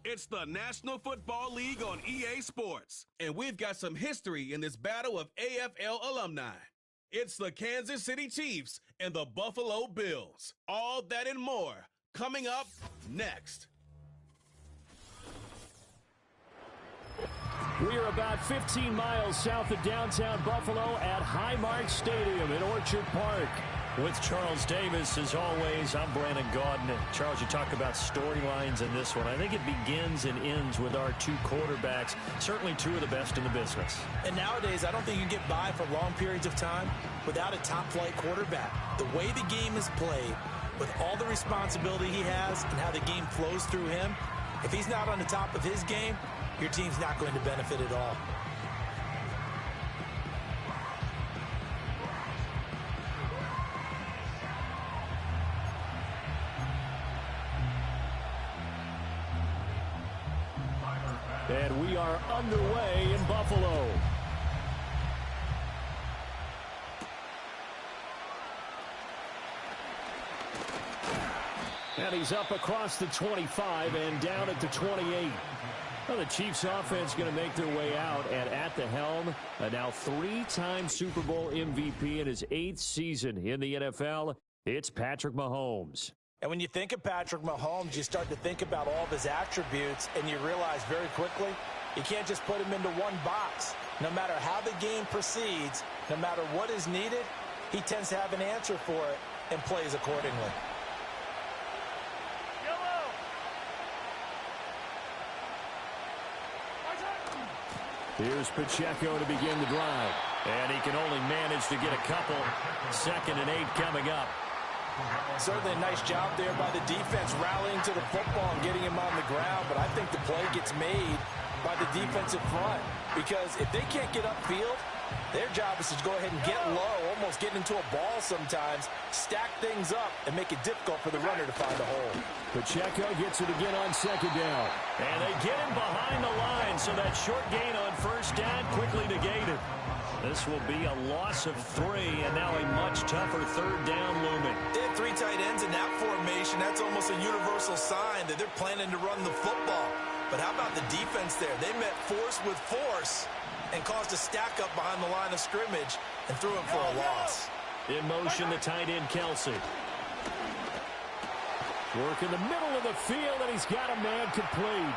It's the National Football League on EA Sports, and we've got some history in this battle of AFL alumni. It's the Kansas City Chiefs and the Buffalo Bills. All that and more coming up next. We are about 15 miles south of downtown Buffalo at Highmark Stadium in Orchard Park. With Charles Davis, as always, I'm Brandon Gaudin. Charles, you talk about storylines in this one. I think it begins and ends with our two quarterbacks, certainly two of the best in the business. And nowadays, I don't think you can get by for long periods of time without a top-flight quarterback. The way the game is played, with all the responsibility he has and how the game flows through him, if he's not on the top of his game, your team's not going to benefit at all. And we are underway in Buffalo. And he's up across the 25 and down at the 28. Well, the Chiefs offense going to make their way out, and at the helm, a now three-time Super Bowl MVP in his 8th season in the NFL, it's Patrick Mahomes. And when you think of Patrick Mahomes, you start to think about all of his attributes, and you realize very quickly, you can't just put him into one box. No matter how the game proceeds, no matter what is needed, he tends to have an answer for it and plays accordingly. Here's Pacheco to begin the drive. And he can only manage to get a couple. 2nd and 8 coming up. Certainly a nice job there by the defense rallying to the football and getting him on the ground. But I think the play gets made by the defensive front. Because if they can't get upfield, their job is to go ahead and get low, almost get into a ball sometimes, stack things up, and make it difficult for the runner to find a hole. Pacheco gets it again on 2nd down. And they get him behind the line, so that short gain on 1st down quickly negated. This will be a loss of 3, and now a much tougher 3rd down looming. They have 3 tight ends in that formation. That's almost a universal sign that they're planning to run the football. But how about the defense there? They met force with force and caused a stack up behind the line of scrimmage and threw him for a loss. In motion, the tight end, Kelsey. Work in the middle of the field, and he's got a man complete.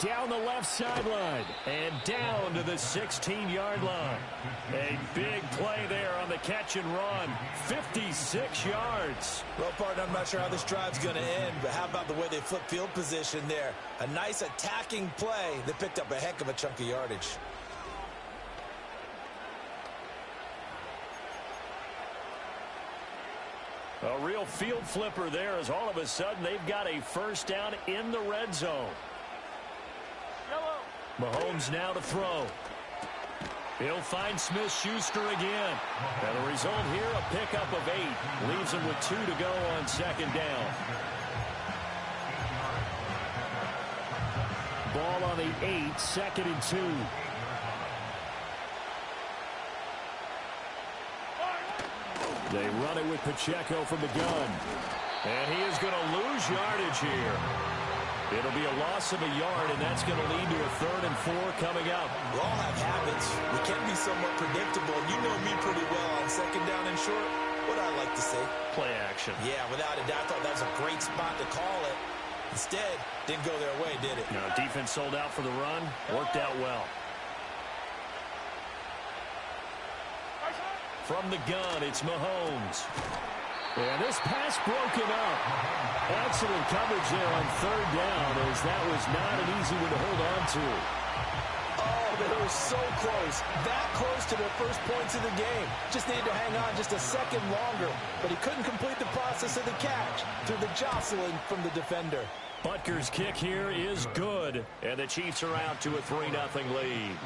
Down the left sideline. And down to the 16-yard line. A big play there on the catch and run. 56 yards. Well, partner, I'm not sure how this drive's going to end, but how about the way they flip field position there? A nice attacking play that picked up a heck of a chunk of yardage. A real field flipper there, as all of a sudden they've got a 1st down in the red zone. Mahomes now to throw. He'll find Smith-Schuster again. And the result here, a pickup of 8. Leaves him with 2 to go on 2nd down. Ball on the 8, 2nd and 2. They run it with Pacheco from the gun. And he is going to lose yardage here. It'll be a loss of a yard, and that's going to lead to a 3rd and 4 coming up. We all have habits. We can be somewhat predictable. You know me pretty well on 2nd down and short. What I like to say? Play action. Yeah, without a doubt. I thought that was a great spot to call it. Instead, didn't go their way, did it? No, defense sold out for the run. Worked out well. From the gun, it's Mahomes. And this pass broken up. Excellent coverage there on 3rd down, as that was not an easy one to hold on to. Oh, they were so close. That close to their first points of the game. Just needed to hang on just a second longer, but he couldn't complete the process of the catch through the jostling from the defender. Butker's kick here is good, and the Chiefs are out to a 3-0 lead.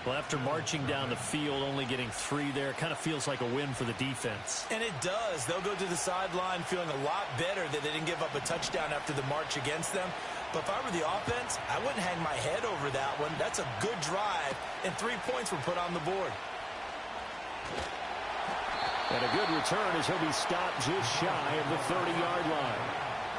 Well, after marching down the field, only getting 3 there, kind of feels like a win for the defense. And it does. They'll go to the sideline feeling a lot better that they didn't give up a touchdown after the march against them. But if I were the offense, I wouldn't hang my head over that one. That's a good drive, and 3 points were put on the board. And a good return as he'll be stopped just shy of the 30-yard line.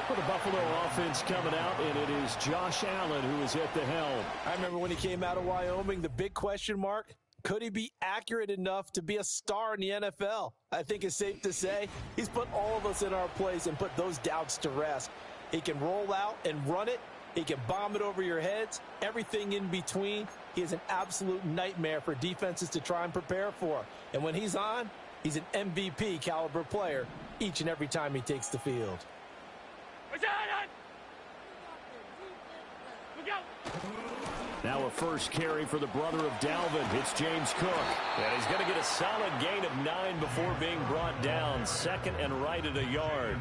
Well, the Buffalo offense coming out, and it is Josh Allen who is at the helm. I remember when he came out of Wyoming, the big question mark, could he be accurate enough to be a star in the NFL? I think it's safe to say he's put all of us in our place and put those doubts to rest. He can roll out and run it. He can bomb it over your heads. Everything in between. He is an absolute nightmare for defenses to try and prepare for. And when he's on, he's an MVP caliber player each and every time he takes the field. Now a first carry for the brother of Dalvin. It's James Cook. And he's going to get a solid gain of 9 before being brought down. Second and right at a yard.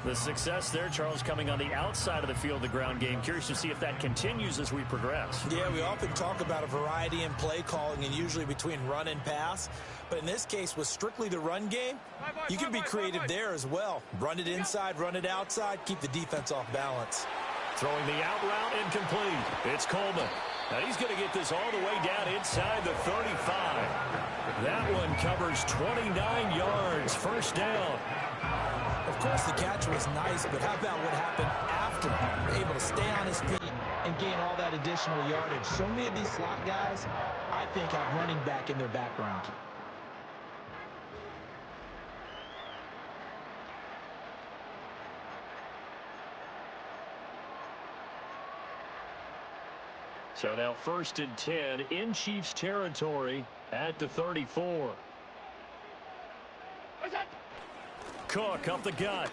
The success there, Charles, coming on the outside of the field, the ground game. Curious to see if that continues as we progress. Yeah, we often talk about a variety in play calling and usually between run and pass. But in this case, with strictly the run game, you can be creative there as well. Run it inside, run it outside, keep the defense off balance. Throwing the out route incomplete. It's Coleman. Now he's going to get this all the way down inside the 35. That one covers 29 yards. First down. Of course, the catch was nice, but how about what happened after? Able to stay on his feet and gain all that additional yardage. So many of these slot guys, I think, have running back in their background. So now 1st and 10 in Chiefs territory at the 34. Cook up the gut.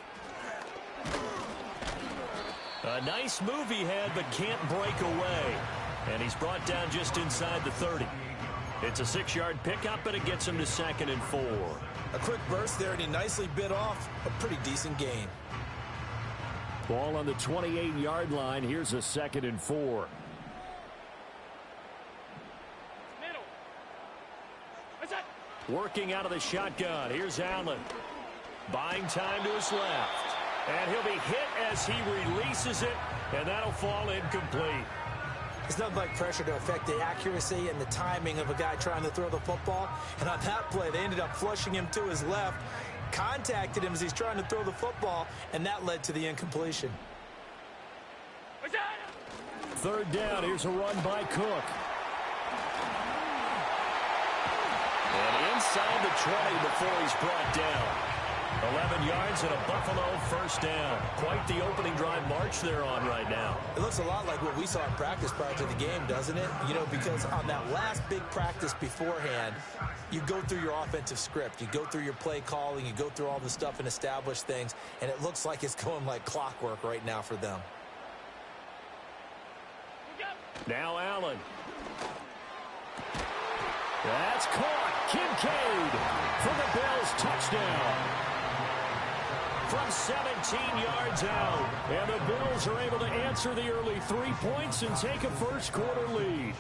A nice move he had, but can't break away. And he's brought down just inside the 30. It's a 6-yard pickup, but it gets him to 2nd and 4. A quick burst there, and he nicely bit off a pretty decent gain. Ball on the 28-yard line. Here's a 2nd and 4. Working out of the shotgun. Here's Allen. Buying time to his left. And he'll be hit as he releases it, and that'll fall incomplete. It's nothing like pressure to affect the accuracy and the timing of a guy trying to throw the football. And on that play, they ended up flushing him to his left, contacted him as he's trying to throw the football, and that led to the incompletion. 3rd down. Here's a run by Cook. And inside the 20 before he's brought down. 11 yards and a Buffalo first down. Quite the opening drive march they're on right now. It looks a lot like what we saw in practice prior to the game, doesn't it? You know, because on that last big practice beforehand, you go through your offensive script. You go through your play calling. You go through all the stuff and establish things. And it looks like it's going like clockwork right now for them. Now Allen. That's caught. Kincaid for the Bills touchdown. From 17 yards out. And the Bills are able to answer the early 3 points and take a first-quarter lead.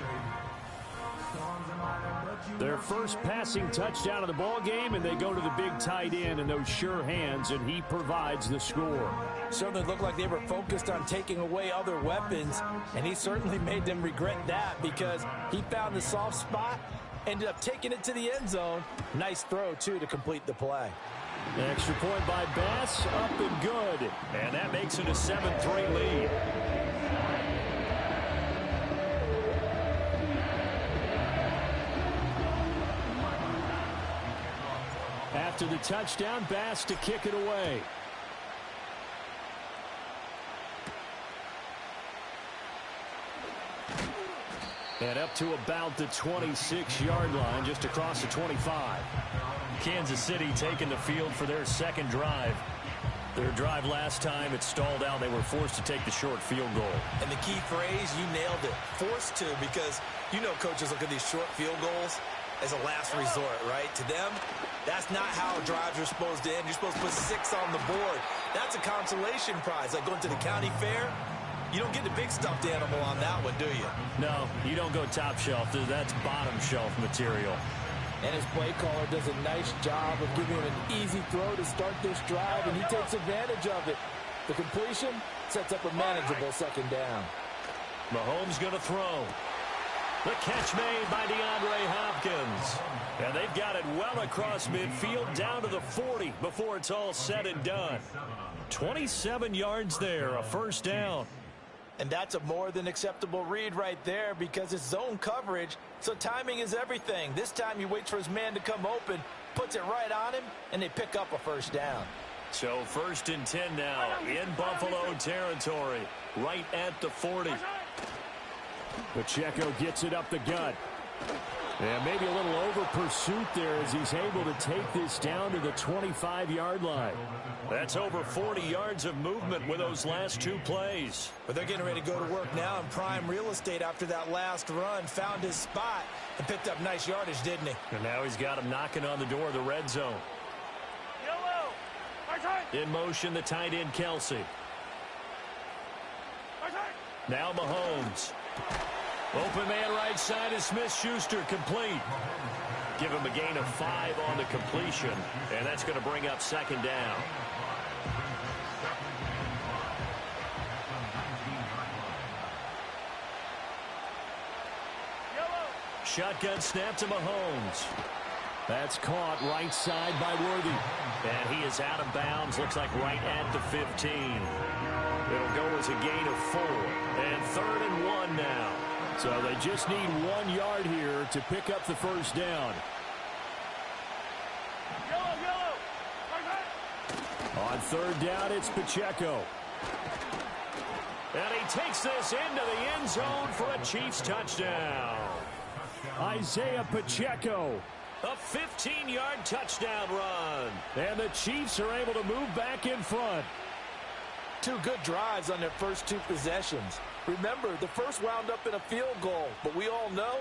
Their first passing touchdown of the ball game, and they go to the big tight end in those sure hands, and he provides the score. Certainly looked like they were focused on taking away other weapons, and he certainly made them regret that because he found the soft spot, ended up taking it to the end zone. Nice throw, too, to complete the play. An extra point by Bass, up and good. And that makes it a 7-3 lead. After the touchdown, Bass to kick it away. And up to about the 26-yard line, just across the 25. Kansas City taking the field for their second drive. Their drive last time, it stalled out. They were forced to take the short field goal. And the key phrase, you nailed it, forced to, because you know coaches look at these short field goals as a last resort, right? To them, that's not how drives are supposed to end. You're supposed to put 6 on the board. That's a consolation prize, like going to the county fair. You don't get the big stuffed animal on that one, do you? No, you don't go top shelf. That's bottom shelf material. And his play caller does a nice job of giving him an easy throw to start this drive, and he takes advantage of it. The completion sets up a manageable second down. Mahomes going to throw. The catch made by DeAndre Hopkins. And they've got it well across midfield down to the 40 before it's all said and done. 27 yards there, a first down. And that's a more than acceptable read right there because it's zone coverage, so timing is everything. This time he waits for his man to come open, puts it right on him, and they pick up a first down. So 1st and 10 now in Buffalo territory, right at the 40. Pacheco gets it up the gut. And maybe a little over pursuit there as he's able to take this down to the 25-yard line. That's over 40 yards of movement with those last 2 plays. But they're getting ready to go to work now in prime real estate after that last run. Found his spot and picked up nice yardage, didn't he? And now he's got him knocking on the door of the red zone. In motion, the tight end, Kelsey. Now Mahomes. Open man right side is Smith-Schuster, complete. Give him a gain of 5 on the completion, and that's going to bring up 2nd down. Shotgun snap to Mahomes. That's caught right side by Worthy. And he is out of bounds, looks like right at the 15. It'll go as a gain of 4. And 3rd and 1 now. So they just need 1 yard here to pick up the first down. On 3rd down, it's Pacheco. And he takes this into the end zone for a Chiefs touchdown. Isaiah Pacheco. A 15-yard touchdown run. And the Chiefs are able to move back in front. 2 good drives on their first 2 possessions. Remember, the first wound up in a field goal, but we all know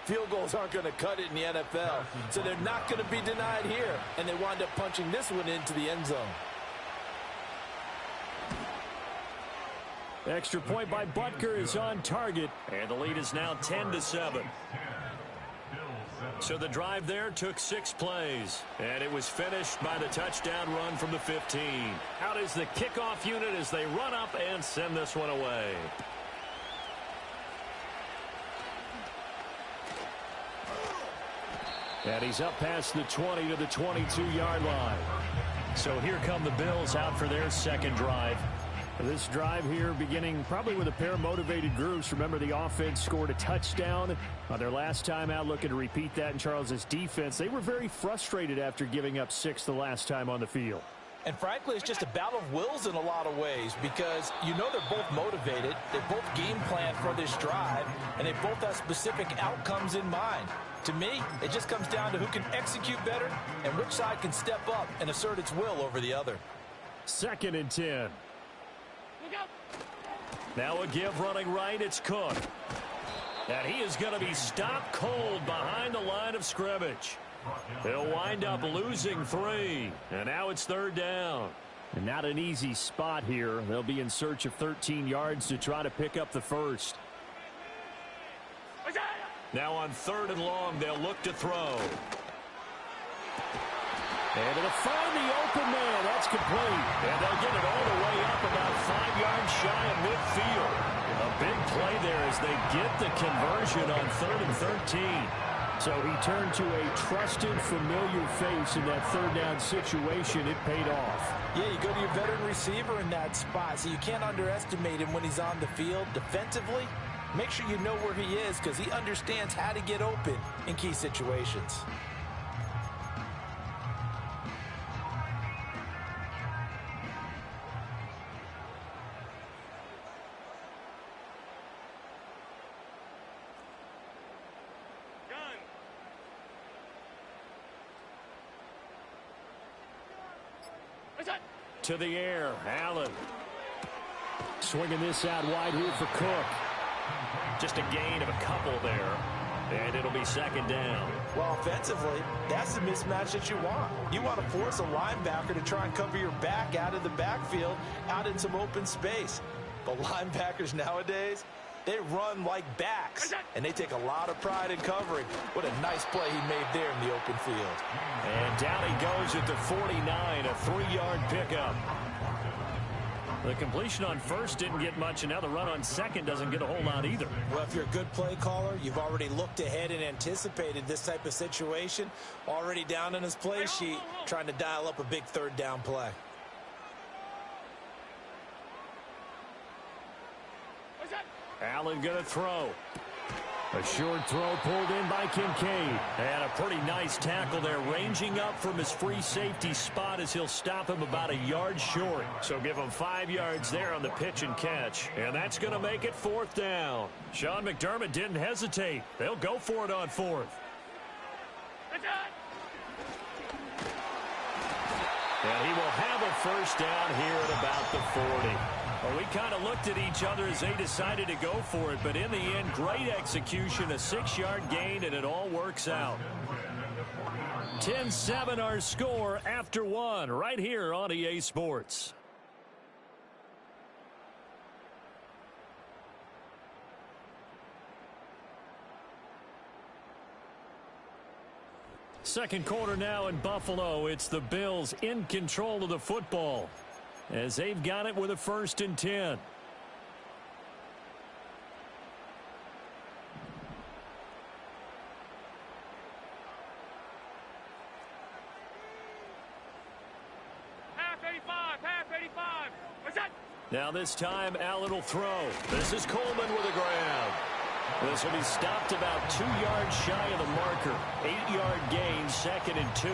field goals aren't going to cut it in the NFL. So they're not going to be denied here, and they wind up punching this one into the end zone. Extra point by Butker is on target. And the lead is now 10-7. So the drive there took 6 plays, and it was finished by the touchdown run from the 15. Out is the kickoff unit as they run up and send this one away. And he's up past the 20 to the 22-yard line. So here come the Bills out for their second drive. This drive here beginning probably with a pair of motivated groups. Remember, the offense scored a touchdown on their last time out, looking to repeat that in Charles' defense. They were very frustrated after giving up 6 the last time on the field. And frankly, it's just a battle of wills in a lot of ways because you know they're both motivated, they both game plan for this drive, and they both have specific outcomes in mind. To me, it just comes down to who can execute better and which side can step up and assert its will over the other. 2nd and 10. Now a give running right, it's Cook. And he is going to be stopped cold behind the line of scrimmage. He'll wind up losing 3. And now it's 3rd down. And not an easy spot here. They'll be in search of 13 yards to try to pick up the first. Now on 3rd and long, they'll look to throw. And it'll find the open man. That's complete. And they'll get it all the way up about 5 yards shy of midfield. A big play there as they get the conversion on 3rd and 13. So he turned to a trusted, familiar face in that 3rd down situation. It paid off. Yeah, you go to your veteran receiver in that spot, so you can't underestimate him when he's on the field defensively. Make sure you know where he is because he understands how to get open in key situations. To the air, Allen. Swinging this out wide here for Cook. Just a gain of a couple there. And it'll be 2nd down. Well, offensively, that's the mismatch that you want. You want to force a linebacker to try and cover your back out of the backfield, out in some open space. But linebackers nowadays, they run like backs, and they take a lot of pride in covering. What a nice play he made there in the open field. And down he goes at the 49, a 3-yard pickup. The completion on first didn't get much, and now the run on second doesn't get a whole lot either. Well, if you're a good play caller, you've already looked ahead and anticipated this type of situation. Already down on his play sheet, trying to dial up a big third down play. Allen going to throw. A short throw pulled in by Kincaid. And a pretty nice tackle there, ranging up from his free safety spot as he'll stop him about a yard short. So give him 5 yards there on the pitch and catch. And that's going to make it 4th down. Sean McDermott didn't hesitate. They'll go for it on 4th. And he will have a first down here at about the 40. Well, we kind of looked at each other as they decided to go for it, but in the end, great execution, a 6-yard gain, and it all works out. 10-7 our score after 1 right here on EA Sports. Second quarter now in Buffalo. It's the Bills in control of the football as they've got it with a 1st and 10. Half 85. What's that? Now this time Allen will throw. This is Coleman with a grab. This will be stopped about 2 yards shy of the marker. 8-yard gain, 2nd and 2.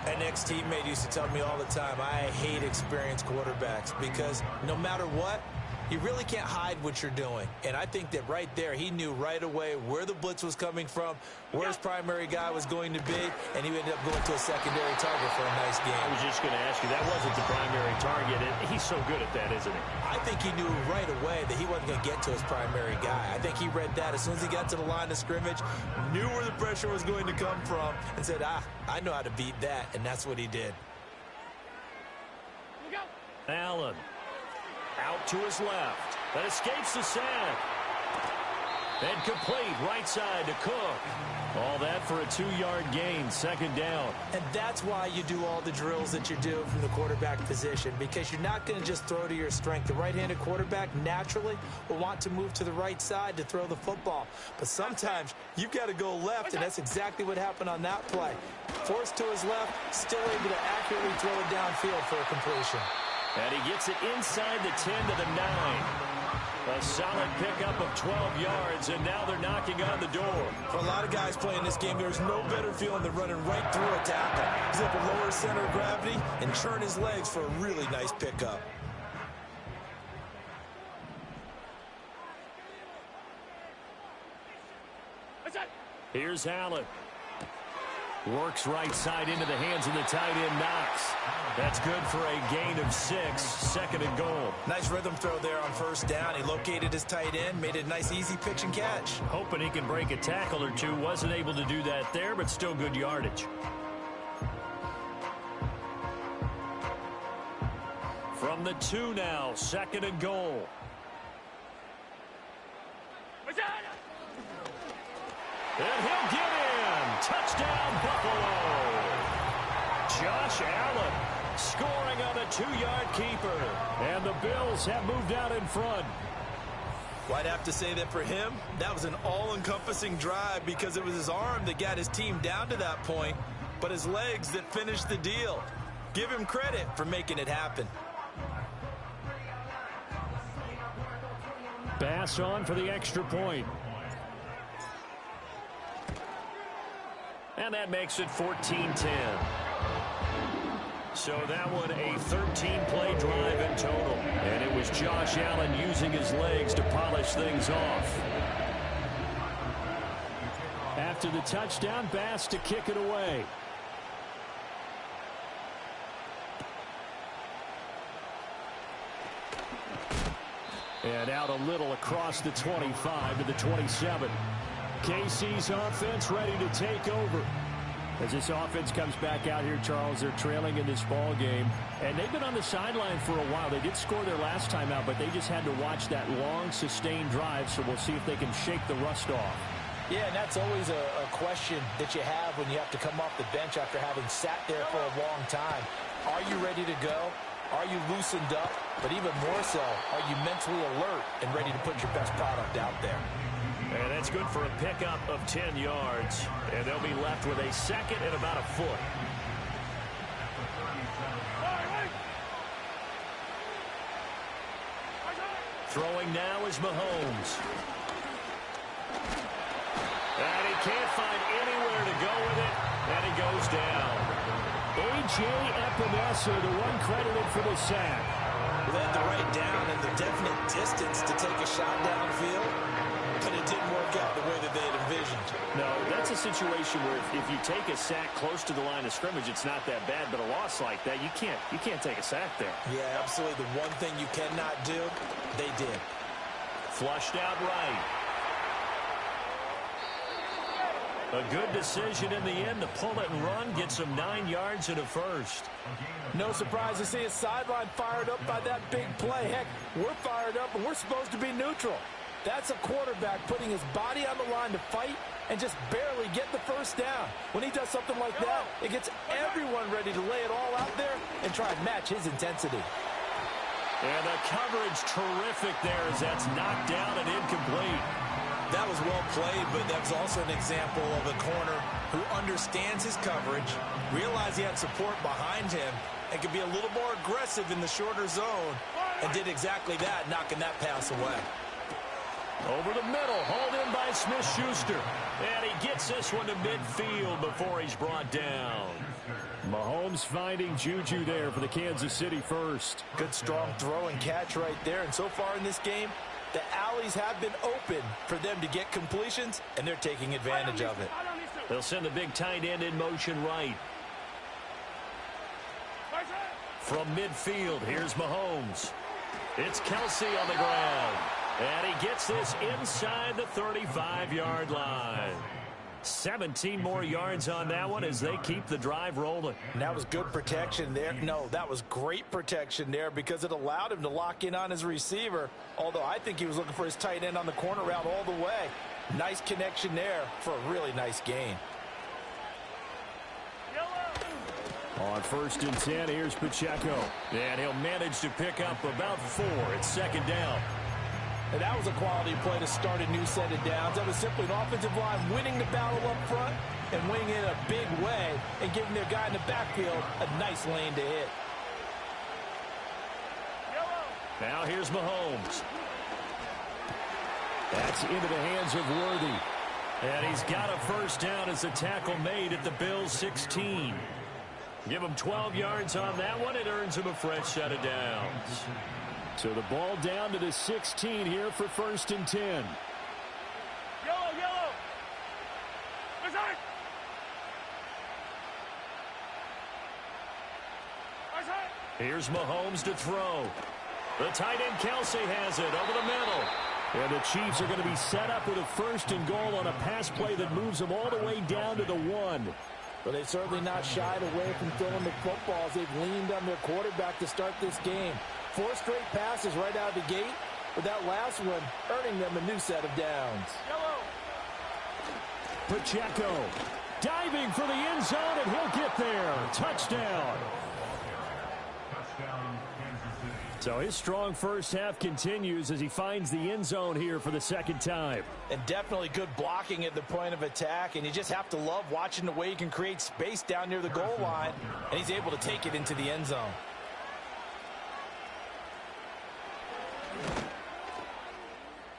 An ex-teammate used to tell me all the time, I hate experienced quarterbacks because no matter what, you really can't hide what you're doing. And I think that right there, he knew right away where the blitz was coming from, where his primary guy was going to be, and he ended up going to a secondary target for a nice game. I was just going to ask you, that wasn't the primary target. He's so good at that, isn't he? I think he knew right away that he wasn't going to get to his primary guy. I think he read that as soon as he got to the line of scrimmage, knew where the pressure was going to come from, and said, I know how to beat that, and that's what he did. Allen. Out to his left. That escapes the sack. And complete right side to Cook. All that for a 2-yard gain, 2nd down. And that's why you do all the drills that you do from the quarterback position, because you're not going to just throw to your strength. The right-handed quarterback naturally will want to move to the right side to throw the football. But sometimes you've got to go left, and that's exactly what happened on that play. Forced to his left, still able to accurately throw it downfield for a completion. And he gets it inside the 10 to the 9. A solid pickup of 12 yards, and now they're knocking on the door. For a lot of guys playing this game, there's no better feeling than running right through a tackle. He's able to lower his center of gravity and churn his legs for a really nice pickup. Here's Allen. Works right side into the hands of the tight end, Knox. That's good for a gain of 6, 2nd and goal. Nice rhythm throw there on 1st down. He located his tight end, made it a nice easy pitch and catch. Hoping he can break a tackle or two. Wasn't able to do that there, but still good yardage. From the 2 now, 2nd and goal. And he'll get in. Touchdown, Buffalo. Josh Allen scoring on a 2-yard keeper. And the Bills have moved out in front. Well, I'd have to say that for him, that was an all-encompassing drive because it was his arm that got his team down to that point, but his legs that finished the deal. Give him credit for making it happen. Bass on for the extra point. And that makes it 14-10. So that one a 13-play drive in total. And it was Josh Allen using his legs to polish things off. After the touchdown, Bass to kick it away. And out a little across the 25 to the 27. KC's offense ready to take over. As this offense comes back out here, Charles, they're trailing in this ball game. And they've been on the sideline for a while. They did score their last time out, but they just had to watch that long, sustained drive. So we'll see if they can shake the rust off. Yeah, and that's always a question that you have when you have to come off the bench after having sat there for a long time. Are you ready to go? Are you loosened up? But even more so, are you mentally alert and ready to put your best product out there? And that's good for a pickup of 10 yards. And they'll be left with a second and about a foot. Throwing now is Mahomes. And he can't find anywhere to go with it. And he goes down. A.J. Epinesa, the one credited for the sack. Led the right down and the definite distance to take a shot downfield, but it didn't work out the way that they had envisioned. No, that's a situation where if you take a sack close to the line of scrimmage, it's not that bad, but a loss like that, you can't take a sack there. Yeah, absolutely. The one thing you cannot do, they did. Flushed out right. A good decision in the end to pull it and run, gets him 9 yards and a first. No surprise to see his sideline fired up by that big play. Heck, we're fired up and we're supposed to be neutral. That's a quarterback putting his body on the line to fight and just barely get the first down. When he does something like that, it gets everyone ready to lay it all out there and try and match his intensity. And the coverage terrific there as that's knocked down and incomplete. That was well played, but that's also an example of a corner who understands his coverage, realized he had support behind him, and could be a little more aggressive in the shorter zone, and did exactly that, knocking that pass away. Over the middle, hauled in by Smith-Schuster. And he gets this one to midfield before he's brought down. Mahomes finding Juju there for the Kansas City first. Good strong throw and catch right there, and so far in this game, the alleys have been open for them to get completions, and they're taking advantage of it. They'll send the big tight end in motion right. From midfield, here's Mahomes. It's Kelsey on the ground. And he gets this inside the 35-yard line. 17 more yards on that one as they keep the drive rolling. And that was good protection there. No, that was great protection there because it allowed him to lock in on his receiver, although I think he was looking for his tight end on the corner route all the way. Nice connection there for a really nice gain. On 1st and 10, here's Pacheco. And he'll manage to pick up about 4. It's second down. And that was a quality play to start a new set of downs. That was simply an offensive line winning the battle up front and winning it in a big way and giving their guy in the backfield a nice lane to hit. Now here's Mahomes. That's into the hands of Worthy. And he's got a first down as a tackle made at the Bills' 16. Give him 12 yards on that one. It earns him a fresh set of downs. So the ball down to the 16 here for 1st and 10. Yellow. Reserve. Here's Mahomes to throw. The tight end Kelsey has it over the middle. And the Chiefs are going to be set up with a 1st and goal on a pass play that moves them all the way down to the 1. But they've certainly not shied away from throwing the footballs. They've leaned on their quarterback to start this game. 4 straight passes right out of the gate, with that last one earning them a new set of downs. Pacheco diving for the end zone, and he'll get there. Touchdown. So his strong first half continues as he finds the end zone here for the second time. And definitely good blocking at the point of attack, and you just have to love watching the way he can create space down near the goal line, and he's able to take it into the end zone.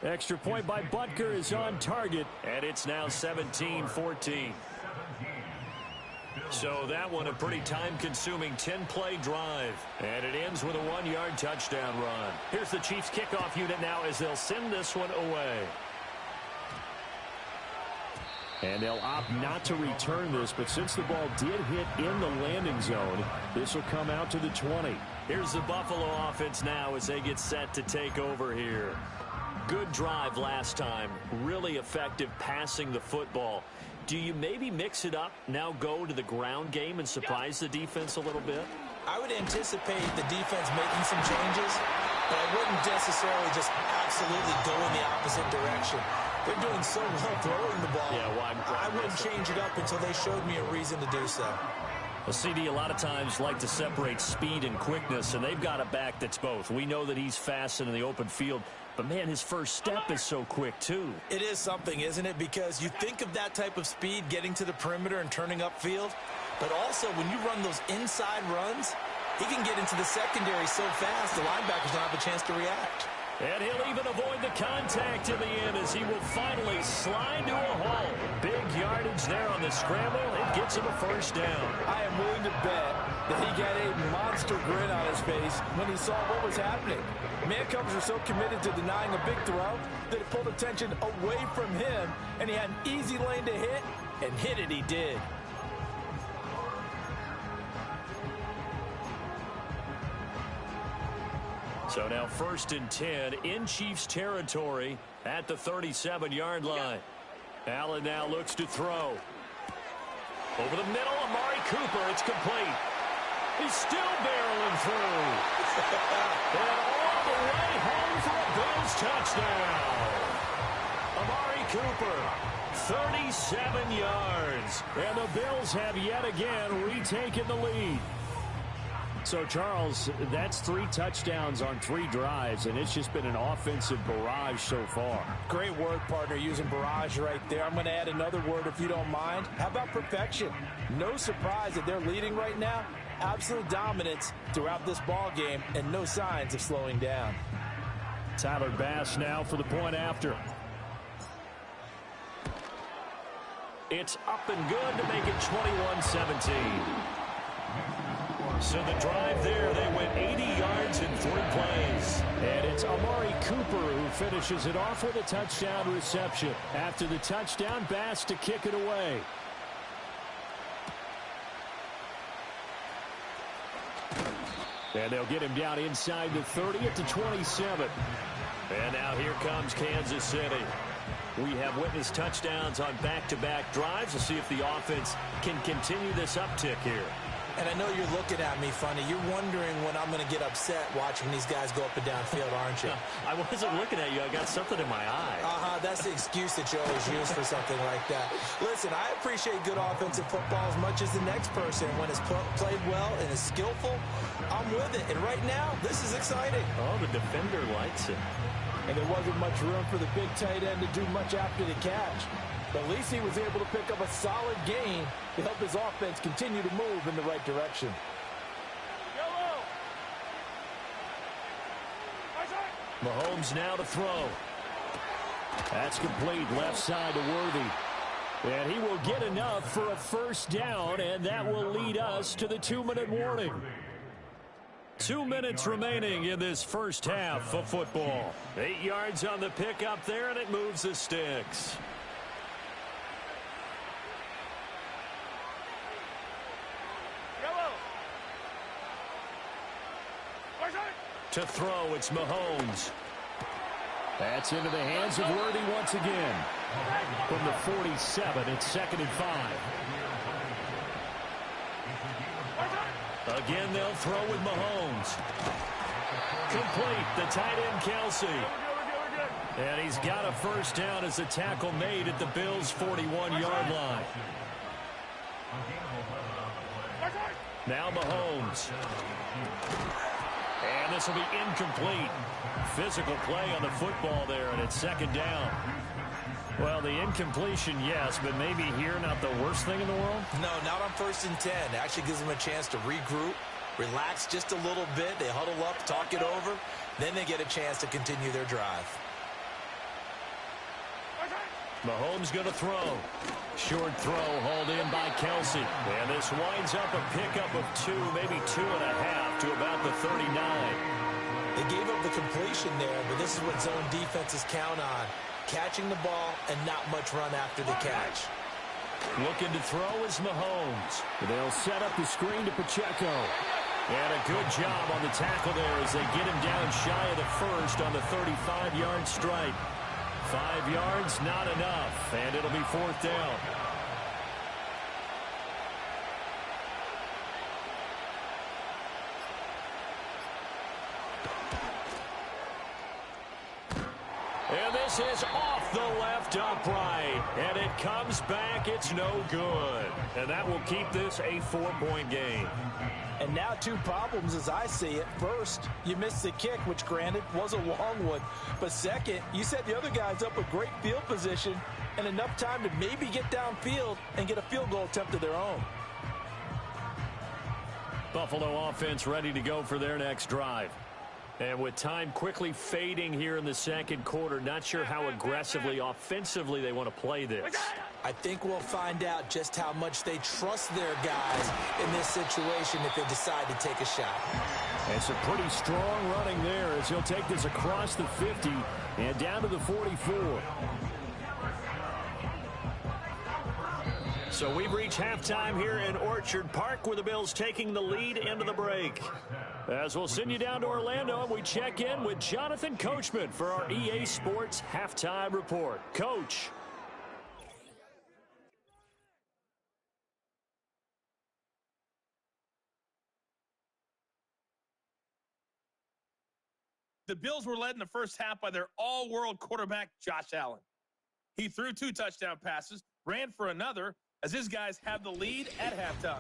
Extra point by Butker is on target. And it's now 17-14. So that one a pretty time-consuming 10-play drive. And it ends with a 1-yard touchdown run. Here's the Chiefs kickoff unit now as they'll send this one away. And they'll opt not to return this, but since the ball did hit in the landing zone, this will come out to the 20. Here's the Buffalo offense now as they get set to take over here. Good drive last time. Really effective passing the football. Do you maybe mix it up, now go to the ground game and surprise the defense a little bit? I would anticipate the defense making some changes, but I wouldn't necessarily just absolutely go in the opposite direction. They're doing so well throwing the ball. Yeah, well, I wouldn't change it up until they showed me a reason to do so. Well, CD, a lot of times like to separate speed and quickness, and they've got a back that's both. We know that he's fast in the open field, but, man, his first step is so quick, too. It is something, isn't it? Because you think of that type of speed getting to the perimeter and turning upfield, but also when you run those inside runs, he can get into the secondary so fast the linebackers don't have a chance to react. And he'll even avoid the contact in the end as he will finally slide to a hole. Big yardage there on the scramble. It gets him a first down. I am willing to bet that he got a monster grin on his face when he saw what was happening. Mancovers were so committed to denying a big throw that it pulled attention away from him, and he had an easy lane to hit, and hit it he did. So now 1st and 10 in Chiefs territory at the 37-yard line. Allen now looks to throw. Over the middle, Amari Cooper. It's complete. He's still barreling through. And all the way home for a Bills touchdown. Amari Cooper, 37 yards. And the Bills have yet again retaken the lead. So, Charles, that's 3 touchdowns on 3 drives, and it's just been an offensive barrage so far. Great word, partner, using barrage right there. I'm going to add another word if you don't mind. How about perfection? No surprise that they're leading right now. Absolute dominance throughout this ball game and no signs of slowing down. Tyler Bass now for the point after. It's up and good to make it 21-17. So the drive there, they went 80 yards in 3 plays. And it's Amari Cooper who finishes it off with a touchdown reception. After the touchdown, Bass to kick it away. And they'll get him down inside the 30 at the 27. And now here comes Kansas City. We have witnessed touchdowns on back-to-back drives. We'll see if the offense can continue this uptick here. And I know you're looking at me funny. You're wondering when I'm going to get upset watching these guys go up and down field, aren't you? I wasn't looking at you. I got something in my eye. That's the excuse that you always use for something like that. Listen, I appreciate good offensive football as much as the next person. When it's played well and is skillful, I'm with it. And right now, this is exciting. Oh, the defender likes it. And there wasn't much room for the big tight end to do much after the catch. But at least he was able to pick up a solid gain to help his offense continue to move in the right direction. Mahomes now to throw. That's complete, left side to Worthy. And he will get enough for a first down, and that will lead us to the 2-minute warning. 2 minutes remaining in this first half of football. 8 yards on the pickup there, and it moves the sticks. To throw, it's Mahomes. That's into the hands of Worthy once again. From the 47, it's 2nd and 5. Again, they'll throw with Mahomes. Complete, the tight end, Kelsey. And he's got a first down as the tackle made at the Bills' 41-yard line. Now Mahomes. And this will be incomplete. Physical play on the football there, and it's 2nd down. Well, the incompletion, yes, but maybe here not the worst thing in the world? No, not on 1st and 10. It actually gives them a chance to regroup, relax just a little bit. They huddle up, talk it over. Then they get a chance to continue their drive. Mahomes going to throw. Short throw hauled in by Kelsey. And this winds up a pickup of 2, maybe 2.5 to about the 39. They gave up the completion there, but this is what zone defenses count on. Catching the ball and not much run after the catch. Looking to throw is Mahomes. They'll set up the screen to Pacheco. And a good job on the tackle there as they get him down shy of the first on the 35-yard strike. 5 yards, not enough, and it'll be 4th down. And this is off the left upright. And it comes back. It's no good. And that will keep this a 4-point game. And now 2 problems as I see it. First, you missed the kick, which granted was a long one. But second, you set the other guys up with great field position and enough time to maybe get downfield and get a field goal attempt of their own. Buffalo offense ready to go for their next drive. And with time quickly fading here in the second quarter, not sure how aggressively, offensively they want to play this. I think we'll find out just how much they trust their guys in this situation if they decide to take a shot. And some pretty strong running there as he'll take this across the 50 and down to the 44. So we've reached halftime here in Orchard Park with the Bills taking the lead into the break. As we'll send you down to Orlando and we check in with Jonathan Coachman for our EA Sports Halftime Report. Coach. The Bills were led in the first half by their all-world quarterback, Josh Allen. He threw 2 touchdown passes, ran for another, as his guys have the lead at halftime.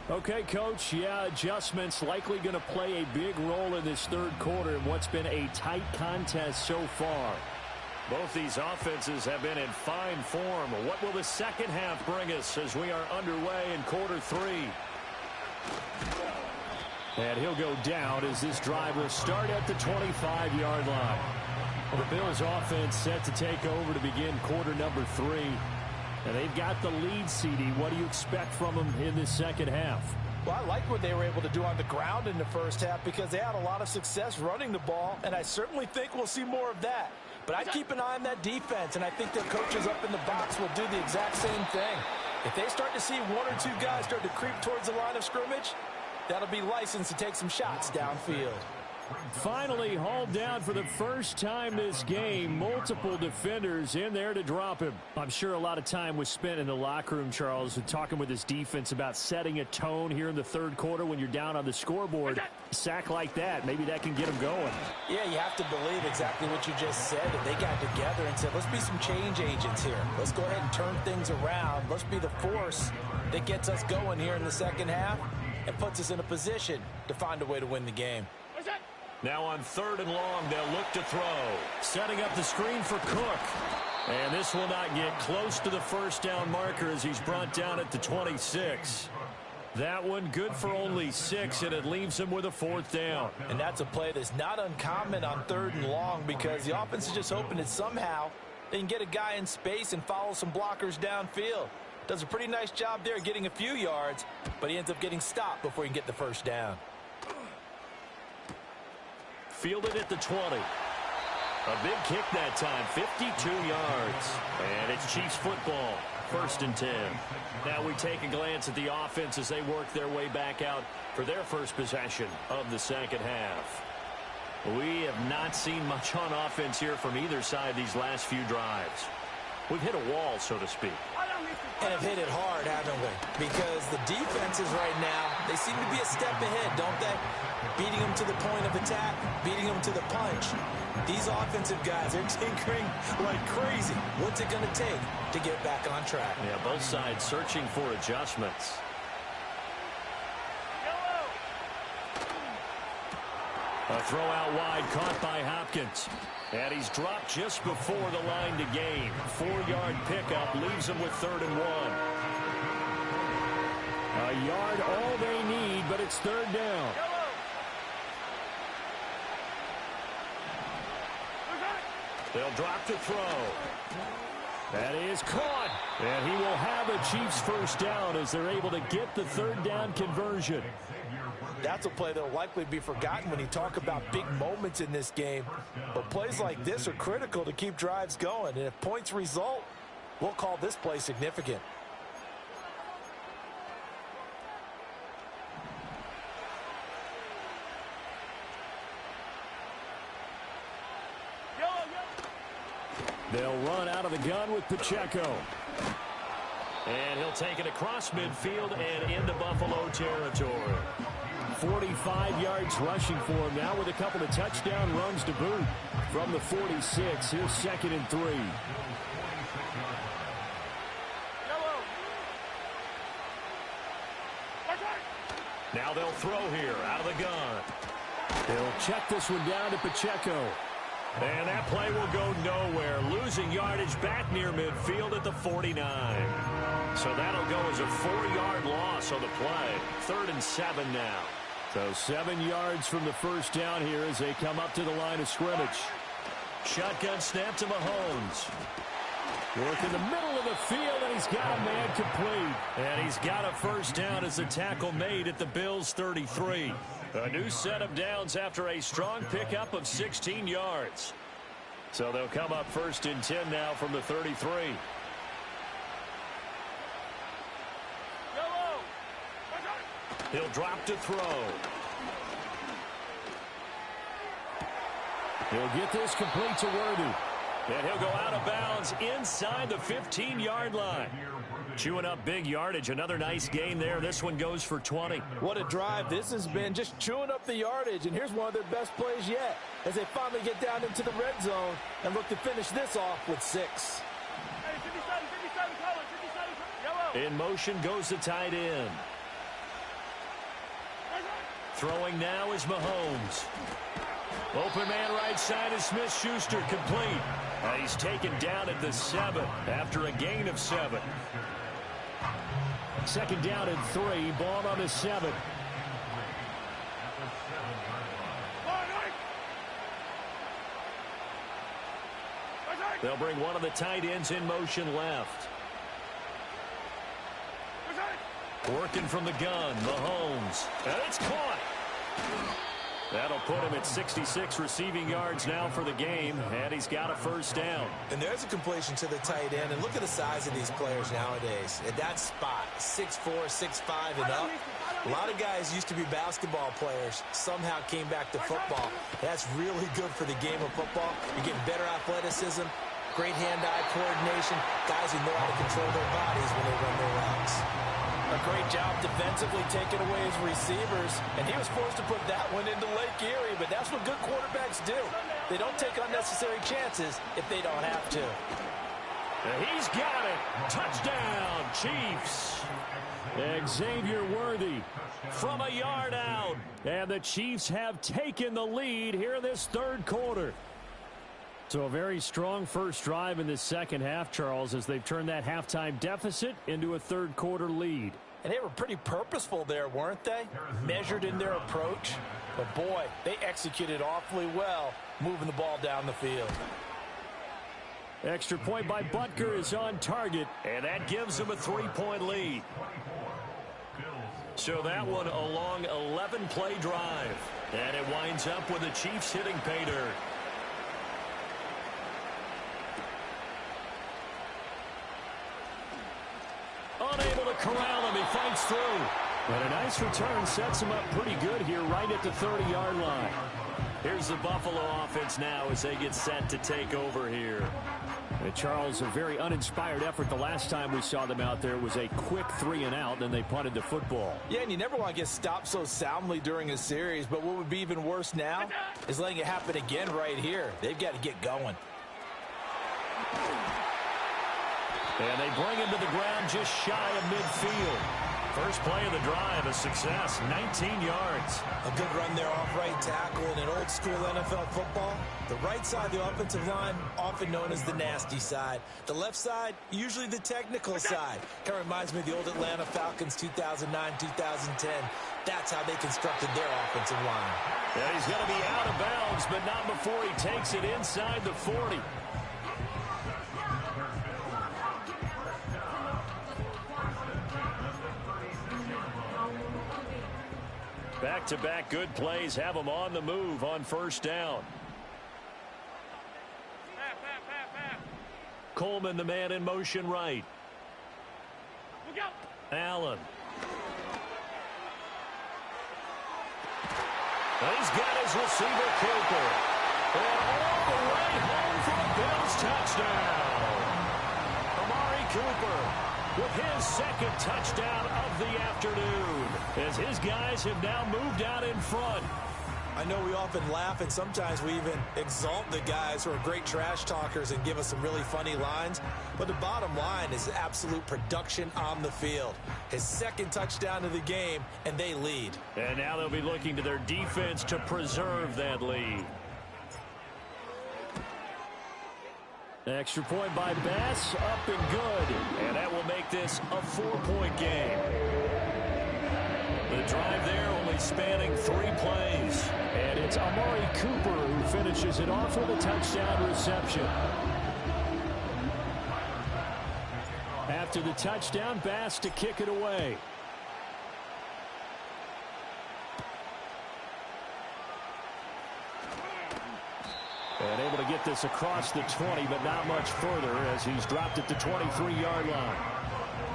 Okay, Coach, adjustments likely going to play a big role in this third quarter in what's been a tight contest so far. Both these offenses have been in fine form. What will the second half bring us as we are underway in quarter 3? And he'll go down as this drive will start at the 25-yard line. Well, the Bills offense set to take over to begin quarter number 3. And they've got the lead, CD. What do you expect from them in this second half? Well, I like what they were able to do on the ground in the first half because they had a lot of success running the ball, and I certainly think we'll see more of that. But I'd keep an eye on that defense, and I think their coaches up in the box will do the exact same thing. If they start to see 1 or 2 guys start to creep towards the line of scrimmage, that'll be licensed to take some shots downfield. Finally hauled down for the first time this game. Multiple defenders in there to drop him. I'm sure a lot of time was spent in the locker room, Charles, talking with his defense about setting a tone here in the third quarter when you're down on the scoreboard. A sack like that, maybe that can get them going. Yeah, you have to believe exactly what you just said. That they got together and said, let's be some change agents here. Let's go ahead and turn things around. Let's be the force that gets us going here in the second half and puts us in a position to find a way to win the game. Now on 3rd and long, they'll look to throw. Setting up the screen for Cook. And this will not get close to the first down marker as he's brought down at the 26. That one good for only 6, and it leaves him with a 4th down. And that's a play that's not uncommon on 3rd and long because the offense is just hoping that somehow they can get a guy in space and follow some blockers downfield. Does a pretty nice job there getting a few yards, but he ends up getting stopped before he can get the first down. Fielded at the 20. A big kick that time, 52 yards. And it's Chiefs football, 1st and 10. Now we take a glance at the offense as they work their way back out for their first possession of the second half. We have not seen much on offense here from either side these last few drives. We've hit a wall, so to speak. And have hit it hard, haven't we? Because the defenses right now, they seem to be a step ahead, don't they? Beating them to the point of attack, beating them to the punch. These offensive guys are tinkering like crazy. What's it going to take to get back on track? Yeah, both sides searching for adjustments. A throw out wide caught by Hopkins. And he's dropped just before the line to gain. 4-yard pickup leaves him with 3rd and 1. A yard all they need, but it's 3rd down. They'll drop to throw. That is caught. And he will have a Chiefs first down as they're able to get the 3rd down conversion. That's a play that will likely be forgotten when you talk about big moments in this game. But plays like this are critical to keep drives going. And if points result, we'll call this play significant. They'll run out of the gun with Pacheco. And he'll take it across midfield and into Buffalo territory. 45 yards rushing for him now with a couple of touchdown runs to boot from the 46. Here's 2nd and 3. Now they'll throw here out of the gun. They'll check this one down to Pacheco. And that play will go nowhere. Losing yardage back near midfield at the 49. So that'll go as a 4-yard loss on the play. 3rd and 7 now. So 7 yards from the first down here as they come up to the line of scrimmage. Shotgun snap to Mahomes. Work in the middle of the field, and he's got a man complete. And he's got a first down as the tackle made at the Bills' 33. A new set of downs after a strong pickup of 16 yards. So they'll come up 1st and 10 now from the 33. He'll drop to throw. He'll get this complete to Worthy. And he'll go out of bounds inside the 15-yard line. Chewing up big yardage. Another nice gain there. This one goes for 20. What a drive this has been, just chewing up the yardage. And here's one of their best plays yet as they finally get down into the red zone and look to finish this off with 6. Hey, 57, color, 57, yellow. In motion goes the tight end. Throwing now is Mahomes. Open man right side is Smith-Schuster, complete. And he's taken down at the 7 after a gain of 7. 2nd down and 3, ball on the 7. They'll bring one of the tight ends in motion left. Working from the gun, Mahomes. And it's caught. That'll put him at 66 receiving yards now for the game, and he's got a first down. And there's a completion to the tight end, and look at the size of these players nowadays. At that spot, 6'4", 6'5", and up. A lot of guys used to be basketball players, somehow came back to football. That's really good for the game of football. You're getting better athleticism, great hand-eye coordination, guys who know how to control their bodies when they run their routes. A great job defensively taking away his receivers, and he was forced to put that one into Lake Erie, but that's what good quarterbacks do. They don't take unnecessary chances if they don't have to. And he's got it. Touchdown, Chiefs. Xavier Worthy from a yard out. And the Chiefs have taken the lead here in this 3rd quarter. So a very strong first drive in the second half, Charles, as they've turned that halftime deficit into a 3rd quarter lead. And they were pretty purposeful there, weren't they? Measured in their approach. But, boy, they executed awfully well, moving the ball down the field. Extra point by Butker is on target. And that gives them a 3-point lead. So that one a long 11-play drive. And it winds up with the Chiefs hitting pay dirt. Unable to corral him. He fights through. But a nice return sets him up pretty good here right at the 30-yard line. Here's the Buffalo offense now as they get set to take over here. And Charles, a very uninspired effort. The last time we saw them out there was a quick 3-and-out, then they punted the football. Yeah, and you never want to get stopped so soundly during a series, but what would be even worse now is letting it happen again right here. They've got to get going. And they bring him to the ground just shy of midfield. First play of the drive, a success, 19 yards. A good run there off right tackle in an old school NFL football. The right side of the offensive line, often known as the nasty side. The left side, usually the technical side. Kind of reminds me of the old Atlanta Falcons 2009-2010. That's how they constructed their offensive line. Yeah, he's going to be out of bounds, but not before he takes it inside the 40. Back-to-back good plays have them on the move on first down. Coleman, the man in motion right. Allen. He's got his receiver, Cooper. And all the way home for a Bills touchdown. Amari Cooper with his second touchdown of the afternoon, as his guys have now moved out in front. I know we often laugh, and sometimes we even exalt the guys who are great trash talkers and give us some really funny lines. But the bottom line is absolute production on the field. His second touchdown of the game, and they lead. And now they'll be looking to their defense to preserve that lead. Extra point by Bass, up and good. And that will make this a 4-point game. The drive there only spanning 3 plays. And it's Amari Cooper who finishes it off with a touchdown reception. After the touchdown, Bass to kick it away. And able to get this across the 20, but not much further as he's dropped at the 23-yard line.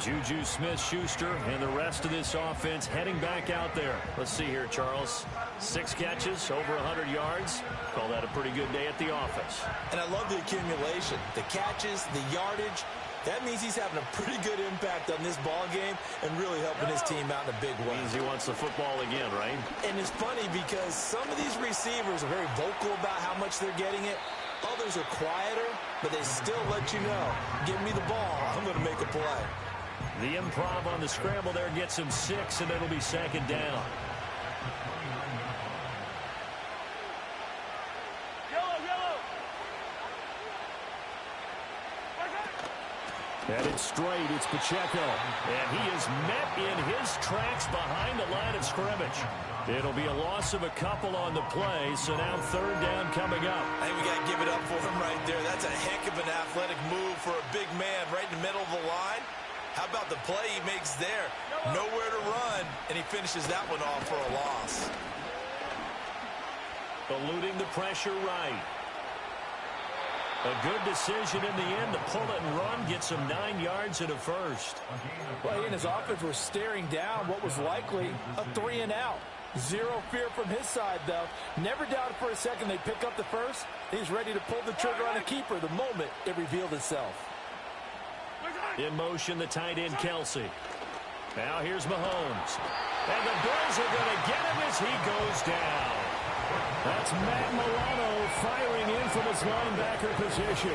Juju Smith-Schuster and the rest of this offense heading back out there. Let's see here, Charles. 6 catches, over 100 yards. Call that a pretty good day at the office. And I love the accumulation. The catches, the yardage. That means he's having a pretty good impact on this ball game and really helping his team out in a big way. Means he wants the football again, right? And it's funny because some of these receivers are very vocal about how much they're getting it. Others are quieter, but they still let you know, give me the ball, I'm going to make a play. The improv on the scramble there gets him 6, and it'll be second down. Headed straight, it's Pacheco. And he is met in his tracks behind the line of scrimmage. It'll be a loss of a couple on the play, so now third down coming up. I think we got to give it up for him right there. That's a heck of an athletic move for a big man right in the middle of the line. How about the play he makes there? Nowhere to run, and he finishes that one off for a loss. Eluding the pressure right. A good decision in the end to pull it and run, gets him 9 yards and a first. Well, he and his offense were staring down what was likely a 3-and-out. Zero fear from his side, though. Never doubted for a second they'd pick up the first. He's ready to pull the trigger on a keeper the moment it revealed itself. In motion, the tight end, Kelsey. Now here's Mahomes. And the Bills are going to get him as he goes down. That's Matt Milano firing in from his linebacker position.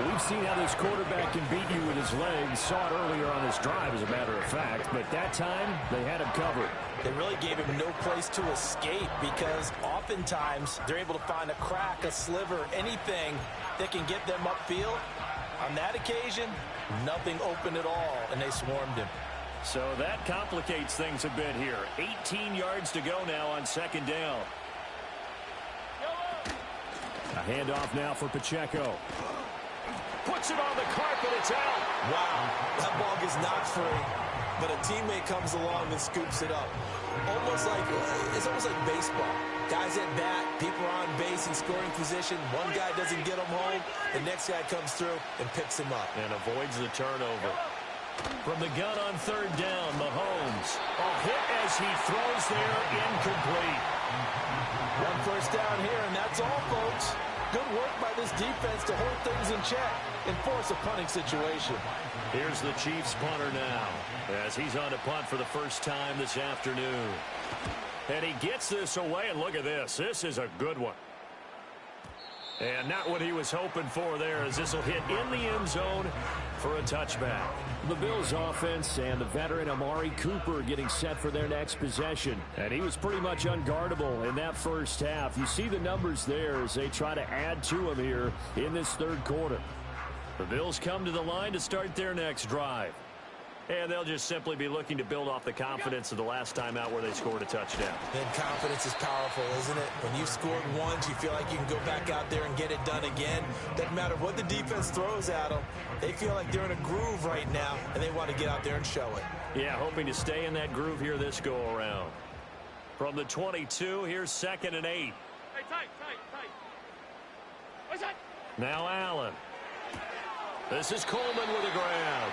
We've seen how this quarterback can beat you with his legs. Saw it earlier on this drive, as a matter of fact. But that time, they had him covered. They really gave him no place to escape because oftentimes they're able to find a crack, a sliver, anything that can get them upfield. On that occasion, nothing open at all, and they swarmed him. So that complicates things a bit here. 18 yards to go now on second down. A handoff now for Pacheco. Puts it on the carpet. It's out. Wow, that ball gets knocked free, but a teammate comes along and scoops it up. It's almost like baseball. Guys at bat, people are on base in scoring position. One guy doesn't get him home. The next guy comes through and picks him up. And avoids the turnover. From the gun on third down, Mahomes. A hit as he throws there, incomplete. One first down here, and that's all, folks. Good work by this defense to hold things in check and force a punting situation. Here's the Chiefs punter now as he's on to punt for the first time this afternoon. And he gets this away, and look at this. This is a good one. And not what he was hoping for there, as this will hit in the end zone for a touchback. The Bills offense and the veteran Amari Cooper getting set for their next possession. And he was pretty much unguardable in that first half. You see the numbers there as they try to add to him here in this third quarter. The Bills come to the line to start their next drive. And they'll just simply be looking to build off the confidence of the last time out where they scored a touchdown. And confidence is powerful, isn't it? When you scored once, you feel like you can go back out there and get it done again. Doesn't matter what the defense throws at them. They feel like they're in a groove right now, and they want to get out there and show it. Yeah, hoping to stay in that groove here this go-around. From the 22, here's 2nd and 8. Hey, tight. What's that? Now Allen. This is Coleman with the ground.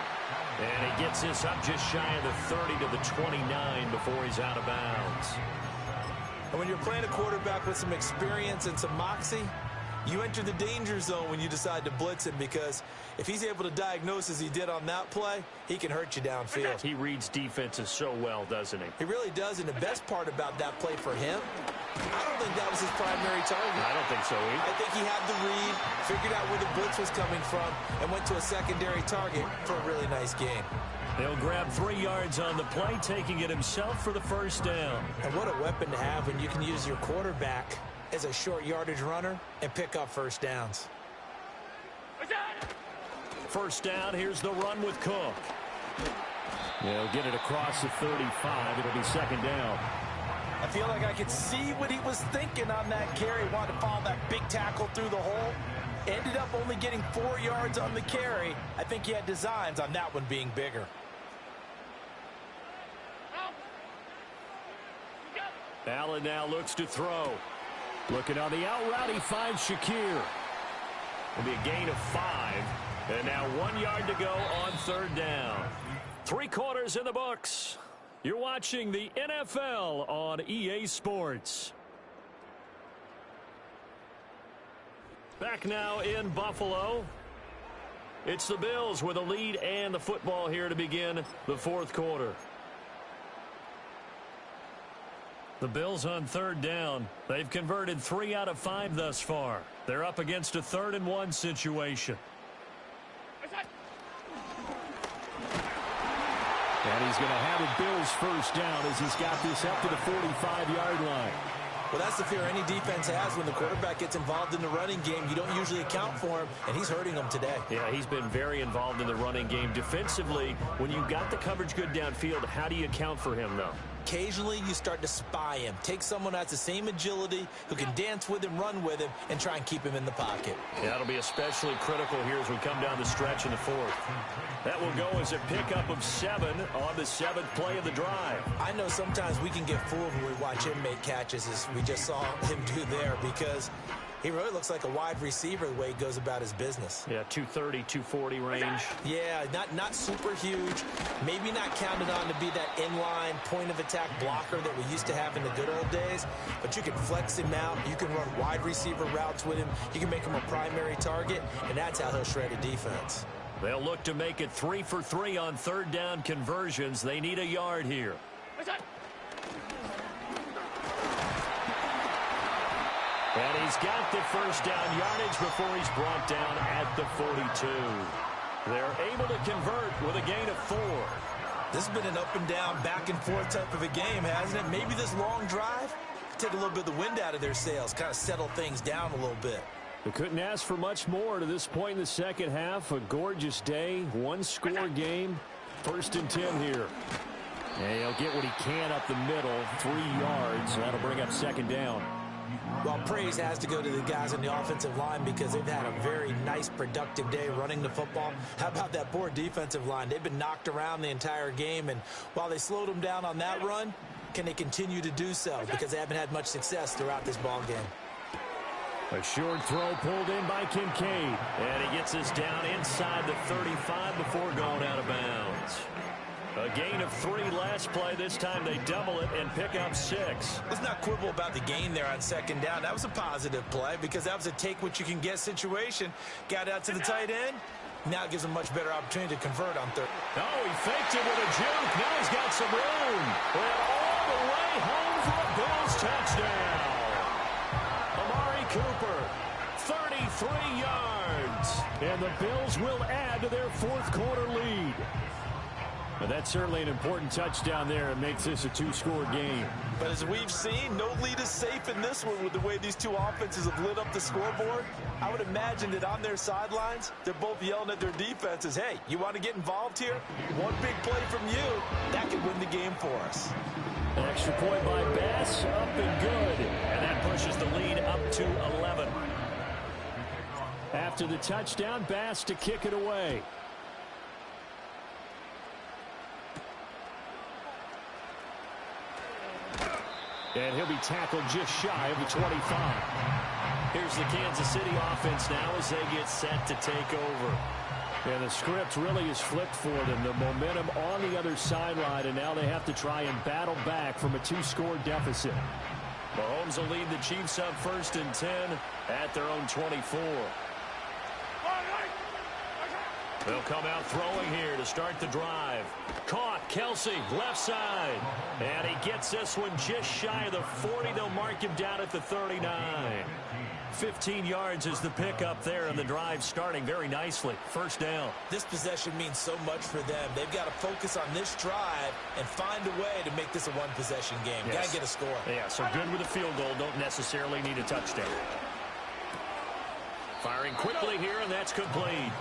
And he gets this up just shy of the 30 to the 29 before he's out of bounds. And when you're playing a quarterback with some experience and some moxie, you enter the danger zone when you decide to blitz him, because if he's able to diagnose as he did on that play, he can hurt you downfield. He reads defenses so well, doesn't he? He really does, and the best part about that play for him, I don't think that was his primary target. I don't think so either. I think he had the read, figured out where the blitz was coming from, and went to a secondary target for a really nice gain. He'll grab 3 yards on the play, taking it himself for the first down. And what a weapon to have when you can use your quarterback as a short yardage runner and pick up first downs. First down, here's the run with Cook. They'll get it across the 35. It'll be second down. I feel like I could see what he was thinking on that carry. Wanted to follow that big tackle through the hole. Ended up only getting 4 yards on the carry. I think he had designs on that one being bigger. Allen now looks to throw. Looking on the out route, he finds Shakir. It'll be a gain of 5. And now 1 yard to go on third down. 3 quarters in the books. You're watching the NFL on EA Sports. Back now in Buffalo. It's the Bills with a lead and the football here to begin the fourth quarter. The Bills on third down. They've converted 3 out of 5 thus far. They're up against a 3rd and 1 situation. And he's going to have a Bills first down as he's got this up to the 45-yard line. Well, that's the fear any defense has when the quarterback gets involved in the running game. You don't usually account for him, and he's hurting them today. Yeah, he's been very involved in the running game. Defensively, when you've got the coverage good downfield, how do you account for him, though? Occasionally, you start to spy him. Take someone who has the same agility, who can dance with him, run with him, and try and keep him in the pocket. Yeah, that'll be especially critical here as we come down the stretch in the fourth. That will go as a pickup of 7 on the 7th play of the drive. I know sometimes we can get fooled when we watch him make catches, as we just saw him do there, because he really looks like a wide receiver the way he goes about his business. Yeah, 230, 240 range. Yeah, not super huge. Maybe not counted on to be that inline point-of-attack blocker that we used to have in the good old days. But you can flex him out. You can run wide receiver routes with him. You can make him a primary target, and that's how he'll shred a defense. They'll look to make it 3 for 3 on third down conversions. They need a yard here. And he's got the first down yardage before he's brought down at the 42. They're able to convert with a gain of 4. This has been an up and down, back and forth type of a game, hasn't it? Maybe this long drive could take a little bit of the wind out of their sails, kind of settle things down a little bit. They couldn't ask for much more to this point in the second half. A gorgeous day, 1-score game. 1st and 10 here. And he'll get what he can up the middle, 3 yards. That'll bring up second down. Well, praise has to go to the guys on the offensive line because they've had a very nice, productive day running the football. How about that poor defensive line? They've been knocked around the entire game, and while they slowed them down on that run, can they continue to do so? Because they haven't had much success throughout this ball game. A short throw pulled in by Kincaid. And he gets us down inside the 35 before going out of bounds. A gain of 3 last play. This time they double it and pick up 6. Let's not quibble about the gain there on second down. That was a positive play because that was a take-what-you-can-get situation. Got out to the tight end. Now it gives him a much better opportunity to convert on third. Oh, he faked it with a juke. Now he's got some room. And all the way home for a Bills touchdown. Cooper, 33 yards. And the Bills will add to their fourth quarter lead. But that's certainly an important touchdown there. It makes this a 2-score game. But as we've seen, no lead is safe in this one with the way these two offenses have lit up the scoreboard. I would imagine that on their sidelines, they're both yelling at their defenses, hey, you want to get involved here? One big play from you, that could win the game for us. An extra point by Bass, up and good. And that pushes the lead up to 11. After the touchdown, Bass to kick it away. And he'll be tackled just shy of the 25. Here's the Kansas City offense now as they get set to take over. And the script really is flipped for them. The momentum on the other sideline, and now they have to try and battle back from a 2-score deficit. Mahomes will lead the Chiefs up 1st and 10 at their own 24. They'll come out throwing here to start the drive. Caught, Kelsey, left side. And he gets this one just shy of the 40. They'll mark him down at the 39. 15 yards is the pickup there, and the drive starting very nicely. First down. This possession means so much for them. They've got to focus on this drive and find a way to make this a one-possession game. Yes. Got to get a score. Yeah, so good with a field goal. Don't necessarily need a touchdown. Firing quickly here, and that's complete.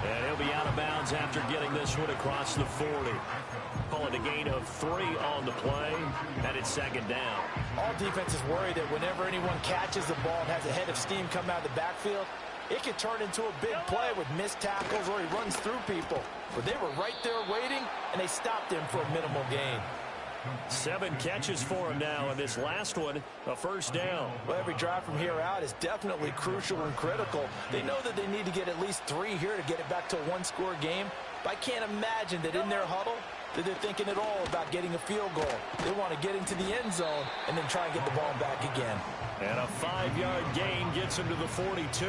And he'll be out of bounds after getting this one across the 40. Call it a gain of 3 on the play, and it's 2nd down. All defenses worry that whenever anyone catches the ball and has a head of steam come out of the backfield, it could turn into a big play with missed tackles or he runs through people. But they were right there waiting, and they stopped him for a minimal gain. 7 catches for him now, and this last one, a first down. Well, every drive from here out is definitely crucial and critical. They know that they need to get at least 3 here to get it back to a one-score game. But I can't imagine that in their huddle that they're thinking at all about getting a field goal. They want to get into the end zone and then try and get the ball back again. And a 5-yard gain gets him to the 42.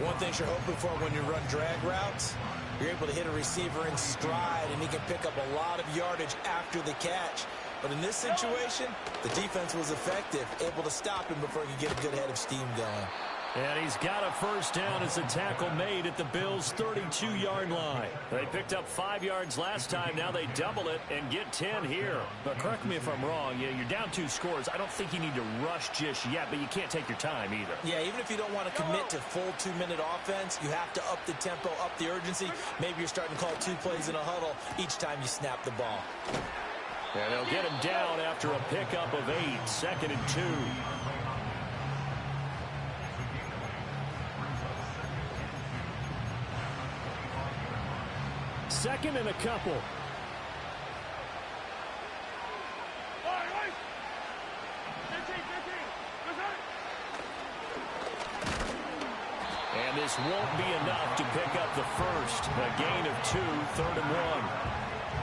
One thing you're hoping for when you run drag routes, you're able to hit a receiver in stride, and he can pick up a lot of yardage after the catch. But in this situation, the defense was effective, able to stop him before he could get a good head of steam going. And he's got a first down as a tackle made at the Bills' 32-yard line. They picked up 5 yards last time. Now they double it and get 10 here. But correct me if I'm wrong. You're down 2 scores. I don't think you need to rush just yet, but you can't take your time either. Yeah, even if you don't want to commit to full 2-minute offense, you have to up the tempo, up the urgency. Maybe you're starting to call 2 plays in a huddle each time you snap the ball. And they'll get him down after a pickup of 8, 2nd and 2. Second and a couple. And this won't be enough to pick up the first. A gain of 2, 3rd and 1.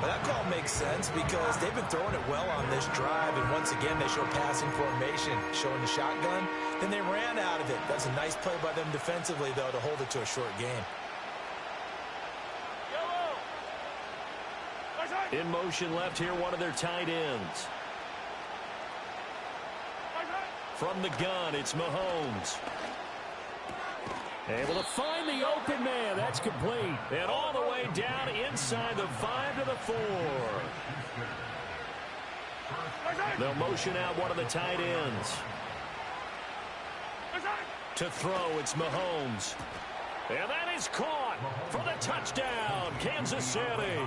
Well, that call makes sense because they've been throwing it well on this drive, and once again they show passing formation, showing the shotgun. Then they ran out of it. That's a nice play by them defensively, though, to hold it to a short game. In motion left here, one of their tight ends. From the gun, it's Mahomes. Able to find the open man. That's complete. And all the way down inside the 5 to the 4. They'll motion out one of the tight ends. To throw, it's Mahomes. And that is caught for the touchdown, Kansas City.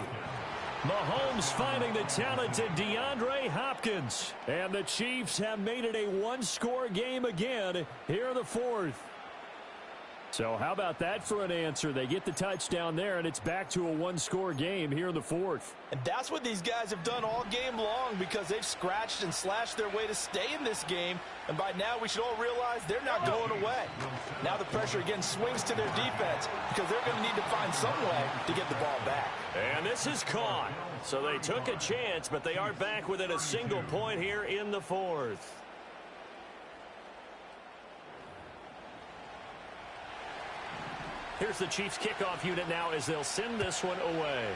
Mahomes finding the talented DeAndre Hopkins. And the Chiefs have made it a one-score game again here in the 4th. So how about that for an answer? They get the touchdown there, and it's back to a one-score game here in the 4th. And that's what these guys have done all game long because they've scratched and slashed their way to stay in this game. And by now, we should all realize they're not going away. Now the pressure again swings to their defense because they're going to need to find some way to get the ball back. And this is caught. So they took a chance, but they are back within a single point here in the 4th. Here's the Chiefs kickoff unit now as they'll send this one away.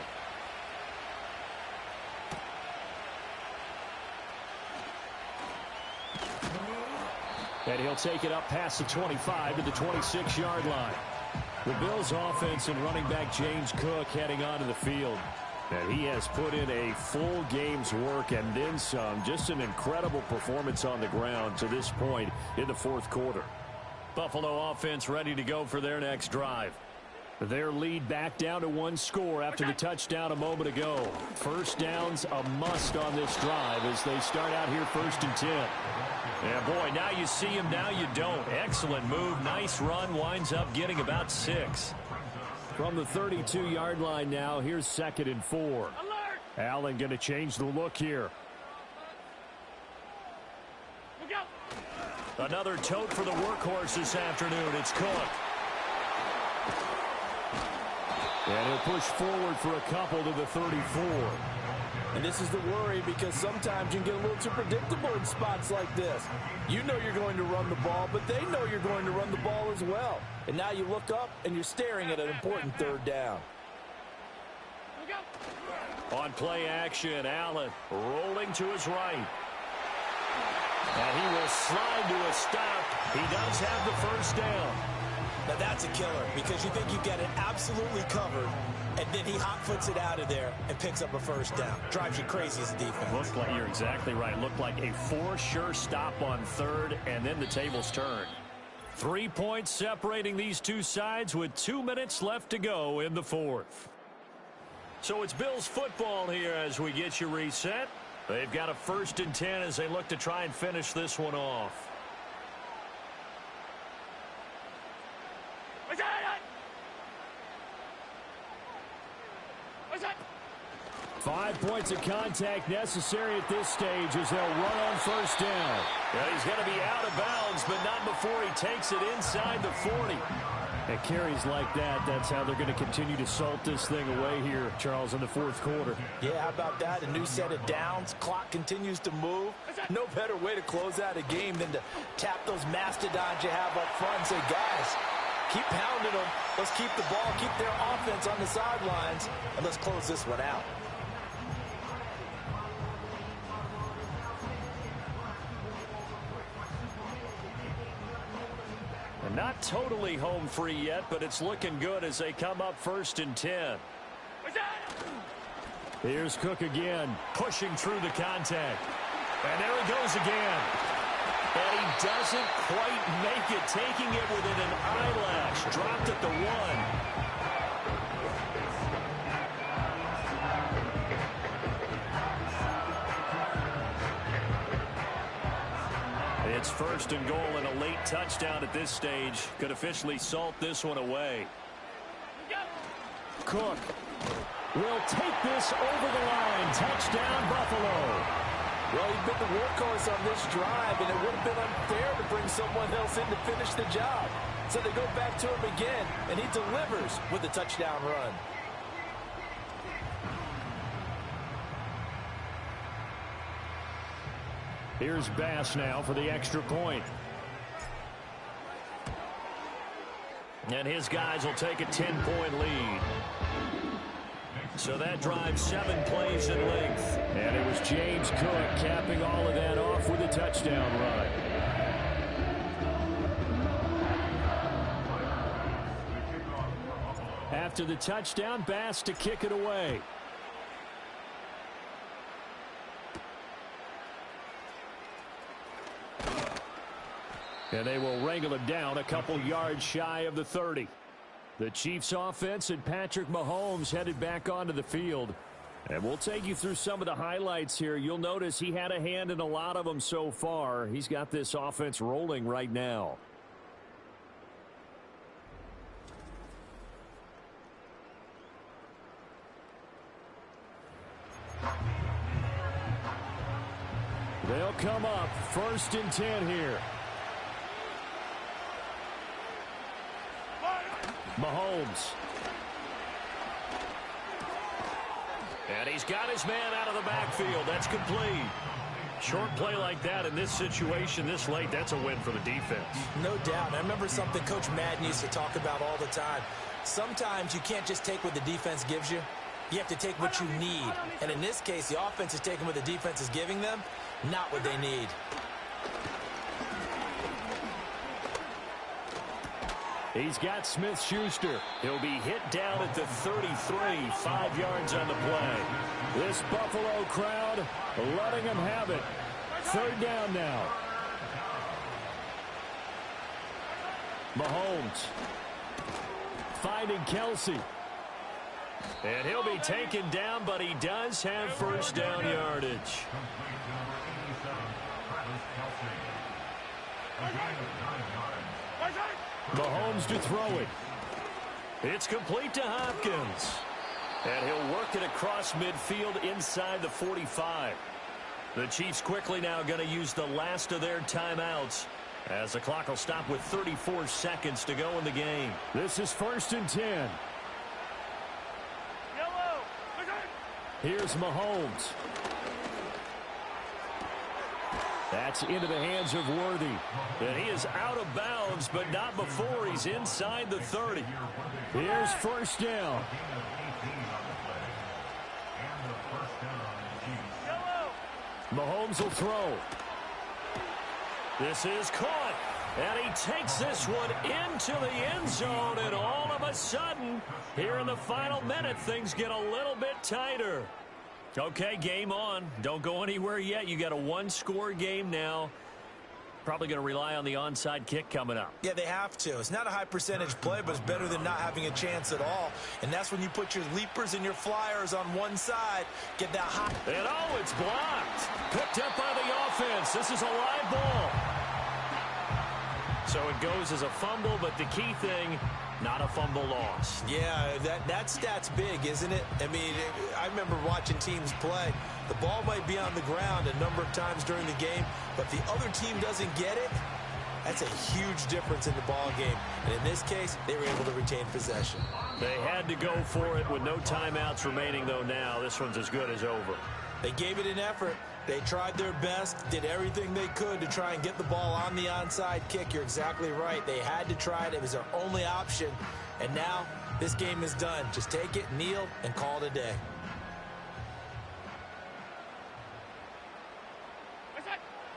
And he'll take it up past the 25 to the 26-yard line. The Bills offense and running back James Cook heading onto the field. And he has put in a full game's work and then some. Just an incredible performance on the ground to this point in the 4th quarter. Buffalo offense ready to go for their next drive. Their lead back down to 1 score after the touchdown a moment ago. First down's a must on this drive as they start out here 1st and 10. Yeah, boy, now you see him, now you don't. Excellent move, nice run, winds up getting about 6. From the 32-yard line now, here's 2nd and 4. Alert! Allen going to change the look here. Look out! Another tote for the workhorse this afternoon. It's Cook. And he'll push forward for a couple to the 34. And this is the worry because sometimes you can get a little too predictable in spots like this. You know you're going to run the ball, but they know you're going to run the ball as well. And now you look up and you're staring at an important third down. On play action, Allen rolling to his right. And he will slide to a stop. He does have the first down. Now that's a killer because you think you've got it absolutely covered, and then he hot-foots it out of there and picks up a first down. Drives you crazy as a defense. Looked like, you're exactly right. Looked like a for-sure stop on third, and then the tables turned. 3 points separating these two sides with 2 minutes left to go in the fourth. So it's Bills football here as we get you reset. They've got a 1st and 10 as they look to try and finish this one off. 5 points of contact necessary at this stage as they'll run on first down. Yeah, he's going to be out of bounds, but not before he takes it inside the 40. At carries like that, that's how they're going to continue to salt this thing away here, Charles, in the fourth quarter. Yeah, how about that? A new set of downs. Clock continues to move. No better way to close out a game than to tap those mastodons you have up front and say, guys, keep pounding them. Let's keep the ball, keep their offense on the sidelines, and let's close this one out. Not totally home free yet, but it's looking good as they come up 1st and 10. Here's Cook again, pushing through the contact. And there he goes again. And he doesn't quite make it, taking it within an eyelash. Dropped at the 1. It's 1st and goal, and a late touchdown at this stage could officially salt this one away. Cook will take this over the line. Touchdown, Buffalo. Well, he's been the workhorse on this drive, and it would have been unfair to bring someone else in to finish the job. So they go back to him again, and he delivers with a touchdown run. Here's Bass now for the extra point. And his guys will take a 10-point lead. So that drives 7 plays in length. And it was James Cook capping all of that off with a touchdown run. After the touchdown, Bass to kick it away. And they will wrangle him down a couple yards shy of the 30. The Chiefs offense and Patrick Mahomes headed back onto the field. And we'll take you through some of the highlights here. You'll notice he had a hand in a lot of them so far. He's got this offense rolling right now. They'll come up 1st and 10 here. Mahomes. And he's got his man out of the backfield. That's complete. Short play like that in this situation this late, that's a win for the defense. No doubt. I remember something Coach Madden used to talk about all the time. Sometimes you can't just take what the defense gives you. You have to take what you need. And in this case, the offense is taking what the defense is giving them, not what they need. He's got Smith-Schuster. He'll be hit down at the 33, 5 yards on the play. This Buffalo crowd letting him have it. 3rd down now. Mahomes finding Kelsey. And he'll be taken down, but he does have 1st down yardage. Mahomes to throw it. It's complete to Hopkins. And he'll work it across midfield inside the 45. The Chiefs quickly now going to use the last of their timeouts as the clock will stop with 34 seconds to go in the game. This is 1st and 10. Here's Mahomes. That's into the hands of Worthy. And he is out of bounds, but not before he's inside the 30. Here's first down. Mahomes will throw. This is caught. And he takes this one into the end zone. And all of a sudden, here in the final minute, things get a little bit tighter. Okay, game on. Don't go anywhere yet. You got a one-score game now. Probably going to rely on the onside kick coming up. Yeah, they have to. It's not a high percentage play, but it's better than not having a chance at all. And that's when you put your leapers and your flyers on one side. Get that high. And oh, it's blocked. Picked up by the offense. This is a live ball. So it goes as a fumble, but the key thing, not a fumble loss. Yeah, that stat's big, isn't it? I mean, I remember watching teams play. The ball might be on the ground a number of times during the game, but if the other team doesn't get it, that's a huge difference in the ball game. And in this case, they were able to retain possession. They had to go for it with no timeouts remaining, though, now. This one's as good as over. They gave it an effort. They tried their best, did everything they could to try and get the ball on the onside kick. You're exactly right. They had to try it. It was their only option. And now this game is done. Just take it, kneel, and call it a day.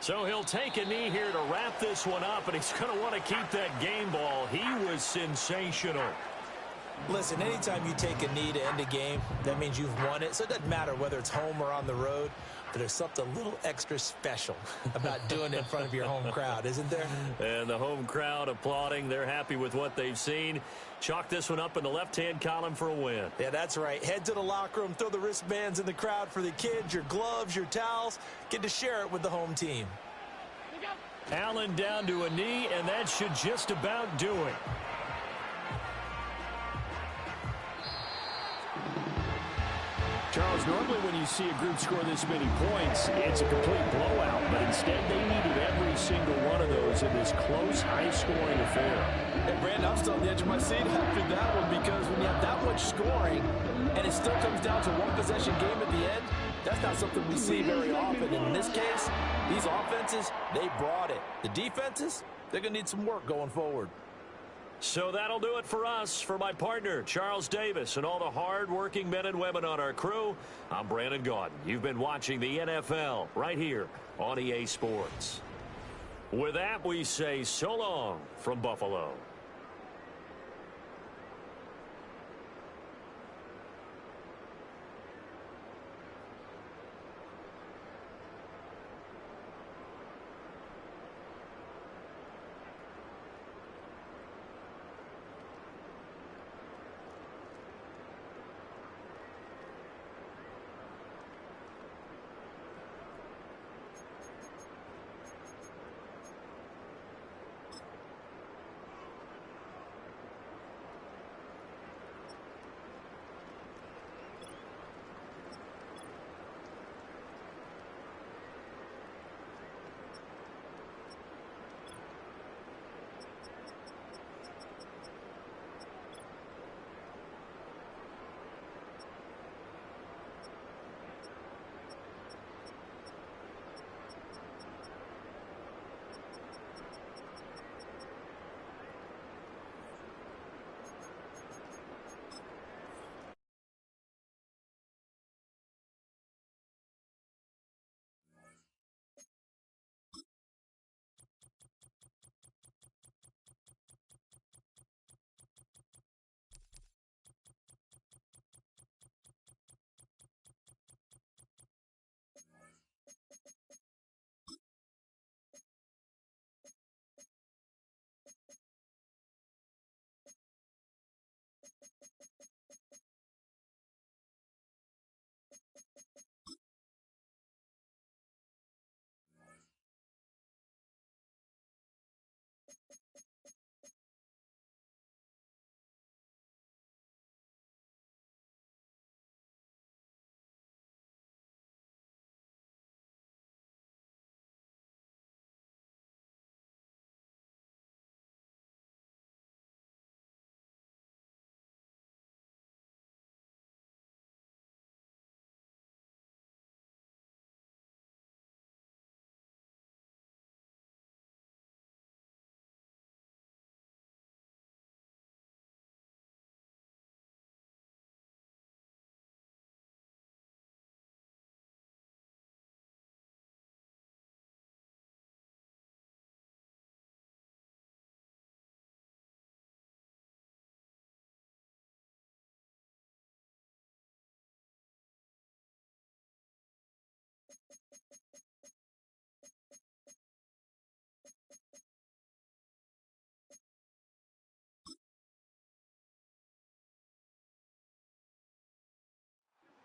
So he'll take a knee here to wrap this one up, and he's going to want to keep that game ball. He was sensational. Listen, anytime you take a knee to end a game, that means you've won it. So it doesn't matter whether it's home or on the road, but there's something a little extra special about doing it in front of your home crowd, isn't there? And the home crowd applauding. They're happy with what they've seen. Chalk this one up in the left-hand column for a win. Yeah, that's right. Head to the locker room, throw the wristbands in the crowd for the kids, your gloves, your towels. Get to share it with the home team. Allen down to a knee, and that should just about do it. Charles, normally when you see a group score this many points, it's a complete blowout. But instead, they needed every single one of those in this close, high-scoring affair. And Brandon, I'm still on the edge of my seat after that one because when you have that much scoring and it still comes down to one possession game at the end, that's not something we see very often. And in this case, these offenses, they brought it. The defenses, they're going to need some work going forward. So that'll do it for us. For my partner, Charles Davis, and all the hard-working men and women on our crew, I'm Brandon Gaudin. You've been watching the NFL right here on EA Sports. With that, we say so long from Buffalo.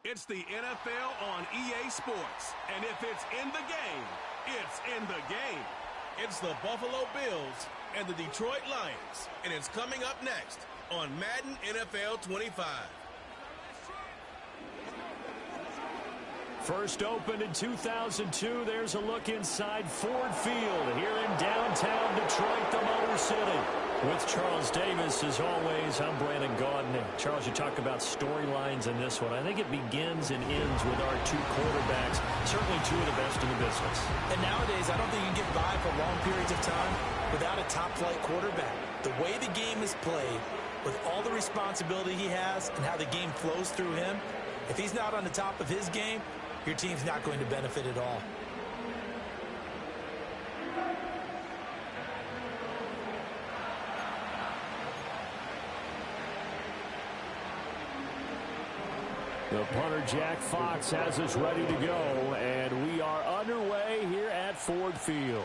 It's the NFL on EA Sports. And if it's in the game, it's in the game. It's the Buffalo Bills and the Detroit Lions. And it's coming up next on Madden NFL 25. First opened in 2002. There's a look inside Ford Field here in downtown Detroit, the Motor City. With Charles Davis, as always, I'm Brandon Gaudin. Charles, you talk about storylines in this one. I think it begins and ends with our two quarterbacks, certainly two of the best in the business. And nowadays, I don't think you can get by for long periods of time without a top-flight quarterback. The way the game is played, with all the responsibility he has and how the game flows through him, if he's not on the top of his game, your team's not going to benefit at all. The punter, Jack Fox, has us ready to go, and we are underway here at Ford Field.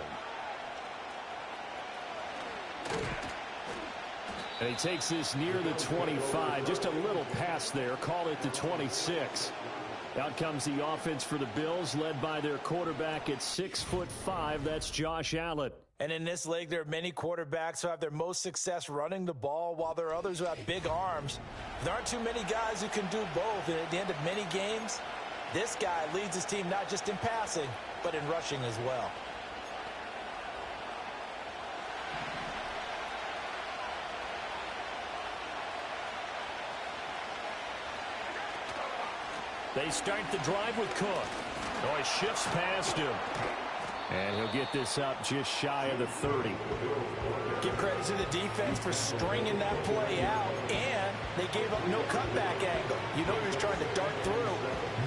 And he takes this near the 25, just a little pass there, call it the 26. Out comes the offense for the Bills, led by their quarterback at 6'5", that's Josh Allen. And in this league, there are many quarterbacks who have their most success running the ball, while there are others who have big arms. There aren't too many guys who can do both, and at the end of many games, this guy leads his team not just in passing, but in rushing as well. They start the drive with Cook. Oh, he shifts past him. And he'll get this up just shy of the 30. Give credit to the defense for stringing that play out, and they gave up no cutback angle. You know he was trying to dart through.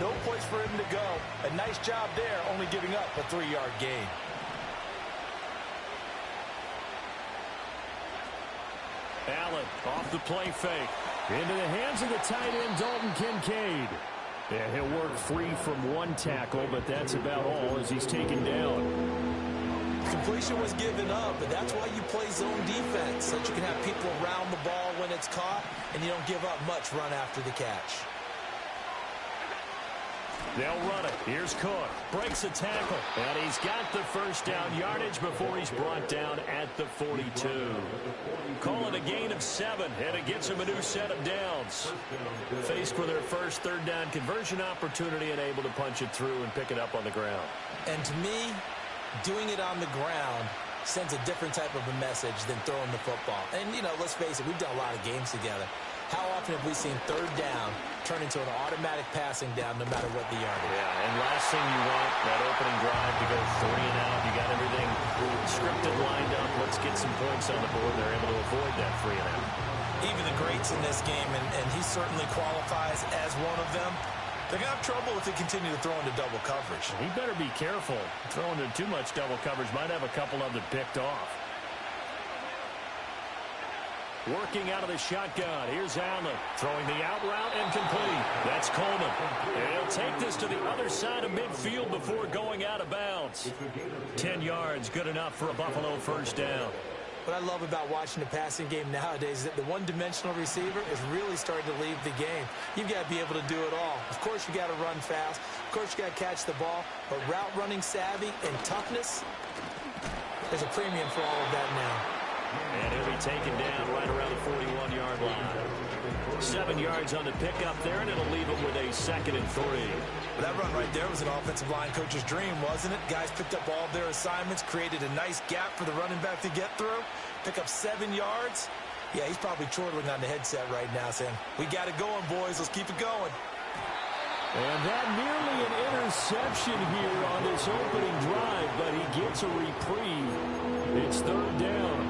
No place for him to go. A nice job there, only giving up a 3-yard gain. Allen off the play fake. Into the hands of the tight end, Dalton Kincaid. And he'll work free from one tackle, but that's about all as he's taken down. Completion was given up, but that's why you play zone defense, so that you can have people around the ball when it's caught, and you don't give up much run after the catch. They'll run it. Here's Cook. Breaks a tackle. And he's got the first down yardage before he's brought down at the 42. Call it a gain of 7, and it gets him a new set of downs. Faced with their first third down conversion opportunity and able to punch it through and pick it up on the ground. And to me, doing it on the ground sends a different type of a message than throwing the football. And, you know, let's face it, we've done a lot of games together. How often have we seen third down turn into an automatic passing down no matter what the yardage? Yeah, and last thing you want, that opening drive to go 3 and out. You got everything scripted, lined up. Let's get some points on the board. They're able to avoid that 3 and out. Even the greats in this game, and he certainly qualifies as one of them, they're going to have trouble if they continue to throw into double coverage. He better be careful. Throwing into too much double coverage might have a couple of them picked off. Working out of the shotgun. Here's Allen. Throwing the out route and complete. That's Coleman. And he'll take this to the other side of midfield before going out of bounds. 10 yards, good enough for a Buffalo first down. What I love about watching the passing game nowadays is that the one-dimensional receiver is really starting to leave the game. You've got to be able to do it all. Of course, you got to run fast. Of course, you got to catch the ball. But route running savvy and toughness, there's a premium for all of that now. And he'll be taken down right around the 41-yard line. 7 yards on the pickup there, and it'll leave him with a 2nd and 3. Well, that run right there was an offensive line coach's dream, wasn't it? Guys picked up all of their assignments, created a nice gap for the running back to get through, pick up 7 yards. Yeah, he's probably chortling on the headset right now saying, we got it going, boys. Let's keep it going. And that nearly an interception here on this opening drive, but he gets a reprieve. It's third down.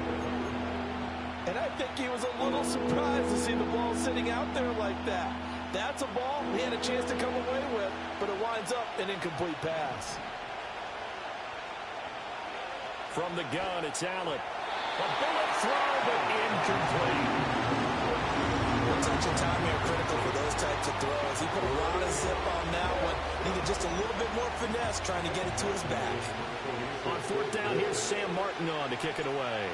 And I think he was a little surprised to see the ball sitting out there like that. That's a ball he had a chance to come away with, but it winds up an incomplete pass. From the gun, it's Allen. A bullet throw, but incomplete. Well, touch and timing are critical for those types of throws. He put a lot of zip on that one. Needed just a little bit more finesse trying to get it to his back. On fourth down, here's Sam Martin on to kick it away.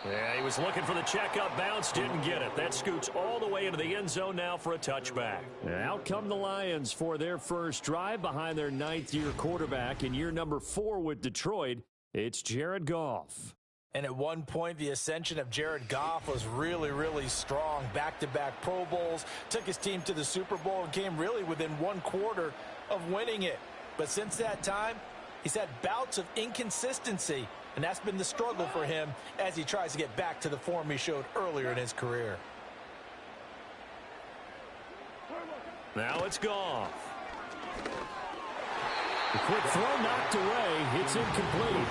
Yeah, he was looking for the checkup bounce, didn't get it. That scoots all the way into the end zone now for a touchback. And out come the Lions for their first drive behind their ninth-year quarterback in year number 4 with Detroit. It's Jared Goff. And at one point, the ascension of Jared Goff was really, really strong. Back-to-back Pro Bowls, took his team to the Super Bowl, and came really within 1 quarter of winning it. But since that time, he's had bouts of inconsistency, and that's been the struggle for him as he tries to get back to the form he showed earlier in his career. Now it's Goff. The quick throw knocked away. It's incomplete.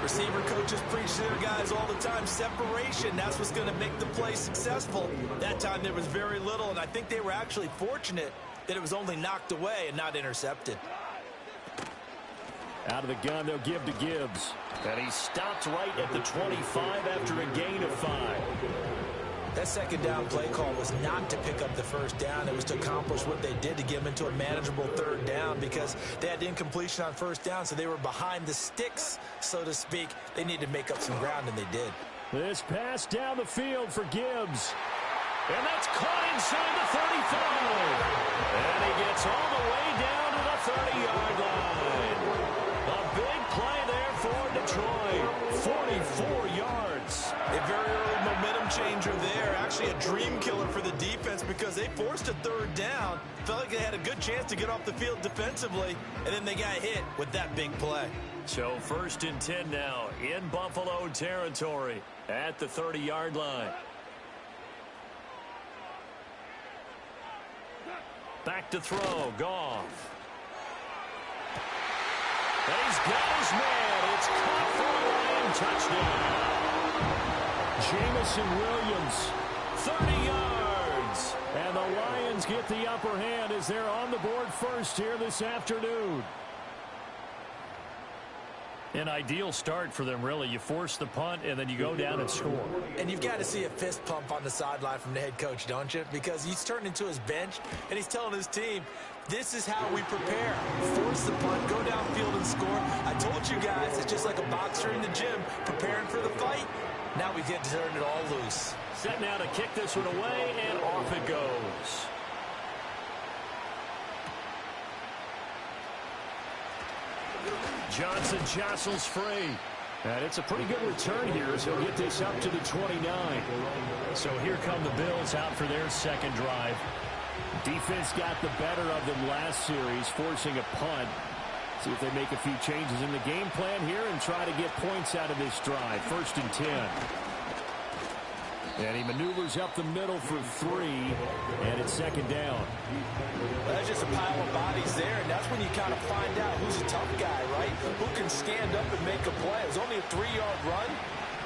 Receiver coaches preach to their guys all the time. Separation, that's what's going to make the play successful. That time there was very little, and I think they were actually fortunate that it was only knocked away and not intercepted. Out of the gun, they'll give to Gibbs. And he stopped right at the 25 after a gain of 5. That second down play call was not to pick up the first down. It was to accomplish what they did to get them into a manageable third down because they had incompletion on first down, so they were behind the sticks, so to speak. They needed to make up some ground, and they did. This pass down the field for Gibbs. And that's caught inside the 35. And he gets all the way down to the 30-yard line. A big play there for Detroit. 44 yards. A very early momentum changer there. Actually a dream killer for the defense because they forced a third down. Felt like they had a good chance to get off the field defensively, and then they got hit with that big play. So 1st and 10 now in Buffalo territory at the 30-yard line. Back to throw, Goff. And he's got his man. It's caught for a Lion touchdown. Jamison Williams. 30 yards. And the Lions get the upper hand as they're on the board first here this afternoon. An ideal start for them, really. You force the punt, and then you go down and score. And you've got to see a fist pump on the sideline from the head coach, don't you? Because he's turned into his bench, and he's telling his team, this is how we prepare. Force the punt, go downfield and score. I told you guys, it's just like a boxer in the gym preparing for the fight. Now we get to turn it all loose. Set now to kick this one away, and off it goes. Johnson jostles free. And it's a pretty good return here as he'll get this up to the 29. So here come the Bills out for their second drive. Defense got the better of them last series, forcing a punt. See if they make a few changes in the game plan here and try to get points out of this drive. 1st and 10. And he maneuvers up the middle for 3, and it's 2nd down. That's just a pile of bodies there, and that's when you kind of find out who's a tough guy, right? Who can stand up and make a play. It was only a 3-yard run,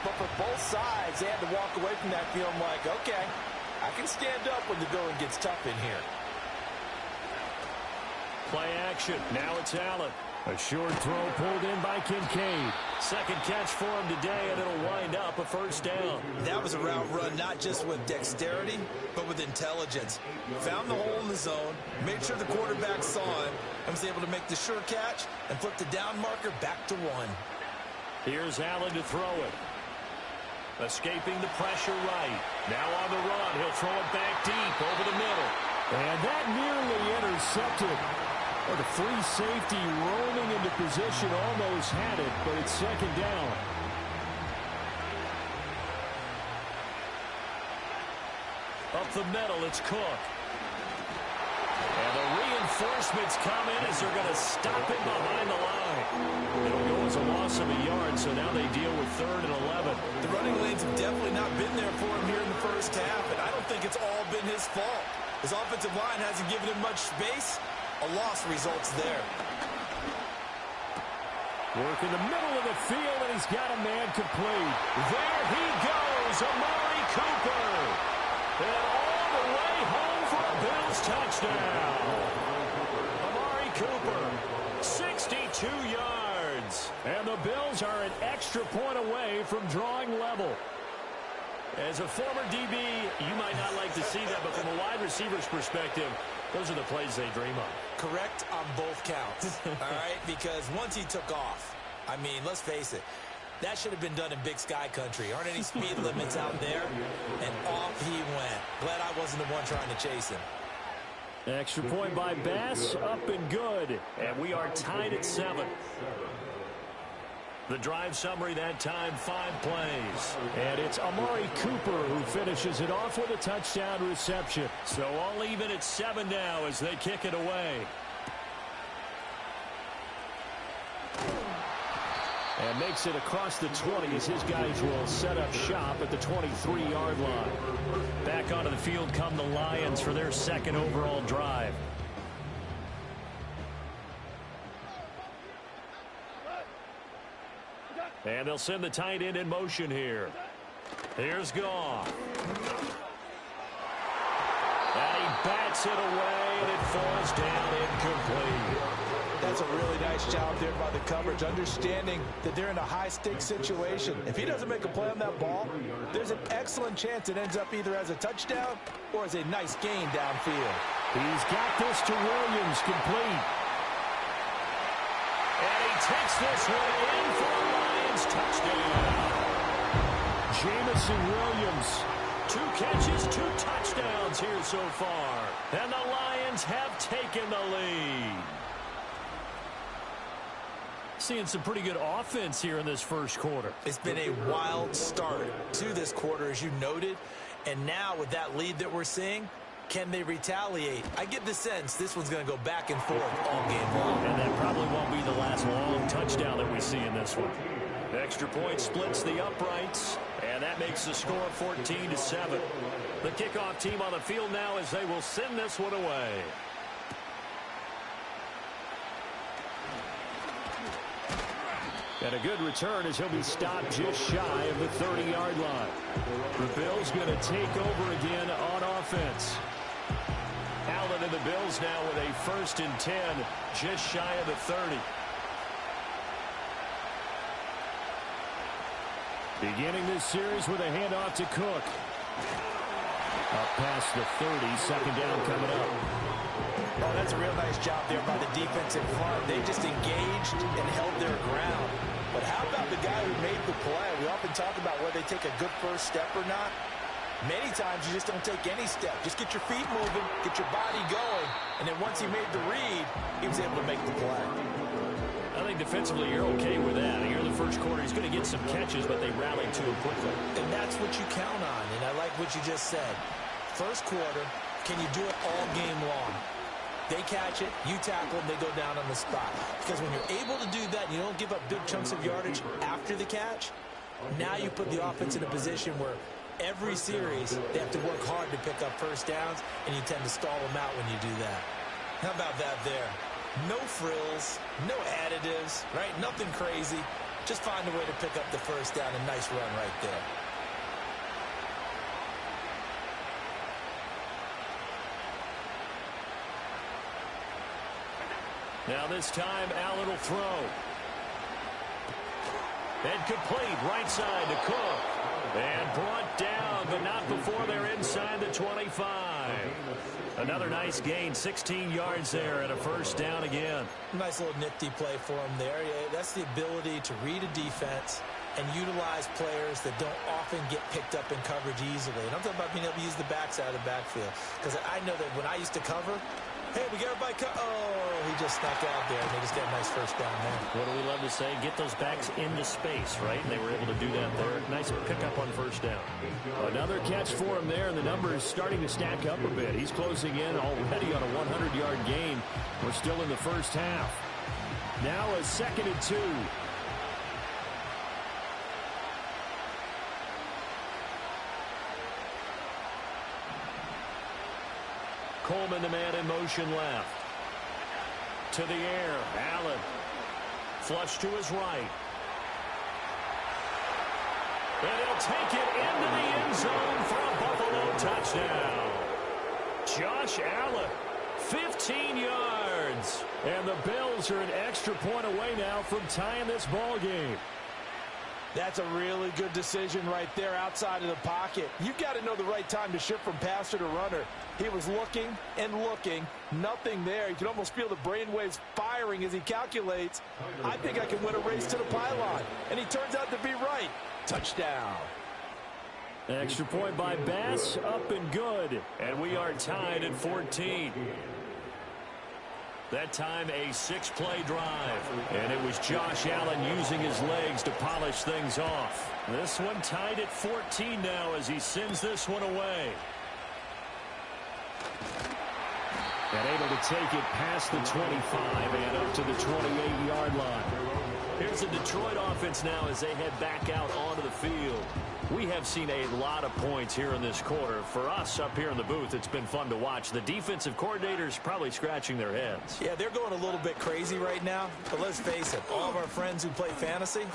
but for both sides, they had to walk away from that feeling like, okay, I can stand up when the going gets tough in here. Play action. Now it's Allen. A short throw pulled in by Kincaid. Second catch for him today, and it'll wind up a 1st down. That was a route run not just with dexterity, but with intelligence. Found the hole in the zone, made sure the quarterback saw him, and was able to make the sure catch and flip the down marker back to 1. Here's Allen to throw it. Escaping the pressure right. Now on the run. He'll throw it back deep over the middle. And that nearly intercepted. Well, the free safety roaming into position almost had it, but it's 2nd down. Up the middle, it's Cook. And the reinforcements come in as they're going to stop him behind the line. It'll go as a loss of a yard, so now they deal with 3rd and 11. The running lanes have definitely not been there for him here in the first half, and I don't think it's all been his fault. His offensive line hasn't given him much space. A loss results there. Work in the middle of the field, and he's got a man complete. There he goes, Amari Cooper. And all the way home for a Bills touchdown. Amari Cooper, 62 yards. And the Bills are an extra point away from drawing level. As a former DB, you might not like to see that, but from a wide receiver's perspective, those are the plays they dream of. Correct on both counts, all right? Because once he took off, I mean, let's face it, That should have been done in Big Sky country. Aren't any speed limits out there? And off he went. Glad I wasn't the one trying to chase him. Extra point by Bass, up and good. And we are tied at 7. The drive summary that time, 5 plays. And it's Amari Cooper who finishes it off with a touchdown reception. So all even at 7 now as they kick it away. And makes it across the 20 as his guys will set up shop at the 23-yard line. Back onto the field come the Lions for their second overall drive. And they'll send the tight end in motion here. Here's Goff. And he bats it away, and it falls down incomplete. That's a really nice job there by the coverage, understanding that they're in a high-stakes situation. If he doesn't make a play on that ball, there's an excellent chance it ends up either as a touchdown or as a nice gain downfield. He's got this to Williams, complete. And he takes this one in for a Lions touchdown. Jamison Williams. 2 catches, 2 touchdowns here so far. And the Lions have taken the lead. Seeing some pretty good offense here in this first quarter. It's been a wild start to this quarter, as you noted. And now with that lead that we're seeing, can they retaliate? I get the sense this one's going to go back and forth all game long. And that probably won't be the last long touchdown that we see in this one. Extra point splits the uprights, and that makes the score 14-7. The kickoff team on the field now as they will send this one away. And a good return as he'll be stopped just shy of the 30-yard line. The Bills going to take over again on offense. Allen and the Bills now with a 1st and 10, just shy of the 30. Beginning this series with a handoff to Cook. Up past the 30, 2nd down coming up. Oh, that's a real nice job there by the defense in front. They just engaged and held their ground. But how about the guy who made the play? We often talk about whether they take a good first step or not. Many times you just don't take any step. Just get your feet moving, get your body going, and then once he made the read, he was able to make the play. I think defensively you're okay with that. Here in the first quarter, he's going to get some catches, but they rallied to him quickly. And that's what you count on, and I like what you just said. First quarter, can you do it all game long? They catch it, you tackle them, they go down on the spot. Because when you're able to do that, you don't give up big chunks of yardage after the catch, now you put the offense in a position where every series they have to work hard to pick up first downs, and you tend to stall them out when you do that. How about that there? No frills, no additives, right? Nothing crazy. Just find a way to pick up the first down. A nice run right there. Now this time, Allen will throw. And complete, right side to Cook. And brought down, but not before they're inside the 25. Another nice gain, 16 yards there and a 1st down again. Nice little nifty play for him there. That's the ability to read a defense and utilize players that don't often get picked up in coverage easily. And I'm talking about being able to use the backside of the backfield. Because I know that when I used to cover, hey, we got everybody he just snuck out there, and they just got a nice 1st down there. What do we love to say? Get those backs into space, right? And they were able to do that there. Nice pickup on 1st down. Another catch for him there, and the number is starting to stack up a bit. He's closing in already on a 100-yard gain. We're still in the first half. Now a 2nd and 2. Coleman, the man in motion left. To the air, Allen. Flush to his right. And he'll take it into the end zone for a Buffalo touchdown. Josh Allen, 15 yards. And the Bills are an extra point away now from tying this ball game. That's a really good decision right there outside of the pocket. You've got to know the right time to shift from passer to runner. He was looking and looking, nothing there. You can almost feel the brainwaves firing as he calculates, I think I can win a race to the pylon. And he turns out to be right. Touchdown. Extra point by Bass, up and good. And we are tied at 14. That time a 6-play drive. And it was Josh Allen using his legs to polish things off. This one tied at 14 now as he sends this one away. And able to take it past the 25 and up to the 28-yard line. Here's the Detroit offense now as they head back out onto the field. We have seen a lot of points here in this quarter. For us up here in the booth, it's been fun to watch. The defensive coordinators probably scratching their heads. Yeah, they're going a little bit crazy right now. But let's face it, all of our friends who play fantasy,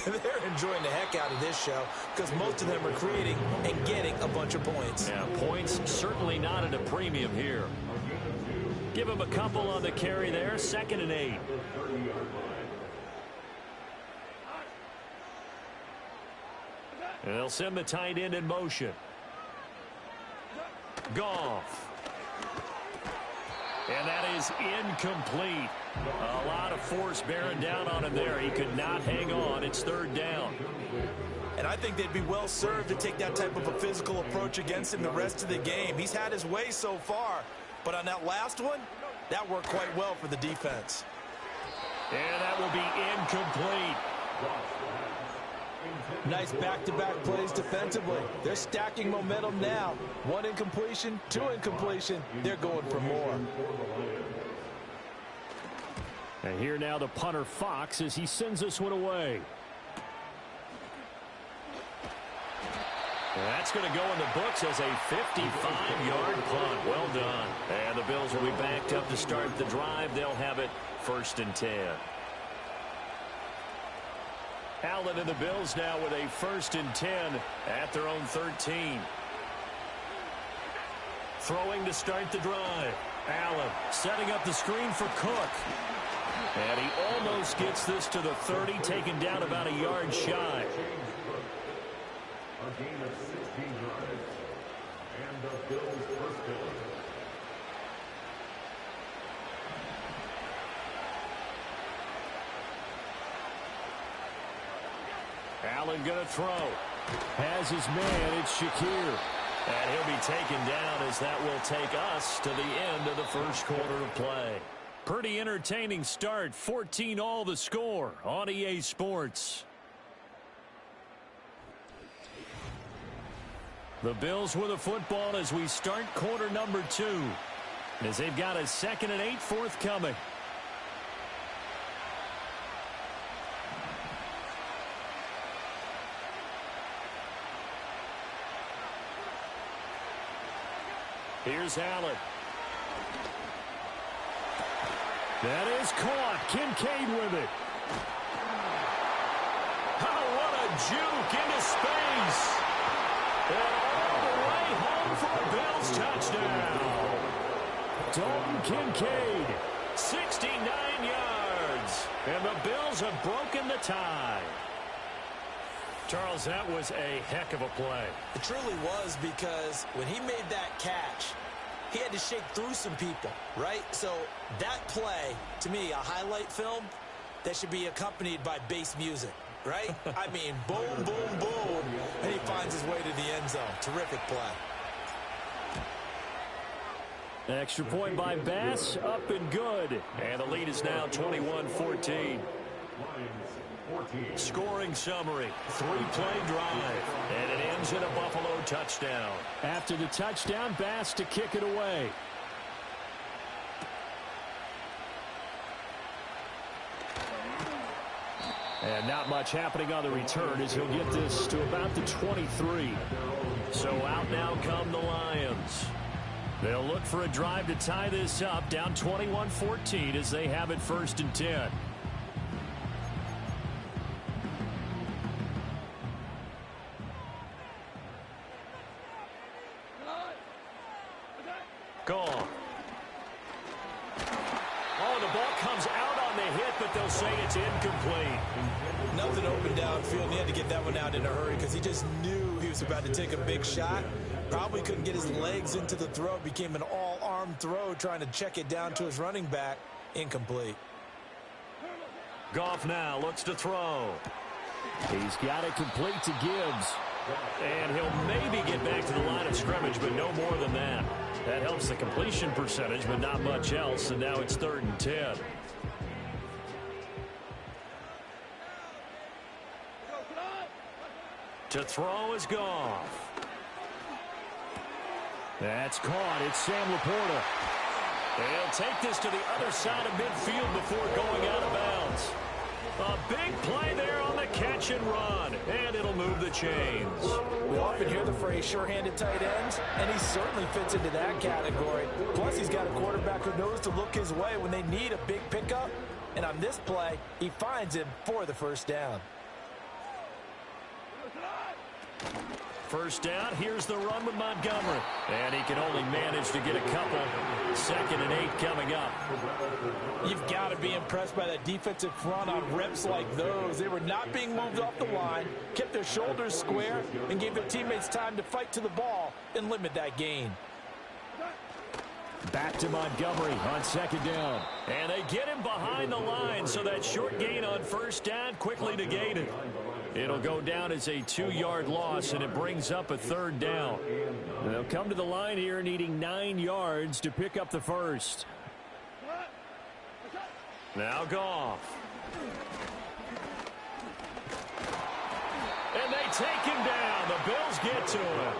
they're enjoying the heck out of this show because most of them are creating and getting a bunch of points. Yeah, points certainly not at a premium here. Give him a couple on the carry there. 2nd and 8. And they'll send the tight end in motion. Goff. And that is incomplete. A lot of force bearing down on him there. He could not hang on. It's 3rd down. And I think they'd be well served to take that type of a physical approach against him the rest of the game. He's had his way so far. But on that last one, that worked quite well for the defense. And that will be incomplete. Nice back-to-back plays defensively. They're stacking momentum now. 1 incompletion, 2 incompletion. They're going for more. And here now the punter Fox as he sends this one away. That's going to go in the books as a 55-yard punt. Well done. And the Bills will be backed up to start the drive. They'll have it 1st and 10. Allen and the Bills now with a 1st and 10 at their own 13. Throwing to start the drive. Allen setting up the screen for Cook. And he almost gets this to the 30, taken down about a yard shy. A gain of 16 yards. And the Bills' first down. Allen going to throw. Has his man, it's Shakir. And he'll be taken down as that will take us to the end of the first quarter of play. Pretty entertaining start. 14-all the score on EA Sports. The Bills with the football as we start quarter number 2. As they've got a 2nd and 8 forthcoming. Here's Allen. That is caught. Kincaid with it. Oh, what a juke into space. And all the way home for a Bills touchdown. Dalton Kincaid. 69 yards. And the Bills have broken the tie. Charles, that was a heck of a play. It truly was because when he made that catch, he had to shake through some people, right? So that play, to me, a highlight film that should be accompanied by bass music, right? I mean, boom, boom, boom, and he finds his way to the end zone. Terrific play. Extra point by Bass, up and good. And the lead is now 21-14. Scoring summary, 3-play drive, and it ends in a Buffalo touchdown. After the touchdown, Bass to kick it away. And not much happening on the return as he'll get this to about the 23. So out now come the Lions. They'll look for a drive to tie this up, down 21-14 as they have it 1st and 10. Gone. Oh, the ball comes out on the hit, but they'll say it's incomplete. Nothing open downfield, and he had to get that one out in a hurry because he just knew he was about to take a big shot. Probably couldn't get his legs into the throw. Became an all-arm throw trying to check it down to his running back. Incomplete. Goff now looks to throw. He's got it complete to Gibbs. And he'll maybe get back to the line of scrimmage, but no more than that. That helps the completion percentage, but not much else, and now it's 3rd and 10. To throw is Goff. That's caught. It's Sam Laporta. He'll take this to the other side of midfield before going out of bounds. A big play there on the catch and run, and it'll move the chains. We often hear the phrase sure-handed tight ends, and he certainly fits into that category. Plus, he's got a quarterback who knows to look his way when they need a big pickup. And on this play, he finds him for the first down. First down, here's the run with Montgomery. And he can only manage to get a couple. 2nd and 8 coming up. You've got to be impressed by that defensive front on reps like those. They were not being moved off the line, kept their shoulders square, and gave their teammates time to fight to the ball and limit that gain. Back to Montgomery on 2nd down. And they get him behind the line, so that short gain on first down quickly negated. It'll go down as a 2-yard loss, and it brings up a 3rd down. They'll come to the line here needing 9 yards to pick up the first. Now Goff. And they take him down. The Bills get to him.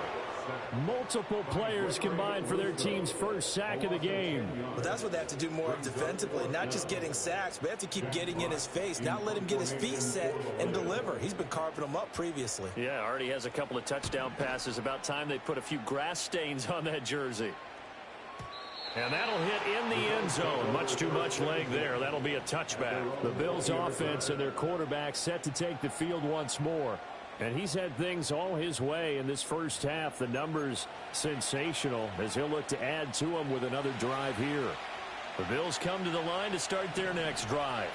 Multiple players combined for their team's first sack of the game. Well, that's what they have to do more of defensively, not just getting sacks, but they have to keep getting in his face, not let him get his feet set and deliver. He's been carving them up previously. Yeah, already has a couple of touchdown passes. About time they put a few grass stains on that jersey. And that'll hit in the end zone. Much too much leg there. That'll be a touchback. The Bills' offense and their quarterback set to take the field once more. And he's had things all his way in this first half. The numbers sensational as he'll look to add to them with another drive here. The Bills come to the line to start their next drive.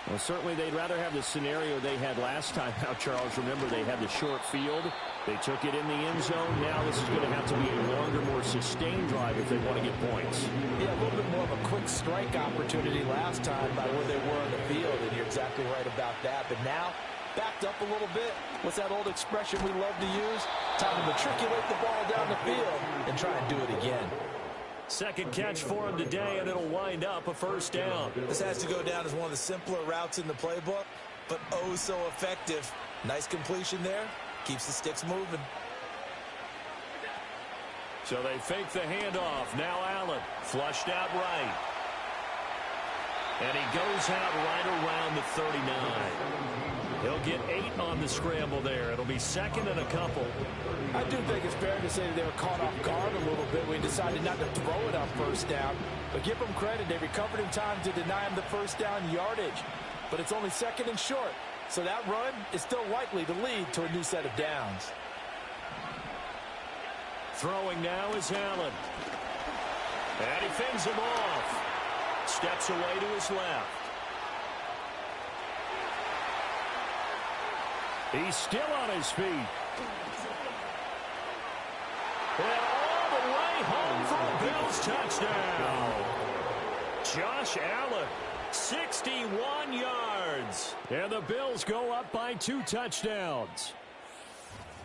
Well, certainly they'd rather have the scenario they had last time. Now, Charles, remember they had the short field. They took it in the end zone. Now this is going to have to be a longer, more sustained drive if they want to get points. Yeah, a little bit more of a quick strike opportunity last time by where they were on the field, and you're exactly right about that. But now, backed up a little bit. What's that old expression we love to use? Time to matriculate the ball down the field and try and do it again. Second catch for him today, and it'll wind up a first down. This has to go down as one of the simpler routes in the playbook, but oh so effective. Nice completion there. Keeps the sticks moving. So they fake the handoff. Now Allen flushed out right. And he goes out right around the 39. He'll get 8 on the scramble there. It'll be 2nd and a couple. I do think it's fair to say that they were caught off guard a little bit when he decided not to throw it on first down. But give them credit. They recovered in time to deny him the first down yardage. But it's only 2nd and short. So that run is still likely to lead to a new set of downs. Throwing now is Allen. And he fends him off. Steps away to his left. He's still on his feet. And all the way home for a Bills touchdown. Josh Allen, 61 yards. And the Bills go up by 2 touchdowns.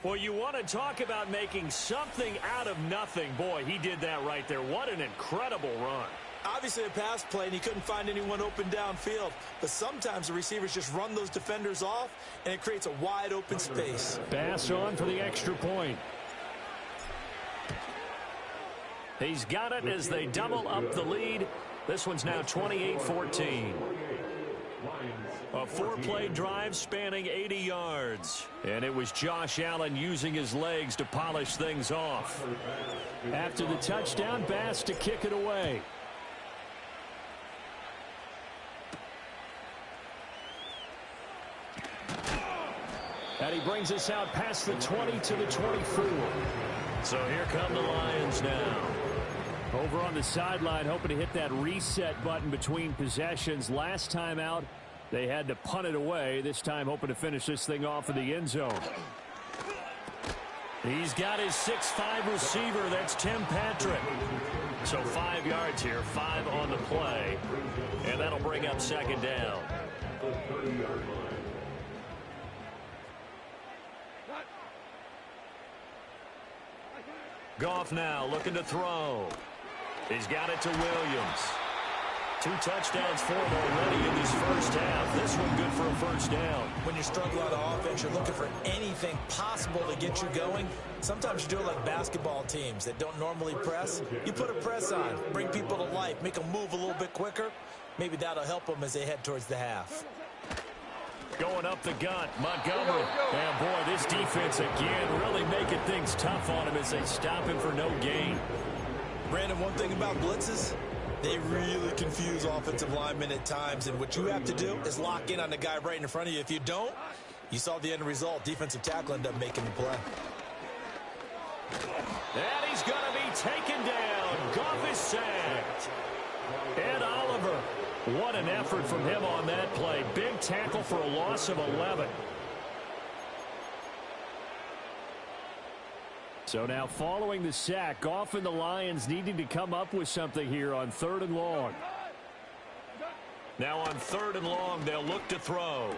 Well, you want to talk about making something out of nothing. Boy, he did that right there. What an incredible run. Obviously a pass play, and he couldn't find anyone open downfield. But sometimes the receivers just run those defenders off, and it creates a wide open space. Pass on for the extra point. He's got it as they double up the lead. This one's now 28-14. A 4-play drive spanning 80 yards. And it was Josh Allen using his legs to polish things off. After the touchdown, Bass to kick it away. And he brings us out past the 20 to the 24. So here come the Lions now. Over on the sideline, hoping to hit that reset button between possessions. Last time out, they had to punt it away. This time, hoping to finish this thing off in the end zone. He's got his 6'5" receiver. That's Tim Patrick. So 5 yards here, 5 on the play. And that'll bring up second down. Goff now looking to throw. He's got it to Williams. 2 touchdowns for him already in this first half. This one good for a first down. When you struggle on offense, you're looking for anything possible to get you going. Sometimes you do it like basketball teams that don't normally press. You put a press on, bring people to life, make them move a little bit quicker. Maybe that'll help them as they head towards the half. Going up the gut, Montgomery. And boy, this defense again really making things tough on him as they stop him for no gain. Brandon, one thing about blitzes, they really confuse offensive linemen at times, and what you have to do is lock in on the guy right in front of you. If you don't, you saw the end result. Defensive tackle ended up making the play. And he's going to be taken down. Goff is sacked. Ed Oliver, what an effort from him on that play. Big tackle for a loss of 11. So now following the sack, Goff and the Lions needing to come up with something here on 3rd and long. Now on 3rd and long, they'll look to throw.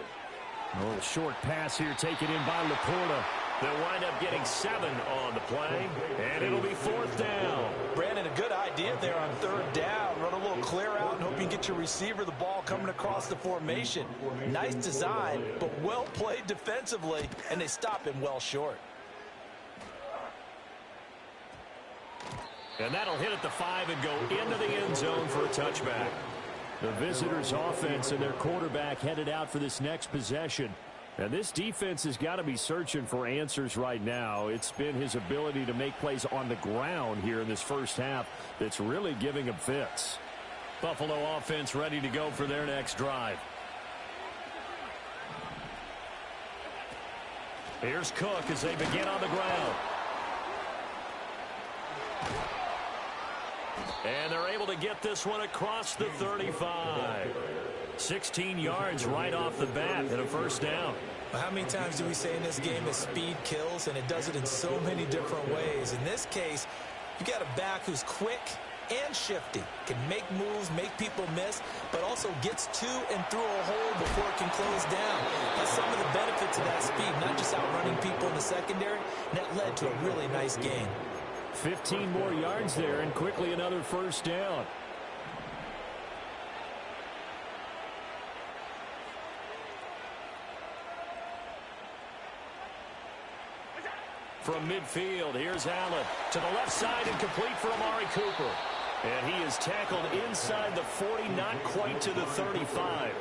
A little short pass here taken in by Laporta. They'll wind up getting 7 on the play, and it'll be 4th down. Brandon, a good idea there on 3rd down. Run a little clear out and hope you can get your receiver the ball coming across the formation. Nice design, but well played defensively, and they stop him well short. And that'll hit at the 5 and go into the end zone for a touchback. The visitors' offense and their quarterback headed out for this next possession. And this defense has got to be searching for answers right now. It's been his ability to make plays on the ground here in this first half that's really giving him fits. Buffalo offense ready to go for their next drive. Here's Cook as they begin on the ground. And they're able to get this one across the 35. 16 yards right off the bat and a first down. How many times do we say in this game that speed kills, and it does it in so many different ways? In this case, you got a back who's quick and shifty, can make moves, make people miss, but also gets to and through a hole before it can close down. That's some of the benefits of that speed, not just outrunning people in the secondary, and that led to a really nice gain. 15 more yards there, and quickly another first down. From midfield, here's Allen to the left side and complete for Amari Cooper. And he is tackled inside the 40, not quite to the 35.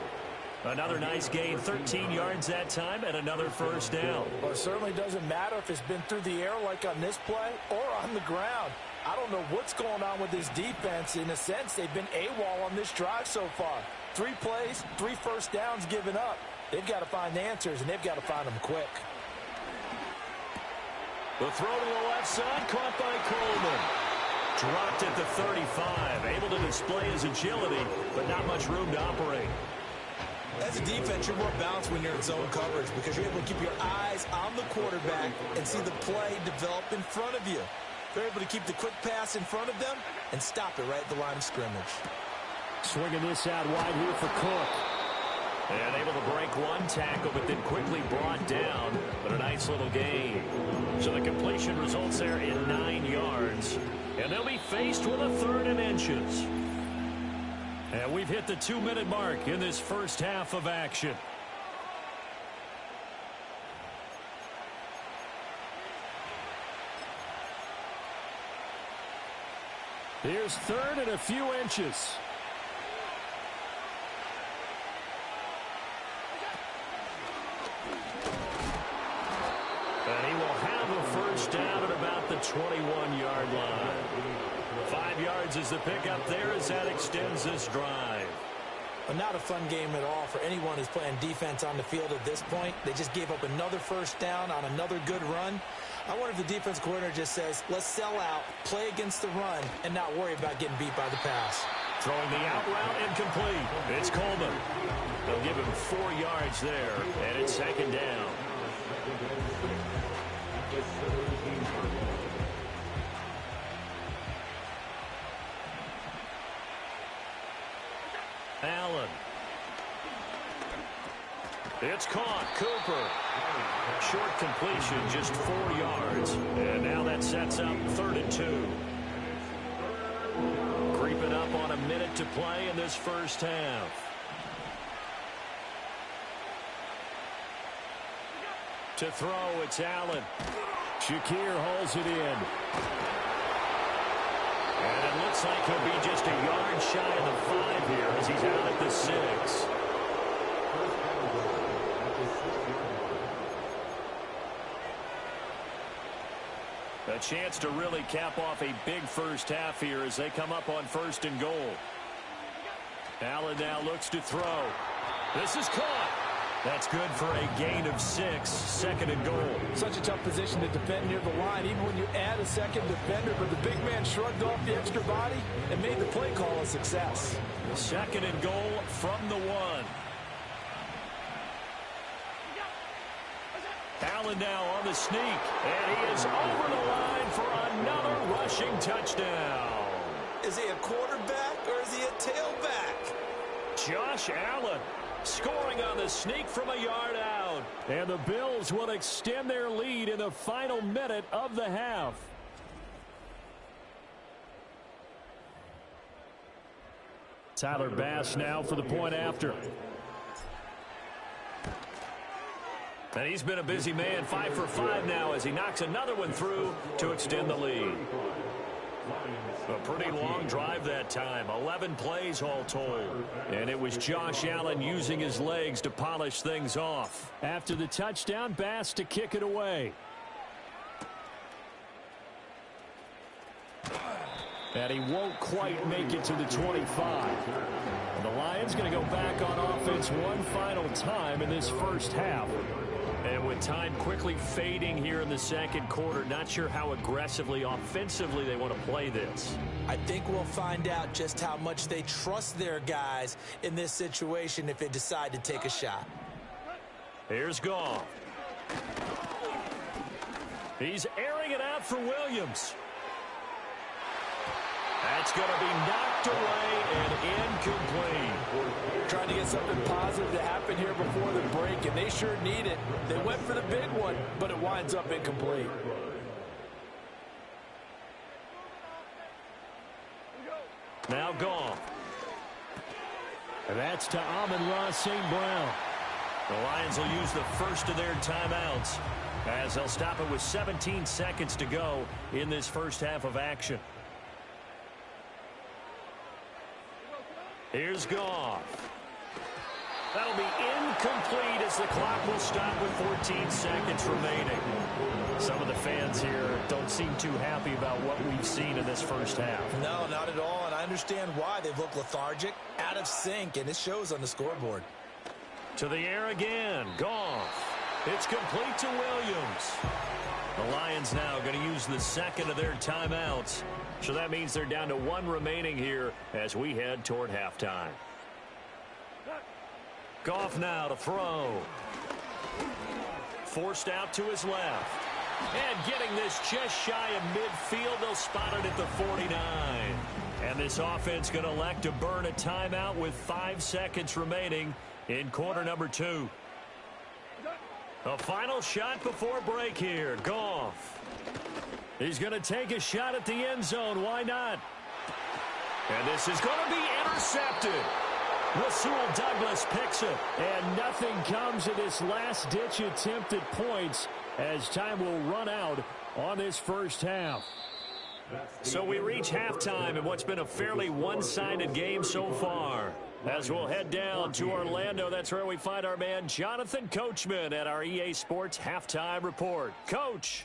Another nice gain, 13 yards that time, and another first down. Well, it certainly doesn't matter if it's been through the air like on this play or on the ground. I don't know what's going on with this defense. In a sense, they've been AWOL on this drive so far. 3 plays, 3 first downs given up. They've got to find answers, and they've got to find them quick. The throw to the left side, caught by Coleman. Dropped at the 35, able to display his agility, but not much room to operate. As a defense, you're more balanced when you're in zone coverage because you're able to keep your eyes on the quarterback and see the play develop in front of you. They're able to keep the quick pass in front of them and stop it right at the line of scrimmage. Swinging this out wide here for Cook. And able to break one tackle, but then quickly brought down. But a nice little gain. So the completion results there in 9 yards. And they'll be faced with a 3rd and inches. And we've hit the 2-minute mark in this first half of action. Here's 3rd and a few inches. And he will have a first down at about the 21-yard line. 5 yards is the pickup there as that extends this drive. But not a fun game at all for anyone who's playing defense on the field at this point. They just gave up another first down on another good run. I wonder if the defense coordinator just says, let's sell out, play against the run, and not worry about getting beat by the pass. Throwing the out route incomplete. It's Coleman. They'll give him 4 yards there, and it's second down. Allen. It's caught. Cooper. Short completion, just 4 yards. And now that sets up 3rd and 2. Creeping up on a minute to play in this first half. To throw, it's Allen. Shakir holds it in. And it looks like he'll be just a yard shy of the 5 here as he's out at the 6. A chance to really cap off a big first half here as they come up on 1st and goal. Allen now looks to throw. This is caught. That's good for a gain of 6, 2nd and goal. Such a tough position to defend near the line, even when you add a second defender, but the big man shrugged off the extra body and made the play call a success. 2nd and goal from the 1. Allen now on the sneak, and he is over the line for another rushing touchdown. Is he a quarterback or is he a tailback? Josh Allen scoring on the sneak from a yard out. And the Bills will extend their lead in the final minute of the half. Tyler Bass now for the point after. And he's been a busy man, 5 for 5 now as he knocks another one through to extend the lead. A pretty long drive that time, 11 plays all told. And it was Josh Allen using his legs to polish things off. After the touchdown, Bass to kick it away. And he won't quite make it to the 25. And the Lions going to go back on offense one final time in this first half. And with time quickly fading here in the second quarter, not sure how aggressively, offensively they want to play this. I think we'll find out just how much they trust their guys in this situation if they decide to take a shot. Here's Goff. He's airing it out for Williams. That's going to be knocked away and incomplete. Trying to get something positive to happen here before the break, and they sure need it. They went for the big one, but it winds up incomplete. Now Goff. And that's to Amon-Ra St. Brown. The Lions will use the first of their timeouts as they'll stop it with 17 seconds to go in this first half of action. Here's Goff. That'll be incomplete as the clock will stop with 14 seconds remaining. Some of the fans here don't seem too happy about what we've seen in this first half. No, not at all, and I understand why. They've looked lethargic, out of sync, and it shows on the scoreboard. To the air again. Goff. It's complete to Williams. The Lions now going to use the second of their timeouts. So that means they're down to one remaining here as we head toward halftime. Goff now to throw. Forced out to his left. And getting this just shy of midfield, they'll spot it at the 49. And this offense going to elect to burn a timeout with 5 seconds remaining in quarter number 2. A final shot before break here. Goff. He's going to take a shot at the end zone. Why not? And this is going to be intercepted. Rasul Douglas picks it. And nothing comes of this last-ditch attempt at points as time will run out on this first half. So we reach halftime in what's been a fairly one-sided game so far. As we'll head down to Orlando, that's where we find our man Jonathan Coachman at our EA Sports Halftime Report. Coach.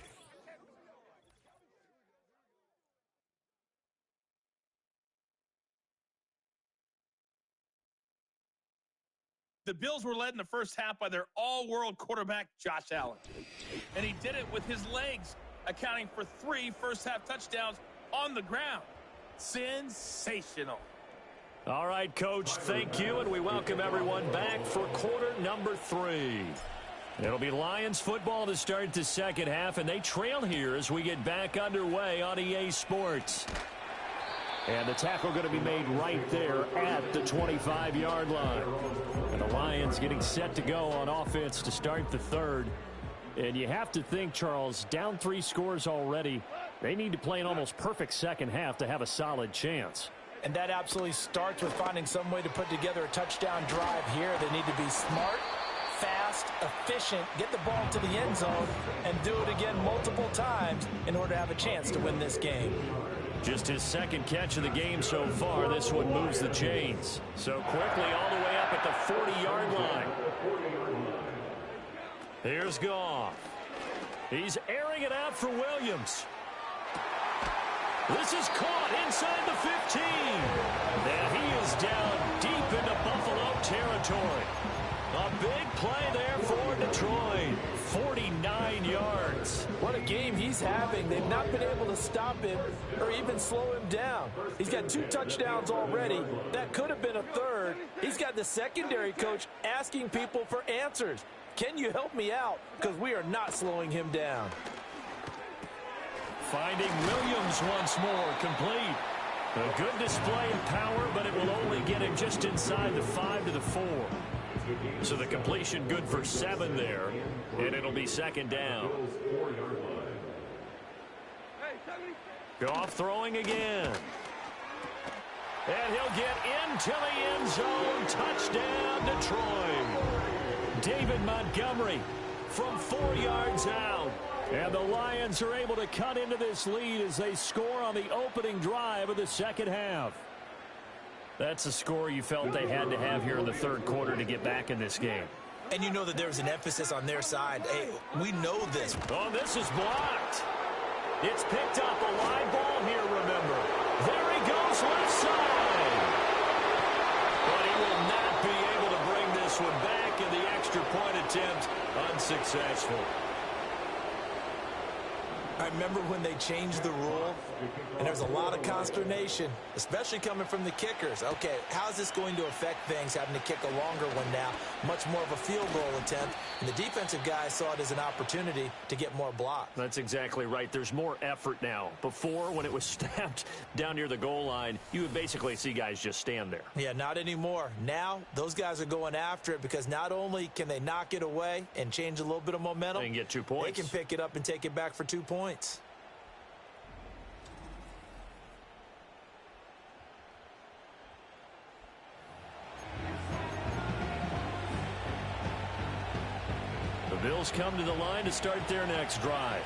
The Bills were led in the first half by their all-world quarterback, Josh Allen. And he did it with his legs. accounting for 3 first-half touchdowns on the ground. Sensational. All right, Coach, thank you, and we welcome everyone back for quarter number 3. It'll be Lions football to start the second half, and they trail here as we get back underway on EA Sports. And the tackle going to be made right there at the 25-yard line. And the Lions getting set to go on offense to start the third. And you have to think, Charles, down 3 scores already. They need to play an almost perfect second half to have a solid chance. And that absolutely starts with finding some way to put together a touchdown drive here. They need to be smart, fast, efficient, get the ball to the end zone, and do it again multiple times in order to have a chance to win this game. Just his second catch of the game so far. This one moves the chains. So quickly all the way up at the 40-yard line. Here's Goff. He's airing it out for Williams. This is caught inside the 15. And he is down deep into Buffalo territory. A big play there for Detroit. 49 yards. What a game he's having. They've not been able to stop him or even slow him down. He's got 2 touchdowns already. That could have been a third. He's got the secondary coach asking people for answers. Can you help me out? Because we are not slowing him down. Finding Williams once more, complete. A good display of power, but it will only get him just inside the 5 to the 4. So the completion good for 7 there, and it'll be second down. Goff throwing again. And he'll get into the end zone. Touchdown, Detroit. David Montgomery from 4 yards out. And the Lions are able to cut into this lead as they score on the opening drive of the second half. That's a score you felt they had to have here in the third quarter to get back in this game. And you know that there's an emphasis on their side. Hey, we know this. Oh, this is blocked. It's picked up. A live ball here, remember. There he goes, left side. But he will not be able to bring this one back, and the extra point attempt unsuccessful. I remember when they changed the rule, and there's a lot of consternation, especially coming from the kickers. Okay, how's this going to affect things, having to kick a longer one now, much more of a field goal attempt, and the defensive guys saw it as an opportunity to get more blocks. That's exactly right. There's more effort now. Before, when it was snapped down near the goal line, you would basically see guys just stand there. Yeah, not anymore. Now, those guys are going after it because not only can they knock it away and change a little bit of momentum, they can get 2 points. They can pick it up and take it back for 2 points. The Bills come to the line to start their next drive.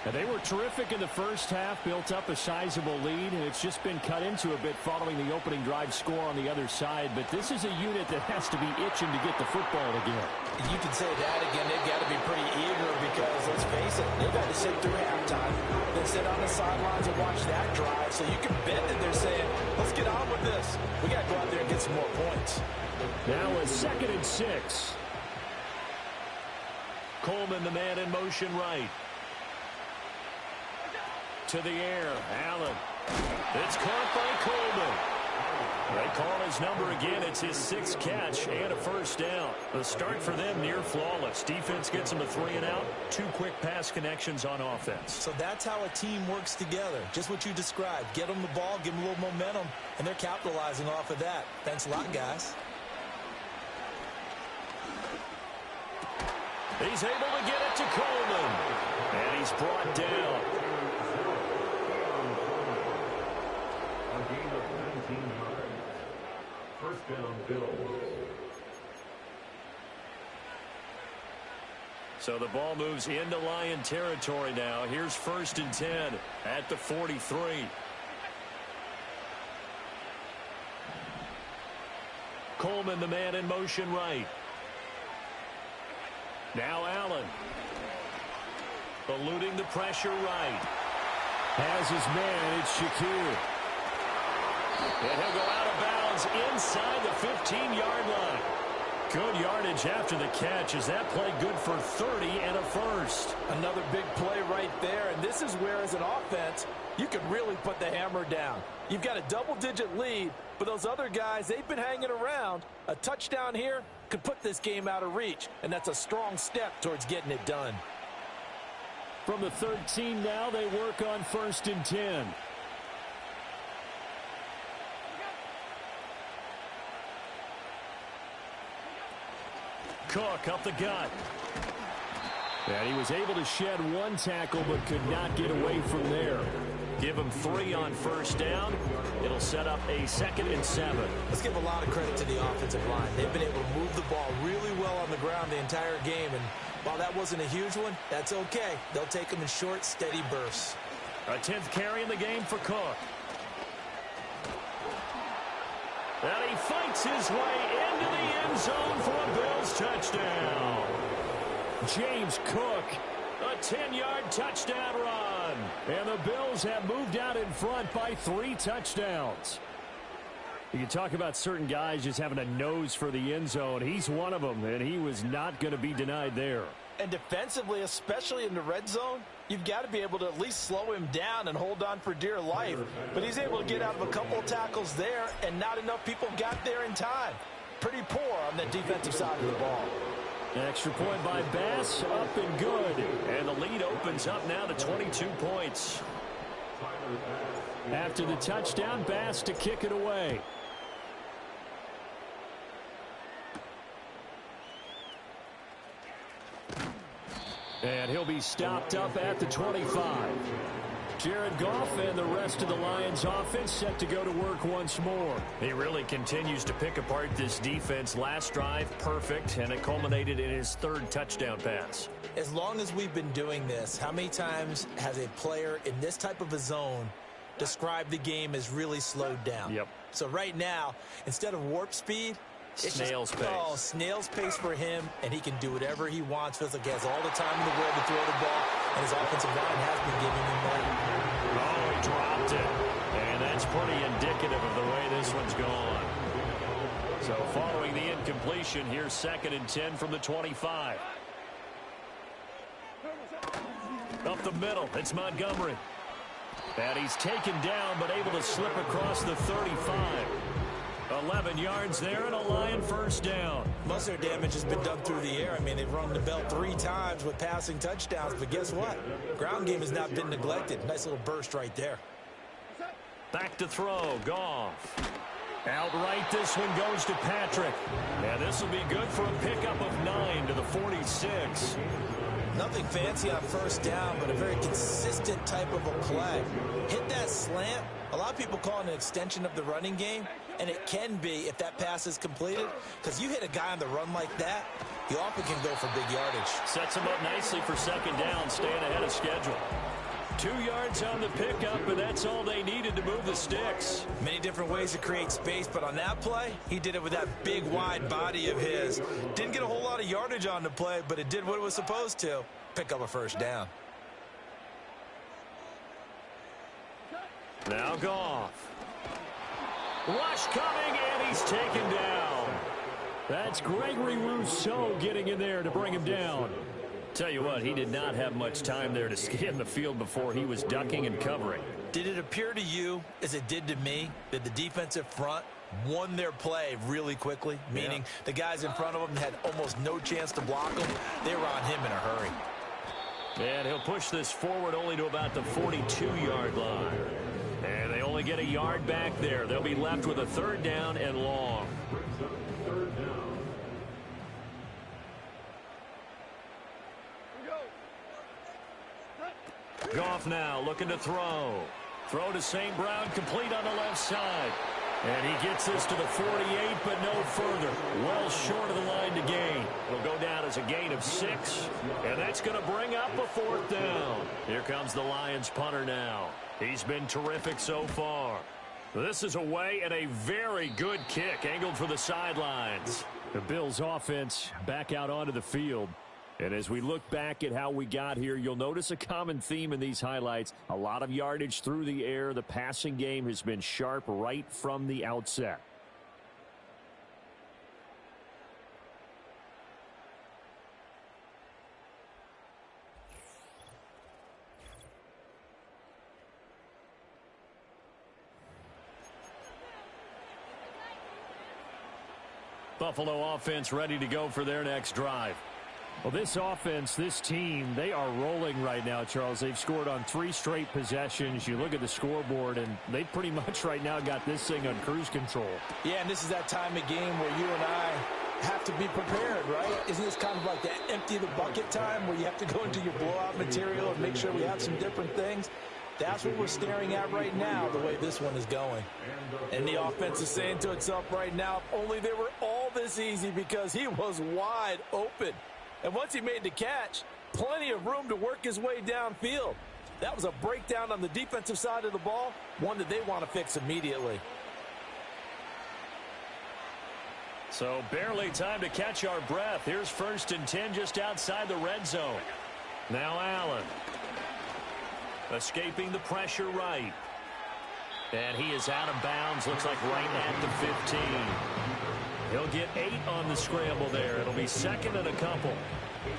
And they were terrific in the first half, built up a sizable lead, and it's just been cut into a bit following the opening drive score on the other side. But this is a unit that has to be itching to get the football again. You can say that again. They've got to be pretty eager because, let's face it, they've had to sit through halftime, then sit on the sidelines and watch that drive. So you can bet that they're saying, let's get on with this. We got to go out there and get some more points. Now a 2nd and 6. Coleman, the man in motion right. To the air, Allen. It's caught by Coleman. They call his number again. It's his 6th catch and a first down. The start for them near flawless. Defense gets them a 3 and out. 2 quick pass connections on offense. So that's how a team works together. Just what you described. Get them the ball, give them a little momentum, and they're capitalizing off of that. Thanks a lot, guys. He's able to get it to Coleman. And he's brought down. A gain of 19 yards. First down, Bills. So the ball moves into Lion territory now. Here's 1st and 10 at the 43. Coleman, the man in motion right. Now Allen. Eluding the pressure right. Has his man, it's Shakir. And he'll go out of bounds inside the 15-yard line. Good yardage after the catch. Is that play good for 30 and a first? Another big play right there, and this is where, as an offense, you can really put the hammer down. You've got a double-digit lead, but those other guys, they've been hanging around. A touchdown here could put this game out of reach, and that's a strong step towards getting it done. From the 13 now, they work on 1st and 10. Cook up the gut. And he was able to shed one tackle but could not get away from there. Give him 3 on 1st down. It'll set up a 2nd and 7. Let's give a lot of credit to the offensive line. They've been able to move the ball really well on the ground the entire game, and while that wasn't a huge one, that's okay. They'll take them in short, steady bursts. A 10th carry in the game for Cook. And he fights his way into the end zone for a Bills touchdown. James Cook, a 10-yard touchdown run. And the Bills have moved out in front by 3 touchdowns. You can talk about certain guys just having a nose for the end zone. He's one of them, and he was not going to be denied there. And defensively, especially in the red zone, you've got to be able to at least slow him down and hold on for dear life. But he's able to get out of a couple of tackles there, and not enough people got there in time. Pretty poor on the defensive side of the ball. An extra point by Bass, up and good. And the lead opens up now to 22 points. After the touchdown, Bass to kick it away. And he'll be stopped up at the 25. Jared Goff and the rest of the Lions offense set to go to work once more. He really continues to pick apart this defense. Last drive, perfect, and it culminated in his 3rd touchdown pass. As long as we've been doing this, how many times has a player in this type of a zone described the game as really slowed down? Yep. So right now, instead of warp speed, it's snail's pace. Oh, snail's pace for him, and he can do whatever he wants. Feels like he has all the time in the world to throw the ball, and his offensive line has been giving him money. Oh, he dropped it. And that's pretty indicative of the way this one's gone. So following the incompletion, here's 2nd and 10 from the 25. Up the middle, it's Montgomery. And he's taken down, but able to slip across the 35. 11 yards there and a Lion 1st down. Most of their damage has been done through the air. I mean, they've rung the bell 3 times with passing touchdowns, but guess what? Ground game has not been neglected. Nice little burst right there. Back to throw, Goff. Outright, this one goes to Patrick. And this will be good for a pickup of 9 to the 46. Nothing fancy on 1st down, but a very consistent type of a play. Hit that slant. A lot of people call it an extension of the running game, and it can be if that pass is completed, because you hit a guy on the run like that, he often can go for big yardage. Sets him up nicely for 2nd down, staying ahead of schedule. 2 yards on the pickup, and that's all they needed to move the sticks. Many different ways to create space, but on that play, he did it with that big, wide body of his. Didn't get a whole lot of yardage on the play, but it did what it was supposed to. Pick up a 1st down. Now Goff. Rush coming, and he's taken down. That's Gregory Rousseau getting in there to bring him down. Tell you what, he did not have much time there to scan the field before he was ducking and covering. Did it appear to you, as it did to me, that the defensive front won their play really quickly? Meaning the guys in front of them had almost no chance to block him. They were on him in a hurry. And he'll push this forward only to about the 42-yard line. And they only get a yard back there. They'll be left with a 3rd down and long. Goff now looking to throw. Throw to St. Brown, complete on the left side. And he gets this to the 48, but no further. Well short of the line to gain. It'll go down as a gain of 6. And that's going to bring up a 4th down. Here comes the Lions punter now. He's been terrific so far. This is away and a very good kick angled for the sidelines. The Bills offense back out onto the field. And as we look back at how we got here, you'll notice a common theme in these highlights. A lot of yardage through the air. The passing game has been sharp right from the outset. Buffalo offense ready to go for their next drive. Well, this offense, this team, they are rolling right now, Charles. They've scored on 3 straight possessions. You look at the scoreboard, and they pretty much right now got this thing on cruise control. Yeah, and this is that time of game where you and I have to be prepared, right? Isn't this kind of like that empty the bucket time where you have to go into your blowout material and make sure we have some different things? That's what we're staring at right now, the way this one is going. And the offense is saying to itself right now, if only they were all this easy, because he was wide open. And once he made the catch, plenty of room to work his way downfield. That was a breakdown on the defensive side of the ball, one that they want to fix immediately. So barely time to catch our breath. Here's 1st and 10 just outside the red zone. Now Allen. Escaping the pressure right. And he is out of bounds. Looks like right at the 15. He'll get 8 on the scramble there. It'll be 2nd and a couple.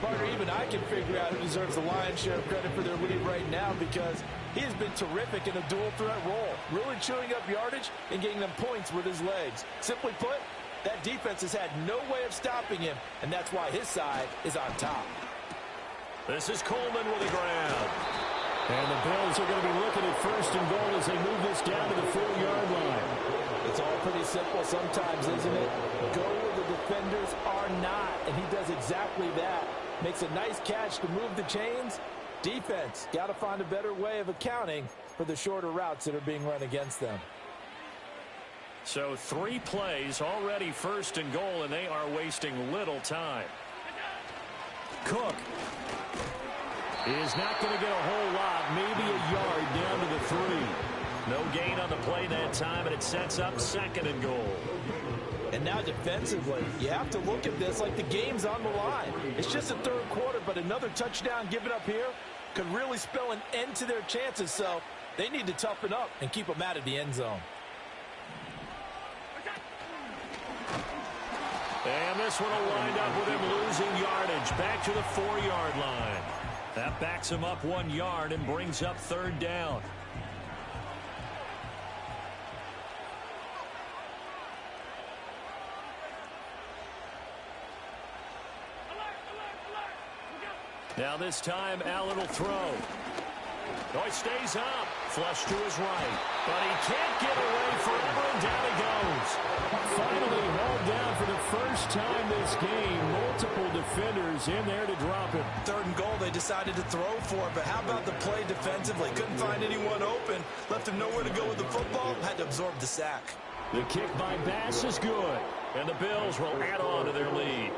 Partner, even I can figure out who deserves the lion's share of credit for their lead right now, because he has been terrific in a dual threat role, really chewing up yardage and getting them points with his legs. Simply put, that defense has had no way of stopping him, and that's why his side is on top. This is Coleman with a grab. And the Bills are going to be looking at 1st and goal as they move this down to the 4-yard line. It's all pretty simple sometimes, isn't it? Go where the defenders are not, and he does exactly that. Makes a nice catch to move the chains. Defense, got to find a better way of accounting for the shorter routes that are being run against them. So 3 plays, already 1st and goal, and they are wasting little time. Cook is not going to get a whole lot, maybe a yard down to the 3. No gain on the play that time, and it sets up 2nd and goal. And now defensively, you have to look at this like the game's on the line. It's just the 3rd quarter, but another touchdown given up here could really spell an end to their chances, so they need to toughen up and keep them out of the end zone. And this one will wind up with him losing yardage back to the 4-yard line. That backs him up 1 yard and brings up 3rd down. Now this time, Allen will throw. Oh, he stays up. Flush to his right. But he can't get away forever, and down he goes. Finally hauled down for the first time this game. Multiple defenders in there to drop it. 3rd and goal, they decided to throw for it, but how about the play defensively? Couldn't find anyone open. Left him nowhere to go with the football. Had to absorb the sack. The kick by Bass is good. And the Bills will add on to their lead.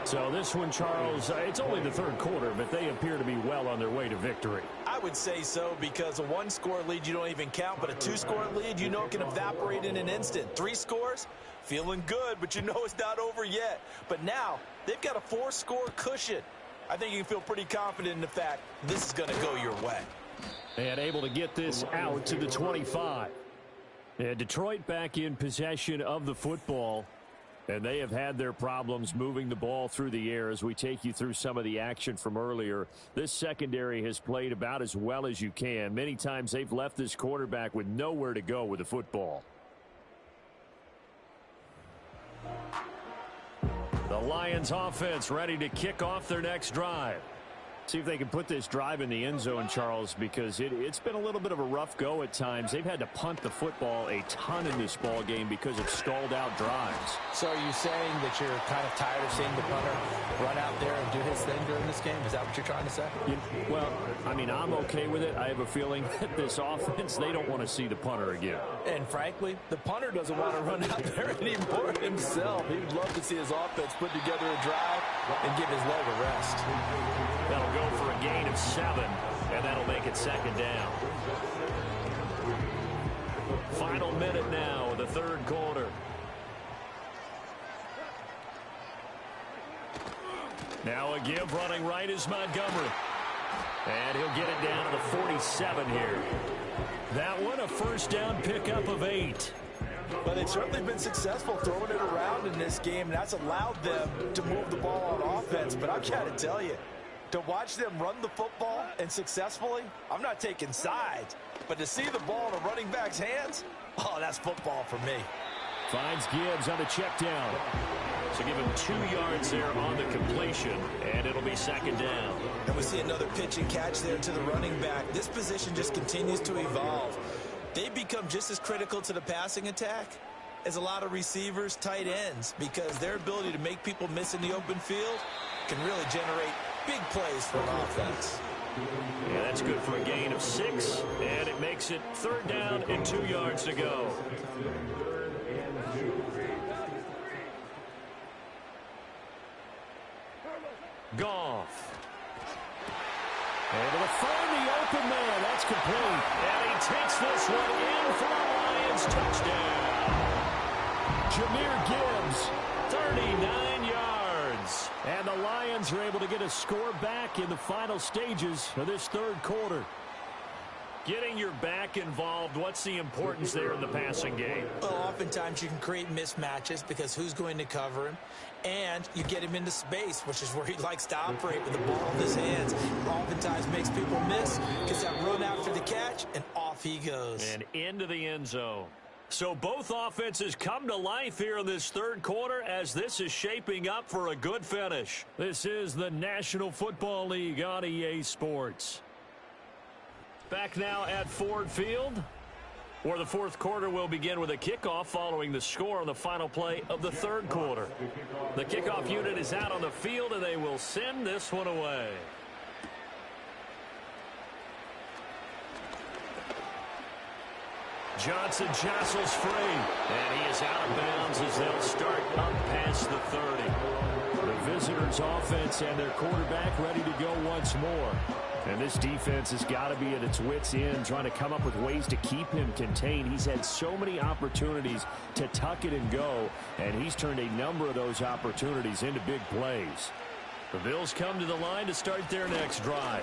So this one, Charles, it's only the 3rd quarter, but they appear to be well on their way to victory. I would say so, because a 1-score lead you don't even count, but a 2-score lead you know can evaporate in an instant. 3 scores, feeling good, but you know it's not over yet. But now they've got a 4-score cushion. I think you can feel pretty confident in the fact this is going to go your way. And able to get this out to the 25. And Detroit back in possession of the football. And they have had their problems moving the ball through the air as we take you through some of the action from earlier. This secondary has played about as well as you can. Many times they've left this quarterback with nowhere to go with the football. The Lions offense ready to kick off their next drive. See if they can put this drive in the end zone, Charles, because it's been a little bit of a rough go at times. They've had to punt the football a ton in this ball game because of stalled out drives. So are you saying that you're kind of tired of seeing the punter run out there and do his thing during this game? Is that what you're trying to say? Well, I mean, I'm okay with it. I have a feeling that this offense, they don't want to see the punter again. And frankly, the punter doesn't want to run out there anymore himself. He would love to see his offense put together a drive and give his leg a rest. That'll go for a gain of 7, and that'll make it 2nd down. Final minute now of the 3rd quarter. Now a give running right is Montgomery. And he'll get it down to the 47 here. That one a 1st down pickup of 8. But they've certainly been successful throwing it around in this game, and that's allowed them to move the ball on offense. But I've got to tell you, to watch them run the football and successfully, I'm not taking sides, but to see the ball in a running back's hands, oh, that's football for me. Finds Gibbs on the check down. So give him 2 yards there on the completion, and it'll be second down. And we see another pitch and catch there to the running back. This position just continues to evolve. They become just as critical to the passing attack as a lot of receivers, tight ends, because their ability to make people miss in the open field can really generate big plays for an offense. Yeah, that's good for a gain of 6, and it makes it third down and 2 yards to go. Goff. Able to find the open man. That's complete. And he takes this one in for the Lions touchdown. Jahmyr Gibbs. 39 yards. And the Lions are able to get a score back in the final stages of this third quarter. Getting your back involved, what's the importance there in the passing game? Well, oftentimes you can create mismatches because who's going to cover him? And you get him into space, which is where he likes to operate with the ball in his hands. Oftentimes makes people miss, gets that run after the catch, and off he goes. And into the end zone. So both offenses come to life here in this third quarter as this is shaping up for a good finish. This is the National Football League on EA Sports. Back now at Ford Field, where the fourth quarter will begin with a kickoff following the score on the final play of the third quarter. The kickoff unit is out on the field, and they will send this one away. Johnson jostles free, and he is out of bounds as they'll start up past the 30. The visitors' offense and their quarterback ready to go once more. And this defense has got to be at its wits' end, trying to come up with ways to keep him contained. He's had so many opportunities to tuck it and go, and he's turned a number of those opportunities into big plays. The Bills come to the line to start their next drive.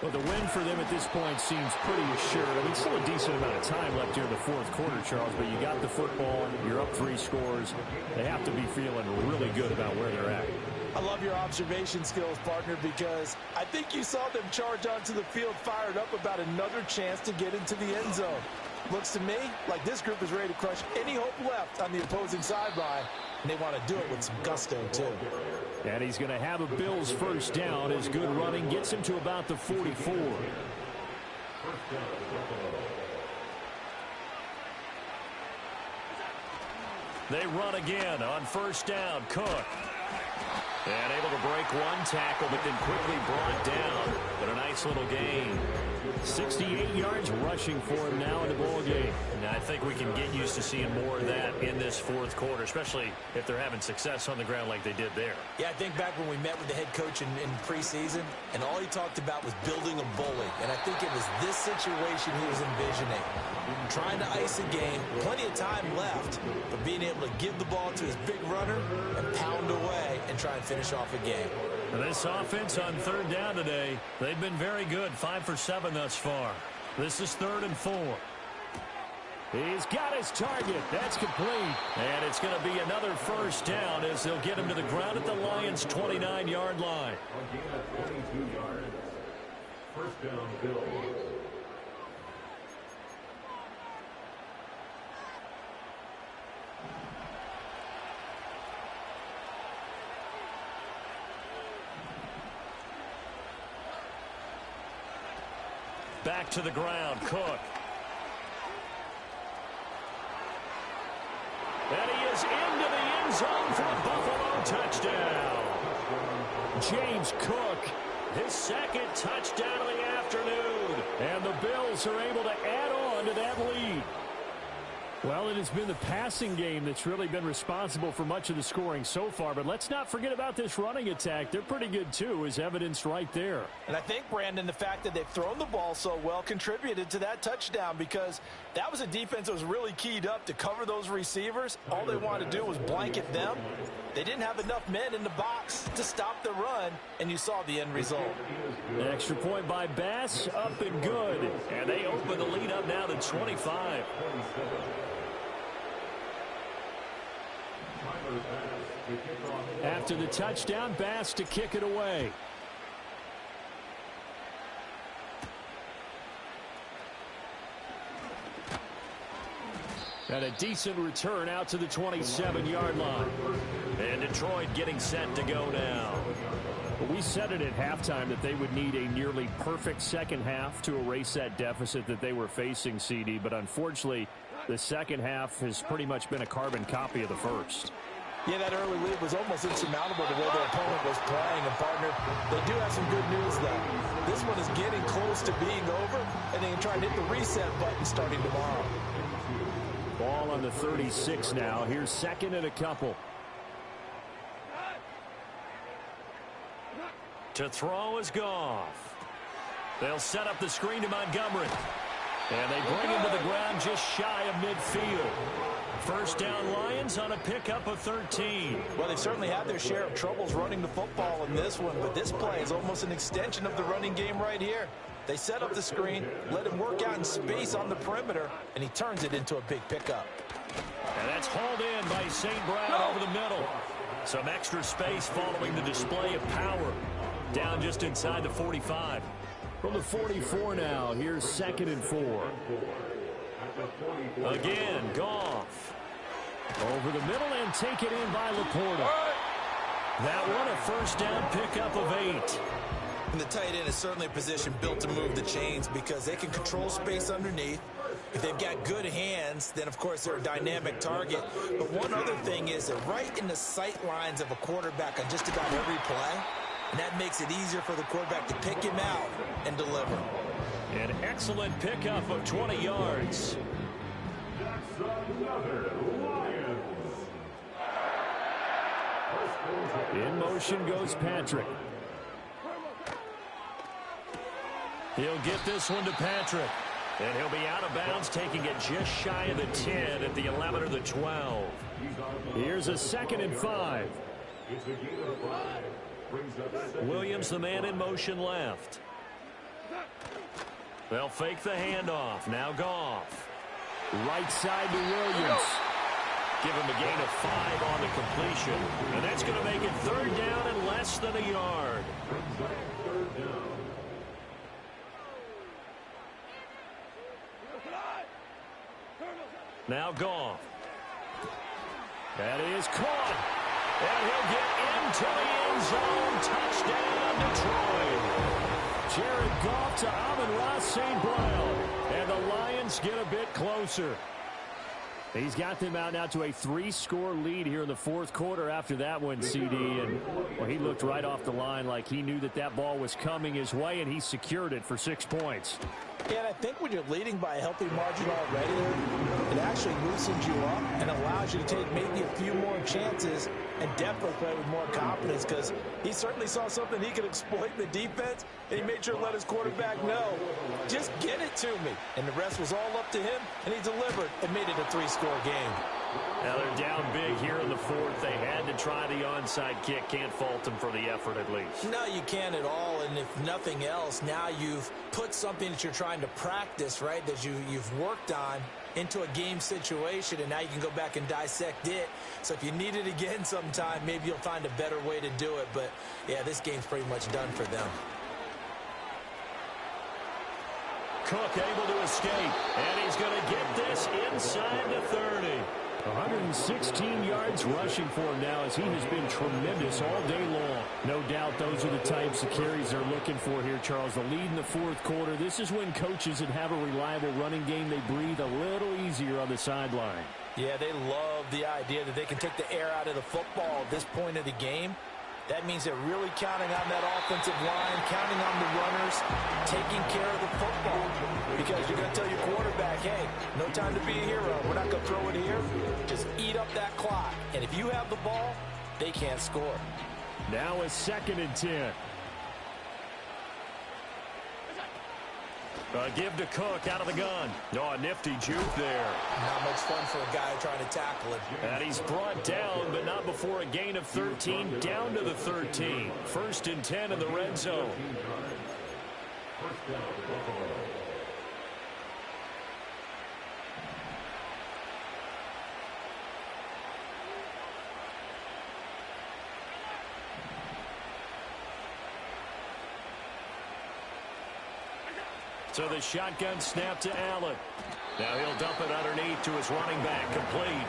Well, the win for them at this point seems pretty assured. I mean, still a decent amount of time left here in the fourth quarter, Charles, but you got the football, you're up 3 scores. They have to be feeling really good about where they're at. I love your observation skills, partner, because I think you saw them charge onto the field fired up about another chance to get into the end zone. Looks to me like this group is ready to crush any hope left on the opposing sideline, and they want to do it with some gusto, too. And he's going to have a Bills first down. His good running gets him to about the 44. They run again on first down. Cook. And able to break one tackle, but then quickly brought down. But a nice little gain. 68 yards rushing for him now in the ball game. And I think we can get used to seeing more of that in this fourth quarter, especially if they're having success on the ground like they did there. Yeah, I think back when we met with the head coach in preseason, and all he talked about was building a bully. And I think it was this situation he was envisioning. Trying to ice a game, plenty of time left, but being able to give the ball to his big runner and pound away and try and finish off a game. This offense on third down today, they've been very good, 5 for 7 thus far. This is 3rd and 4. He's got his target. That's complete. And it's going to be another first down as they'll get him to the ground at the Lions' 29-yard line. A gain of 22 yards. First down, Bills. Back to the ground, Cook. And he is into the end zone for a Buffalo touchdown. James Cook, his second touchdown of the afternoon. And the Bills are able to add on to that lead. Well, it has been the passing game that's really been responsible for much of the scoring so far. But let's not forget about this running attack. They're pretty good, too, as evidenced right there. And I think, Brandon, the fact that they've thrown the ball so well contributed to that touchdown, because that was a defense that was really keyed up to cover those receivers. All they wanted to do was blanket them. They didn't have enough men in the box to stop the run, and you saw the end result. An extra point by Bass, up and good. And they open the lead up now to 25. After the touchdown, Bass to kick it away. And a decent return out to the 27-yard line. And Detroit getting set to go now. Well, we said it at halftime that they would need a nearly perfect second half to erase that deficit that they were facing, CD. But unfortunately, the second half has pretty much been a carbon copy of the first. Yeah, that early lead was almost insurmountable the way their opponent was playing. And, partner, they do have some good news, though. This one is getting close to being over, and they can try and hit the reset button starting tomorrow. Ball on the 36 now. Here's second and a couple. To throw is Goff. They'll set up the screen to Montgomery. And they bring him to the ground just shy of midfield. First down Lions on a pickup of 13. Well, they've certainly had their share of troubles running the football in this one, but this play is almost an extension of the running game right here. They set up the screen, let him work out in space on the perimeter, and he turns it into a big pickup. And that's hauled in by St. Brown over the middle. Some extra space following the display of power. Down just inside the 45. From the 44 now, here's second and 4. Again, Goff. Over the middle and take it in by Laporta. That one a first down pickup of 8. And the tight end is certainly a position built to move the chains because they can control space underneath. If they've got good hands, then, of course, they're a dynamic target. But one other thing is they're right in the sight lines of a quarterback on just about every play. And that makes it easier for the quarterback to pick him out and deliver. An excellent pickup of 20 yards. In motion goes Patrick. He'll get this one to Patrick. And he'll be out of bounds, taking it just shy of the 10 at the 11 or the 12. Here's a second and 5. Williams, the man in motion left. They'll fake the handoff. Now Goff. Right side to Williams. Give him a gain of 5 on the completion. And that's going to make it third down and less than a yard. Now Goff. That is caught. And he'll get into the end zone. Touchdown, Detroit. Jared Goff to Amon-Ra St. Brown. And the Lions get a bit closer. He's got them out now to a 3-score lead here in the fourth quarter after that one, CD. And well, he looked right off the line like he knew that that ball was coming his way, and he secured it for 6 points. Yeah, and I think when you're leading by a healthy margin already, it actually loosens you up and allows you to take maybe a few more chances and definitely play with more confidence because he certainly saw something he could exploit in the defense, and he made sure to let his quarterback know, just get it to me. And the rest was all up to him, and he delivered and made it a 3-score game. Now they're down big here in the fourth. They had to try the onside kick. Can't fault them for the effort at least. No, you can't at all. And if nothing else, now you've put something that you're trying to practice, right, that you've worked on into a game situation, and now you can go back and dissect it. So if you need it again sometime, maybe you'll find a better way to do it. But, yeah, this game's pretty much done for them. Cook able to escape, and he's going to get this inside the 30. 116 yards rushing for him now as he has been tremendous all day long. No doubt those are the types of carries they're looking for here, Charles. The lead in the fourth quarter. This is when coaches that have a reliable running game, they breathe a little easier on the sideline. Yeah, they love the idea that they can take the air out of the football at this point of the game. That means they're really counting on that offensive line, counting on the runners, taking care of the football. Because you're going to tell your quarterback, hey, no time to be a hero. We're not going to throw it here. Just eat up that clock. And if you have the ball, they can't score. Now a second and 10. Give to Cook out of the gun. Oh, a nifty juke there. Not much fun for a guy trying to tackle him. And he's brought down, but not before a gain of 13, down to the 13. First and 10 in the red zone. So the shotgun snap to Allen. Now he'll dump it underneath to his running back, complete.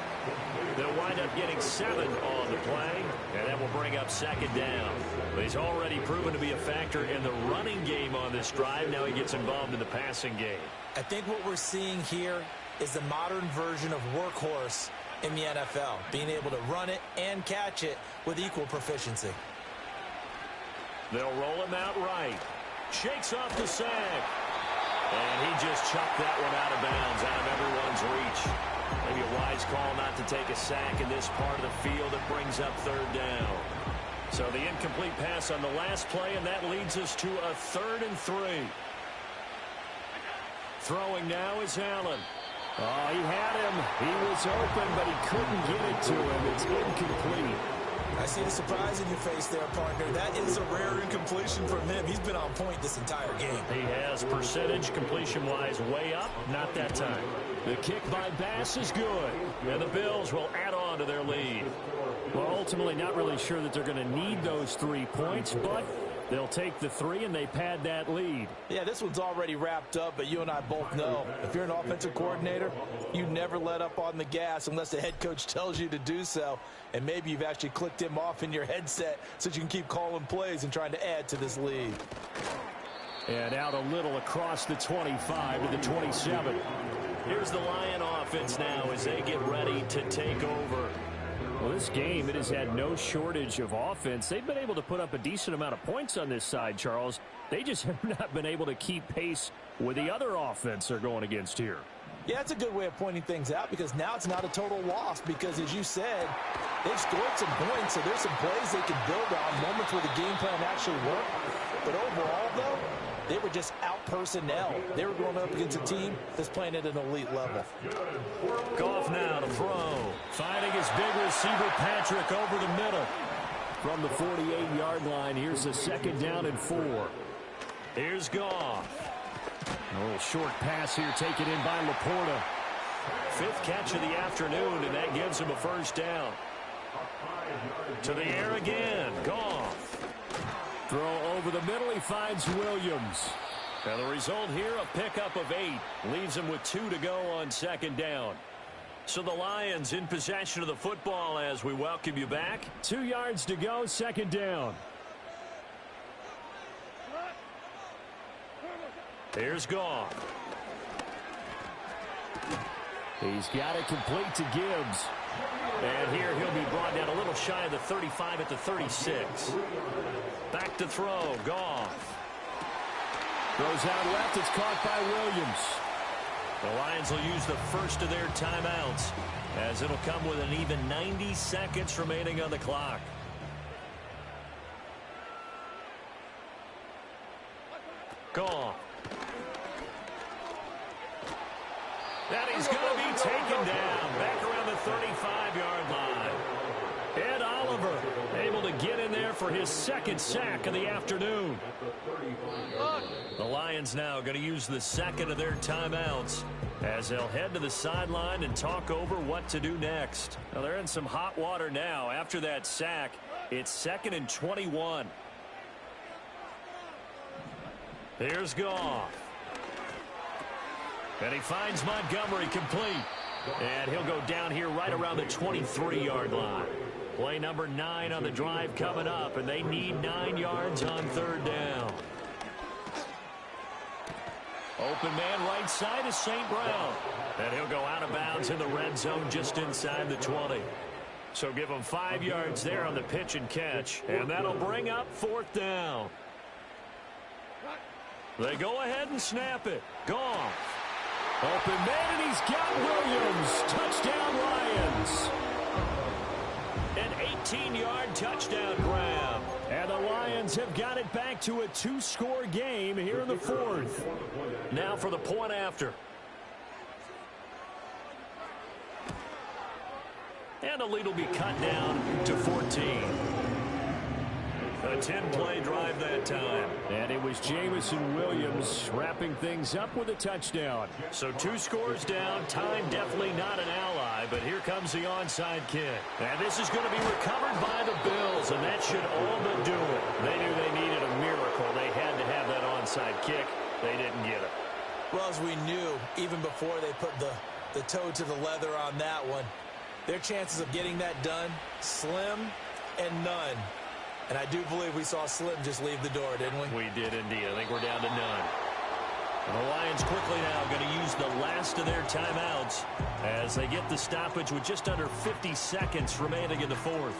They'll wind up getting 7 on the play, and that will bring up second down. But he's already proven to be a factor in the running game on this drive. Now he gets involved in the passing game. I think what we're seeing here is the modern version of workhorse in the NFL, being able to run it and catch it with equal proficiency. They'll roll him out right. Shakes off the sack. And he just chucked that one out of bounds, out of everyone's reach. Maybe a wise call not to take a sack in this part of the field. It brings up third down. So the incomplete pass on the last play, and that leads us to a 3rd and 3. Throwing now is Allen. Oh, he had him. He was open, but he couldn't get it to him. It's incomplete. I see the surprise in your face there, partner. That is a rare incompletion from him. He's been on point this entire game. He has percentage completion-wise way up. Not that time. The kick by Bass is good. And the Bills will add on to their lead. Well, ultimately not really sure that they're going to need those 3 points, but they'll take the 3 and they pad that lead. Yeah, this one's already wrapped up, but you and I both know if you're an offensive coordinator, you never let up on the gas unless the head coach tells you to do so. And maybe you've actually clicked him off in your headset so you can keep calling plays and trying to add to this lead. And out a little across the 25 to the 27. Here's the Lion offense now as they get ready to take over. Well, this game, it has had no shortage of offense. They've been able to put up a decent amount of points on this side, Charles. They just have not been able to keep pace with the other offense they're going against here. Yeah, that's a good way of pointing things out because now it's not a total loss because, as you said, they've scored some points, so there's some plays they can build on, moments where the game plan actually worked. But overall, though, they were just out personnel. They were going up against a team that's playing at an elite level. Goff now to throw. Finding his big receiver, Patrick, over the middle. From the 48-yard line, here's a 2nd down and 4. Here's Goff. A little short pass here taken in by Laporta. 5th catch of the afternoon, and that gives him a 1st down. To the air again. Goff. Throw over the middle. He finds Williams. And the result here, a pickup of 8. Leaves him with 2 to go on 2nd down. So the Lions in possession of the football as we welcome you back. 2 yards to go, 2nd down. Here's Goff. He's got it complete to Gibbs. And here he'll be brought down a little shy of the 35 at the 36. Back to throw. Goff. Throws out left. It's caught by Williams. The Lions will use the first of their timeouts as it'll come with an even 90 seconds remaining on the clock. Goff. That is going to be taken down back around the 35-yard line. Ed Oliver able to get in there for his 2nd sack of the afternoon. The Lions now going to use the 2nd of their timeouts as they'll head to the sideline and talk over what to do next. Now they're in some hot water now. After that sack, it's 2nd and 21. Here's Goff. And he finds Montgomery complete. And he'll go down here right around the 23-yard line. Play number 9 on the drive coming up, and they need 9 yards on 3rd down. Open man right side is St. Brown. And he'll go out of bounds in the red zone just inside the 20. So give him 5 yards there on the pitch and catch. And that'll bring up 4th down. They go ahead and snap it. Goff. Open man, and he's got Williams. Touchdown, Lions. An 18-yard touchdown grab. And the Lions have got it back to a 2-score game here in the 4th. Now for the point after. And the lead will be cut down to 14. A 10-play drive that time. And it was Jamison Williams wrapping things up with a touchdown. So 2 scores down. Time definitely not an ally, but here comes the onside kick. And this is going to be recovered by the Bills, and that should all but do it. They knew they needed a miracle. They had to have that onside kick. They didn't get it. Well, as we knew, even before they put the toe to the leather on that one, their chances of getting that done, slim and none. And I do believe we saw Slim just leave the door, didn't we? We did indeed. I think we're down to none. And the Lions quickly now going to use the last of their timeouts as they get the stoppage with just under 50 seconds remaining in the fourth.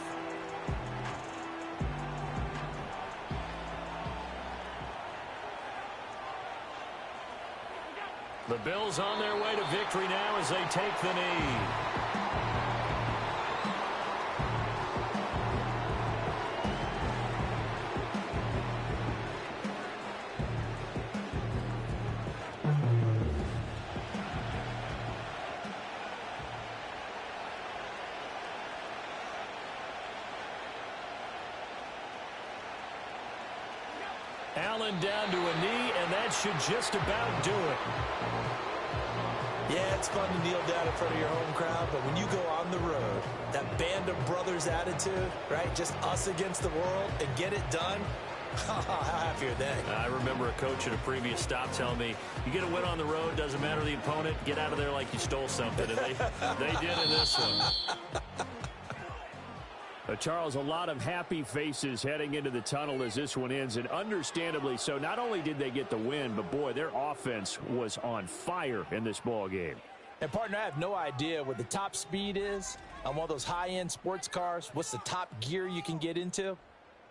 The Bills on their way to victory now as they take the knee. Allen down to a knee, and that should just about do it. Yeah, it's fun to kneel down in front of your home crowd, but when you go on the road, that band of brothers attitude, right, just us against the world, and get it done, how happy are they? I remember a coach at a previous stop telling me, you get a win on the road, doesn't matter the opponent, get out of there like you stole something, and they did in this one. Charles, a lot of happy faces heading into the tunnel as this one ends, and understandably so. Not only did they get the win, but, boy, their offense was on fire in this ball game. And, partner, I have no idea what the top speed is on one of those high-end sports cars. What's the top gear you can get into?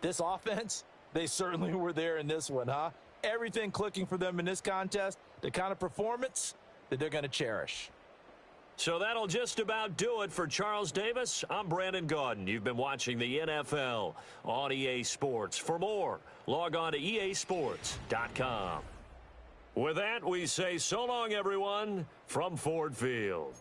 This offense, they certainly were there in this one, huh? Everything clicking for them in this contest, the kind of performance that they're going to cherish. So that'll just about do it for Charles Davis. I'm Brandon Gaudin. You've been watching the NFL on EA Sports. For more, log on to easports.com. With that, we say so long, everyone, from Ford Field.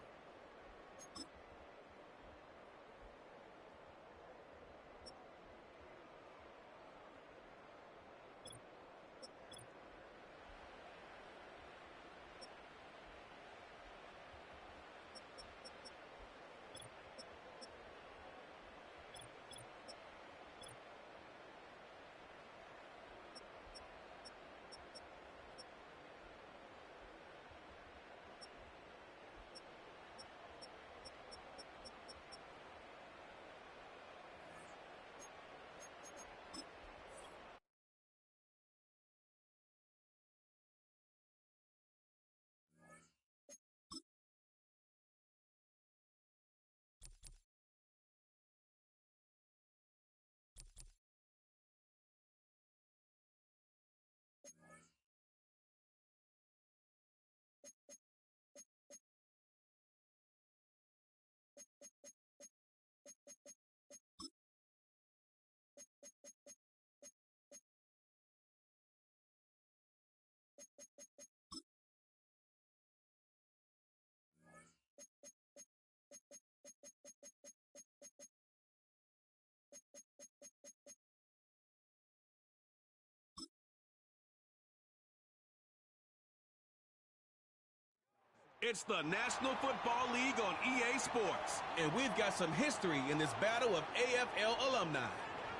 It's the National Football League on EA Sports, and we've got some history in this battle of AFL alumni.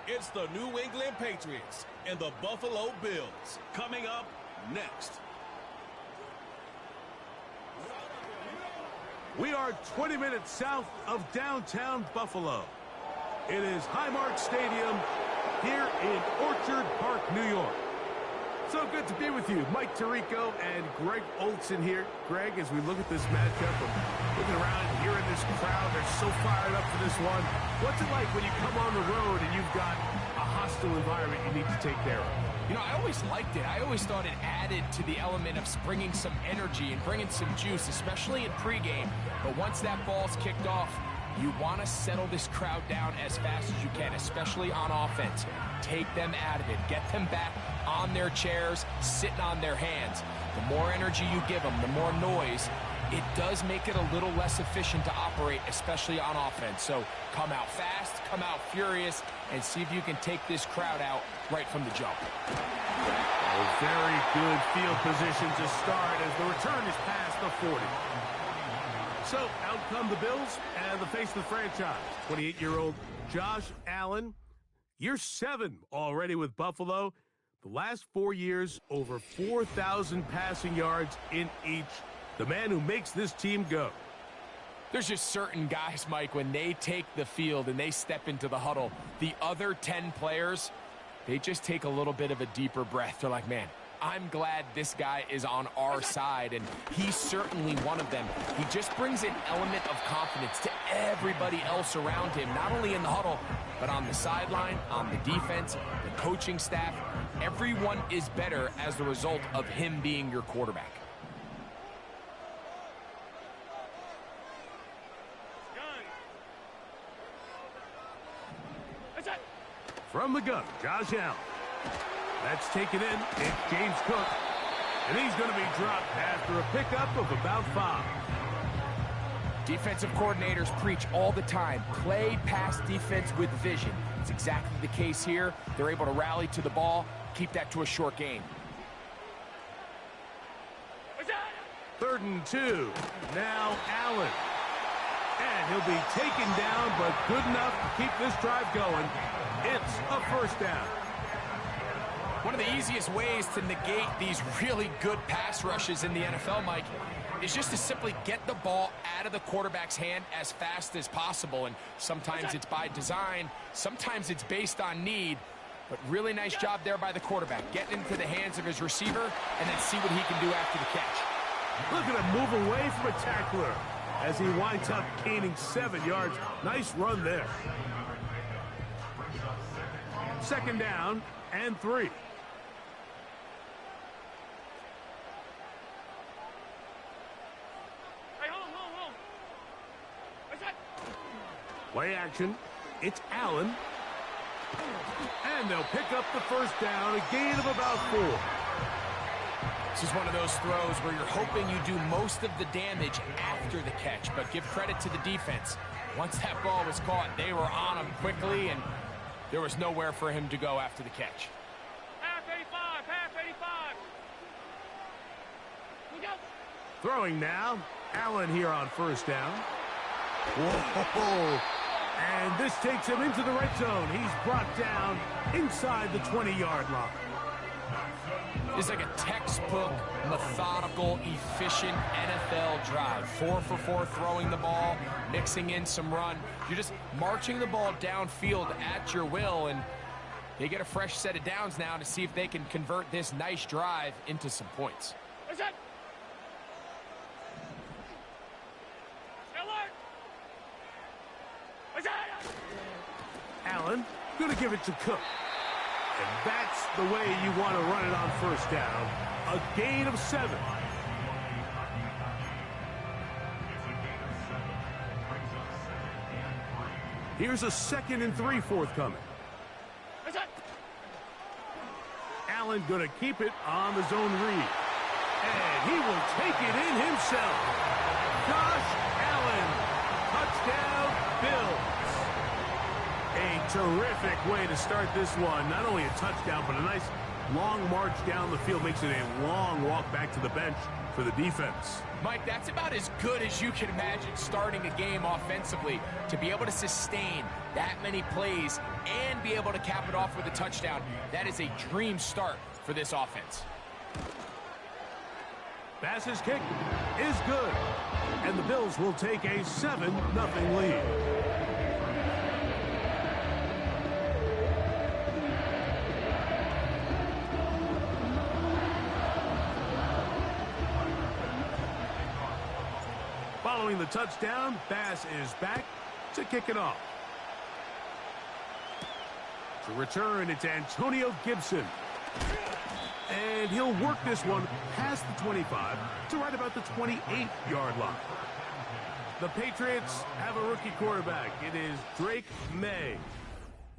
It's the New England Patriots and the Buffalo Bills. Coming up next. We are 20 minutes south of downtown Buffalo. It is Highmark Stadium here in Orchard Park, New York. So good to be with you. Mike Tirico and Greg Olson here. Greg, as we look at this matchup, I'm looking around and hearing this crowd. They're so fired up for this one. What's it like when you come on the road and you've got a hostile environment you need to take care of? You know, I always liked it. I always thought it added to the element of bringing some energy and bringing some juice, especially in pregame. But once that ball's kicked off, you want to settle this crowd down as fast as you can, especially on offense. Take them out of it. Get them back on their chairs, sitting on their hands. The more energy you give them, the more noise, it does make it a little less efficient to operate, especially on offense. So come out fast, come out furious, and see if you can take this crowd out right from the jump. A very good field position to start as the return is past the 40. So out come the Bills and the face of the franchise, 28-year-old Josh Allen. Year 7 already with Buffalo, The last 4 years, over 4,000 passing yards in each. The man who makes this team go. There's just certain guys, Mike, when they take the field and they step into the huddle, the other 10 players, they just take a little bit of a deeper breath. They're like, man, I'm glad this guy is on our side, and he's certainly one of them. He just brings an element of confidence to everybody else around him, not only in the huddle, but on the sideline, on the defense, the coaching staff. Everyone is better as the result of him being your quarterback. From the gun, Josh Allen. That's taken in. It's James Cook. And he's going to be dropped after a pickup of about 5. Defensive coordinators preach all the time, play pass defense with vision. It's exactly the case here. They're able to rally to the ball, keep that to a short game. 3rd and 2. Now Allen. And he'll be taken down, but good enough to keep this drive going. It's a first down. One of the easiest ways to negate these really good pass rushes in the NFL, Mike, is just to simply get the ball out of the quarterback's hand as fast as possible. And sometimes it's by design, sometimes it's based on need. But really nice job there by the quarterback, getting into the hands of his receiver and then see what he can do after the catch. Look at him move away from a tackler as he winds up gaining 7 yards. Nice run there. 2nd down and 3. Play action. It's Allen. And they'll pick up the first down, a gain of about 4. This is one of those throws where you're hoping you do most of the damage after the catch, but give credit to the defense. Once that ball was caught, they were on him quickly, and there was nowhere for him to go after the catch. Half 85, half 85. We go. Throwing now. Allen here on first down. Whoa. And this takes him into the red zone. He's brought down inside the 20-yard line. It's like a textbook, methodical, efficient NFL drive. 4 for 4 throwing the ball, mixing in some run. You're just marching the ball downfield at your will, and they get a fresh set of downs now to see if they can convert this nice drive into some points. Allen going to give it to Cook. And that's the way you want to run it on first down. A gain of 7. Here's a 2nd and 3 forthcoming. Allen going to keep it on the zone read. And he will take it in himself. Josh Allen. Touchdown, Bills. A terrific way to start this one. Not only a touchdown, but a nice long march down the field. Makes it a long walk back to the bench for the defense. Mike, that's about as good as you can imagine starting a game offensively. To be able to sustain that many plays and be able to cap it off with a touchdown, that is a dream start for this offense. Bass's kick is good. And the Bills will take a 7-0 lead. Following the touchdown, Bass is back to kick it off. To return, it's Antonio Gibson. And he'll work this one past the 25 to right about the 28-yard line. The Patriots have a rookie quarterback. It is Drake May.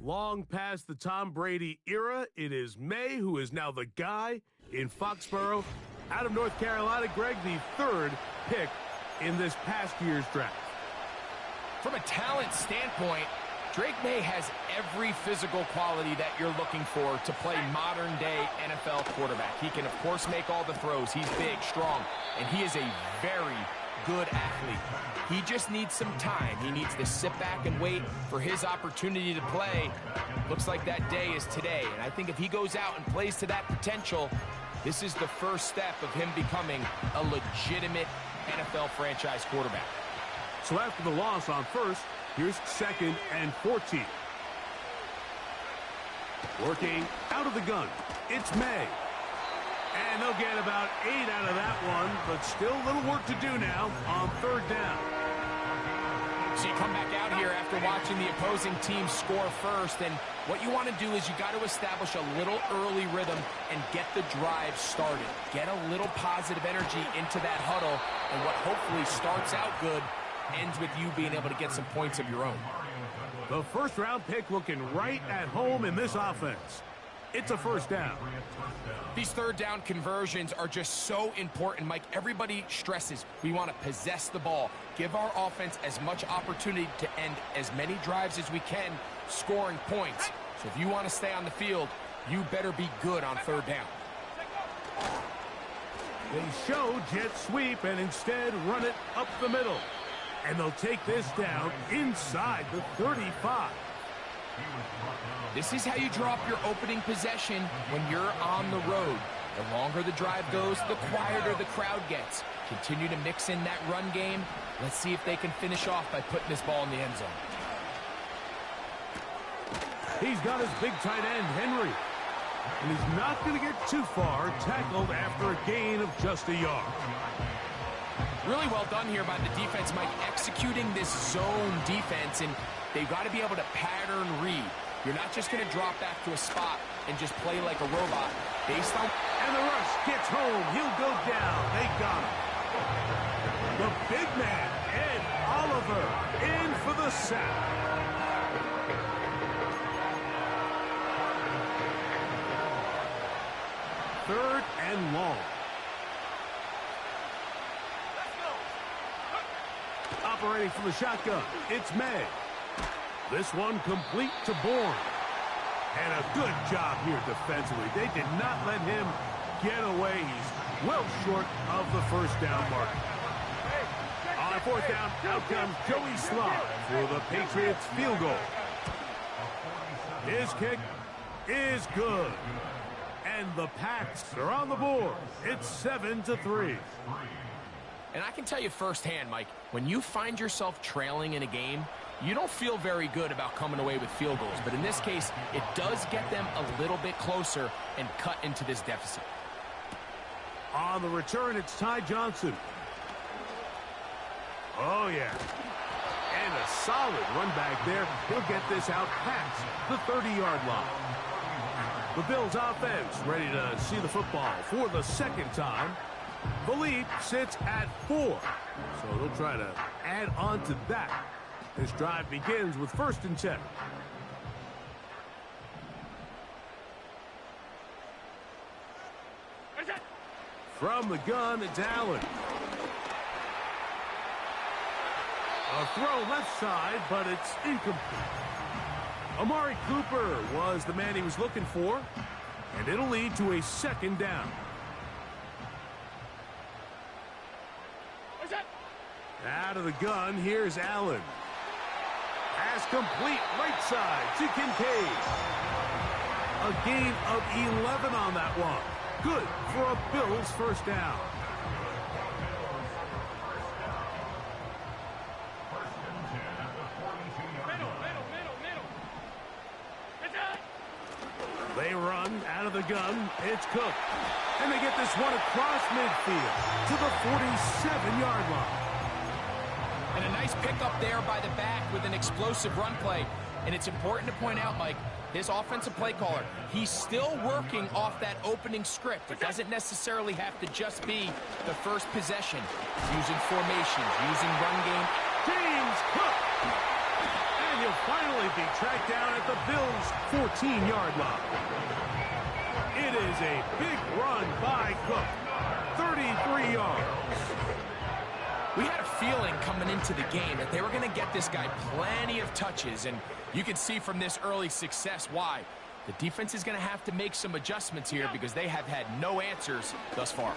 Long past the Tom Brady era, it is May who is now the guy in Foxborough. Out of North Carolina, Greg, the 3rd pick in this past year's draft. From a talent standpoint, Drake May has every physical quality that you're looking for to play modern-day NFL quarterback. He can, of course, make all the throws. He's big, strong, and he is a very, good athlete. He just needs some time. He needs to sit back and wait for his opportunity to play. Looks like that day is today. And I think if he goes out and plays to that potential, this is the first step of him becoming a legitimate NFL franchise quarterback. So after the loss on first, here's 2nd and 14. Working out of the gun, it's May. And they'll get about 8 out of that one, but still a little work to do now on 3rd down. So you come back out here after watching the opposing team score first, and what you want to do is you got to establish a little early rhythm and get the drive started. Get a little positive energy into that huddle, and what hopefully starts out good ends with you being able to get some points of your own. The first-round pick looking right at home in this offense. It's a 1st down. These 3rd down conversions are just so important, Mike. Everybody stresses we want to possess the ball, give our offense as much opportunity to end as many drives as we can, scoring points. So if you want to stay on the field, you better be good on 3rd down. They show jet sweep and instead run it up the middle. And they'll take this down inside the 35. This is how you drop your opening possession when you're on the road. The longer the drive goes, the quieter the crowd gets. Continue to mix in that run game. Let's see if they can finish off by putting this ball in the end zone. He's got his big tight end, Henry. And he's not going to get too far, tackled after a gain of just a yard. Really well done here by the defense, Mike, executing this zone defense, and they've got to be able to pattern read. You're not just going to drop back to a spot and just play like a robot. Based on... And the rush gets home. He'll go down. They got him. The big man, Ed Oliver, in for the sack. Third and long. Operating from the shotgun, it's May. This one complete to Bourne. And a good job here defensively. They did not let him get away. He's well short of the 1st down mark. On 4th down, out comes Joey Slott for the Patriots field goal. His kick is good. And the Pats are on the board. It's 7-3. And I can tell you firsthand, Mike, when you find yourself trailing in a game, you don't feel very good about coming away with field goals. But in this case, it does get them a little bit closer and cut into this deficit. On the return, it's Ty Johnson. Oh, yeah. And a solid run back there. He'll get this out past the 30-yard line. The Bills offense ready to see the football for the 2nd time. The lead sits at 4. So they'll try to add on to that. This drive begins with 1st and 10. From the gun, it's Allen. A throw left side, but it's incomplete. Amari Cooper was the man he was looking for, and it'll lead to a 2nd down. Out of the gun, here's Allen. Pass complete, right side to Kincaid. A gain of 11 on that one. Good for a Bills 1st down. They run out of the gun. It's Cook. And they get this one across midfield to the 47-yard line. And a nice pickup there by the back with an explosive run play. And it's important to point out, Mike, this offensive play caller, he's still working off that opening script. It doesn't necessarily have to just be the first possession. He's using formations, using run game. James Cook. And he'll finally be tracked down at the Bills' 14-yard line. It is a big run by Cook. 33 yards. We had a feeling coming into the game that they were going to get this guy plenty of touches, and you can see from this early success why. The defense is going to have to make some adjustments here because they have had no answers thus far.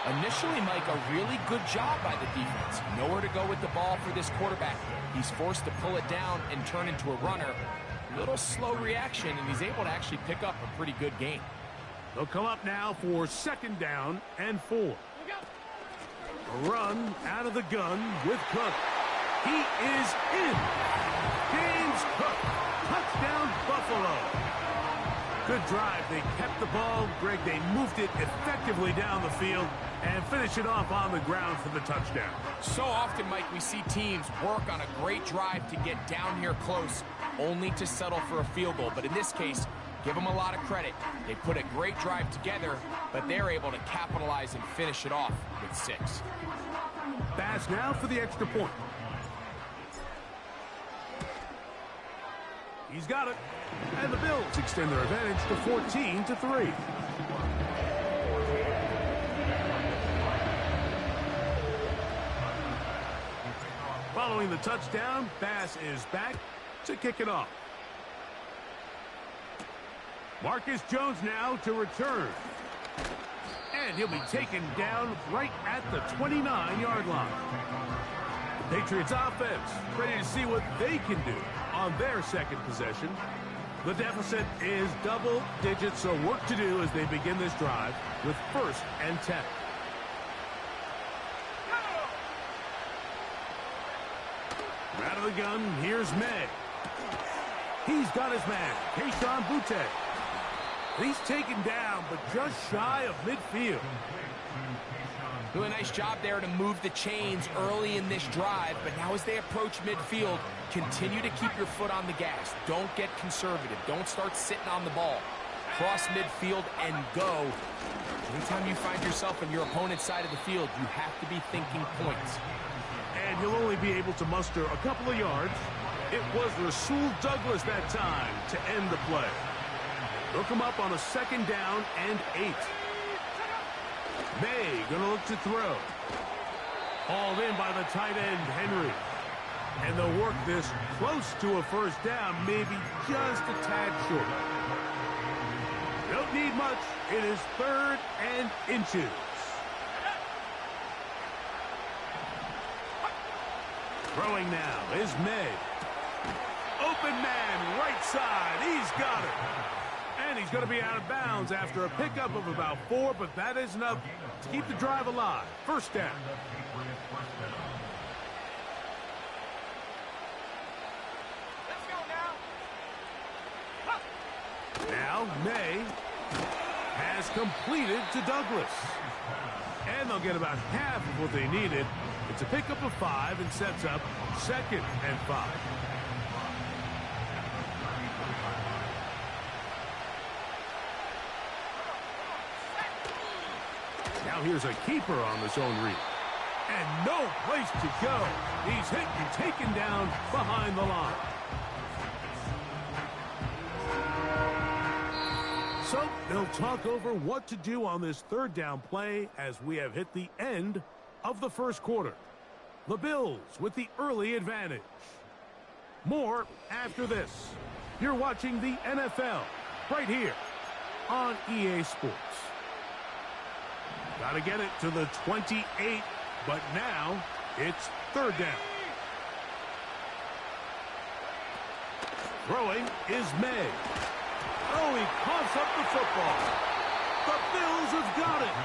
Initially, Mike, a really good job by the defense. Nowhere to go with the ball for this quarterback. He's forced to pull it down and turn into a runner. Little slow reaction, and he's able to actually pick up a pretty good gain. They'll come up now for 2nd down and 4. A run out of the gun with Cook. He is in. James Cook. Touchdown, Buffalo. Good drive. They kept the ball. Greg, they moved it effectively down the field and finish it off on the ground for the touchdown. So often, Mike, we see teams work on a great drive to get down here close, only to settle for a field goal. But in this case, give them a lot of credit. They put a great drive together, but they're able to capitalize and finish it off with 6. Pass now for the extra point. He's got it. And the Bills extend their advantage to 14-3. Following the touchdown, Bass is back to kick it off. Marcus Jones now to return. And he'll be taken down right at the 29-yard line. The Patriots offense ready to see what they can do on their second possession. The deficit is double digits, so work to do as they begin this drive with 1st and 10. Out of the gun, here's May. He's got his man, Keyshawn Boutte. He's taken down, but just shy of midfield. Doing a nice job there to move the chains early in this drive, but now as they approach midfield, continue to keep your foot on the gas. Don't get conservative. Don't start sitting on the ball. Cross midfield and go. Anytime you find yourself on your opponent's side of the field, you have to be thinking points. And he'll only be able to muster a couple of yards. It was Rasul Douglas that time to end the play. They'll come up on a 2nd down and 8. May gonna look to throw. Hauled in by the tight end, Henry. And they'll work this close to a 1st down, maybe just a tad short. Don't need much. It is 3rd and inches. Throwing now is May. Open man, right side. He's got it. And he's going to be out of bounds after a pickup of about 4, but that is enough to keep the drive alive. 1st down. Let's go now. Now May has completed to Douglas. And they'll get about half of what they needed. It's a pickup of 5 and sets up 2nd and 5. Now here's a keeper on the zone read. And no place to go. He's hit and taken down behind the line. So they'll talk over what to do on this 3rd down play as we have hit the end of the 1st quarter. The Bills with the early advantage. More after this. You're watching the NFL right here on EA Sports. Got to get it to the 28, but now it's 3rd down. Throwing is May. Oh, he coughs up the football. The Bills have got it.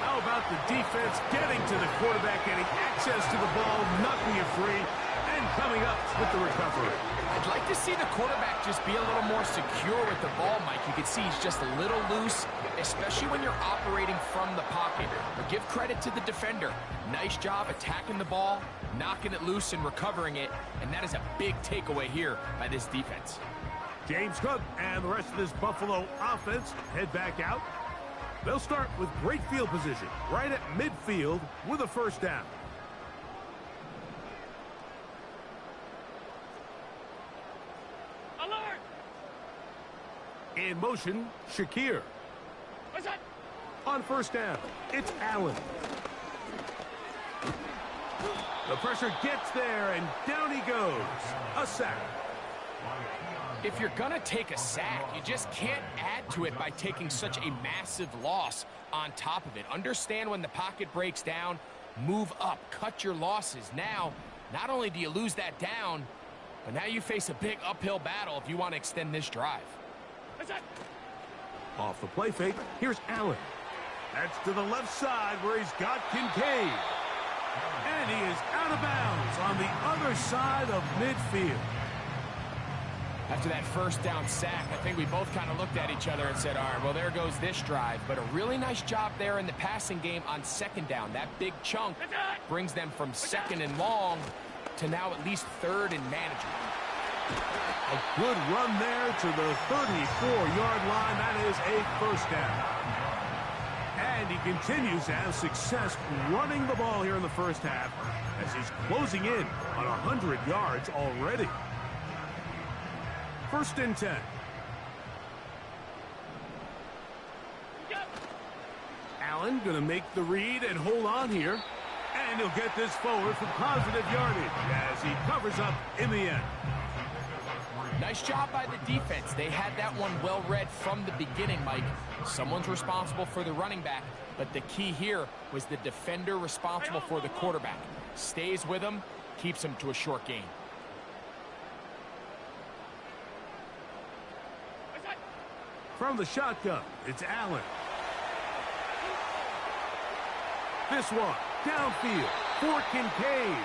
How about the defense getting to the quarterback, getting access to the ball, knocking it free, and coming up with the recovery. I'd like to see the quarterback just be a little more secure with the ball, Mike. You can see he's just a little loose, especially when you're operating from the pocket. But give credit to the defender. Nice job attacking the ball, knocking it loose and recovering it, and that is a big takeaway here by this defense. James Cook and the rest of this Buffalo offense head back out. They'll start with great field position right at midfield with a 1st down. Alert! In motion, Shakir. What's that? On 1st down, it's Allen. The pressure gets there, and down he goes. A sack. if you're going to take a sack, you just can't add to it by taking such a massive loss on top of it. Understand when the pocket breaks down, move up, cut your losses. Now, not only do you lose that down, but now you face a big uphill battle if you want to extend this drive. Off the play fake, here's Allen. That's to the left side where he's got Kincaid. And he is out of bounds on the other side of midfield. After that first down sack, I think we both kind of looked at each other and said, all right, well, there goes this drive. But a really nice job there in the passing game on second down. That big chunk brings them from second and long to now at least third and manageable. A good run there to the 34-yard line. That is a first down. And he continues to have success running the ball here in the first half as he's closing in on 100 yards already. First and 10. Allen going to make the read and hold on here. And he'll get this forward for positive yardage as he covers up in the end. Nice job by the defense. They had that one well read from the beginning, Mike. Someone's responsible for the running back, but the key here was the defender responsible for the quarterback. Stays with him, keeps him to a short gain. From the shotgun, it's Allen. This one, downfield, for Kincaid.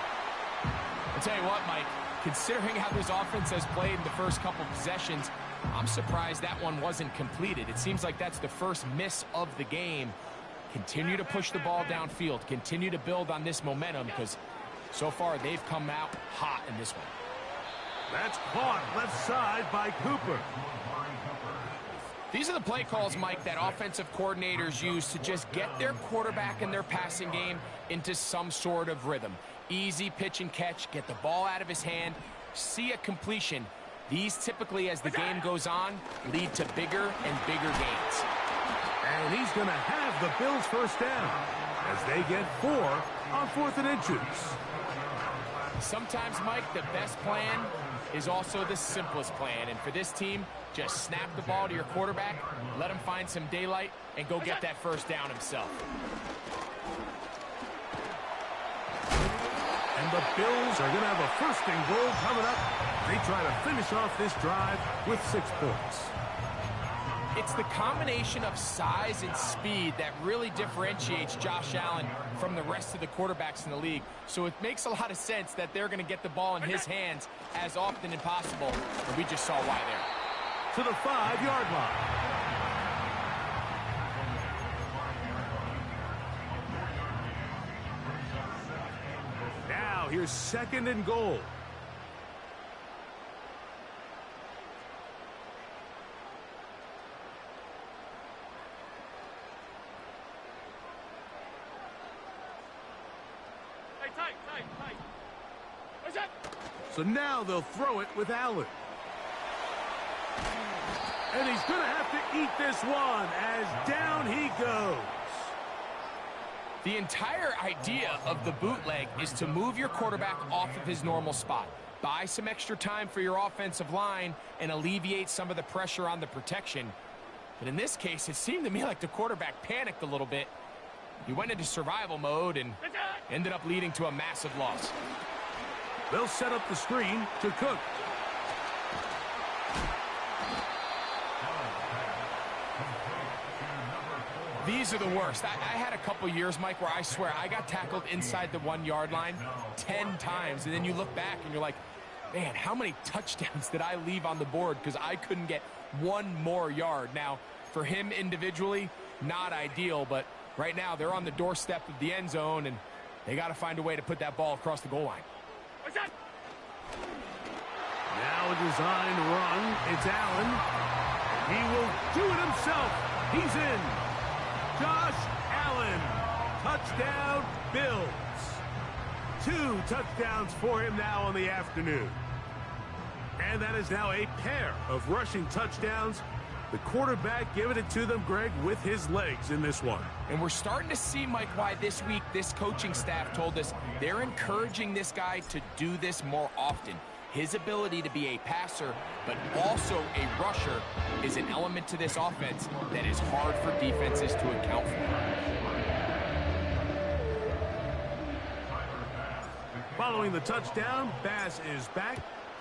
I'll tell you what, Mike, considering how this offense has played in the first couple possessions, I'm surprised that one wasn't completed. It seems like that's the first miss of the game. Continue to push the ball downfield. Continue to build on this momentum because so far they've come out hot in this one. That's caught left side by Cooper. These are the play calls, Mike, that offensive coordinators use to just get their quarterback and their passing game into some sort of rhythm. Easy pitch and catch, get the ball out of his hand, see a completion. These typically, as the game goes on, lead to bigger and bigger gains. And he's going to have the Bills first down as they get 4 on 4th and inches. Sometimes, Mike, the best plan is also the simplest plan. And for this team, just snap the ball to your quarterback, let him find some daylight, and go get that first down himself. And the Bills are going to have a first and goal coming up. They try to finish off this drive with 6 points. It's the combination of size and speed that really differentiates Josh Allen from the rest of the quarterbacks in the league. So it makes a lot of sense that they're going to get the ball in his hands as often as possible. And we just saw why there. To the 5-yard line. Now here's second and goal. Tight. What's that? So now they'll throw it with Allen. And he's going to have to eat this one as down he goes. The entire idea of the bootleg is to move your quarterback off of his normal spot. Buy some extra time for your offensive line and alleviate some of the pressure on the protection. But in this case, it seemed to me like the quarterback panicked a little bit. He went into survival mode and ended up leading to a massive loss. They'll set up the screen to Cook. These are the worst. I had a couple years, Mike, where I swear I got tackled inside the 1-yard line 10 times. And then you look back and you're like, man, how many touchdowns did I leave on the board because I couldn't get one more yard? Now, for him individually, not ideal, but right now they're on the doorstep of the end zone, and they got to find a way to put that ball across the goal line. What's that? Now a designed run. It's Allen. He will do it himself. He's in. Josh Allen. Touchdown, Bills. 2 touchdowns for him now on the afternoon. And that is now a pair of rushing touchdowns. The quarterback giving it to them, Greg, with his legs in this one. And we're starting to see, Mike, why this week this coaching staff told us they're encouraging this guy to do this more often. His ability to be a passer, but also a rusher, is an element to this offense that is hard for defenses to account for. Following the touchdown, Bass is back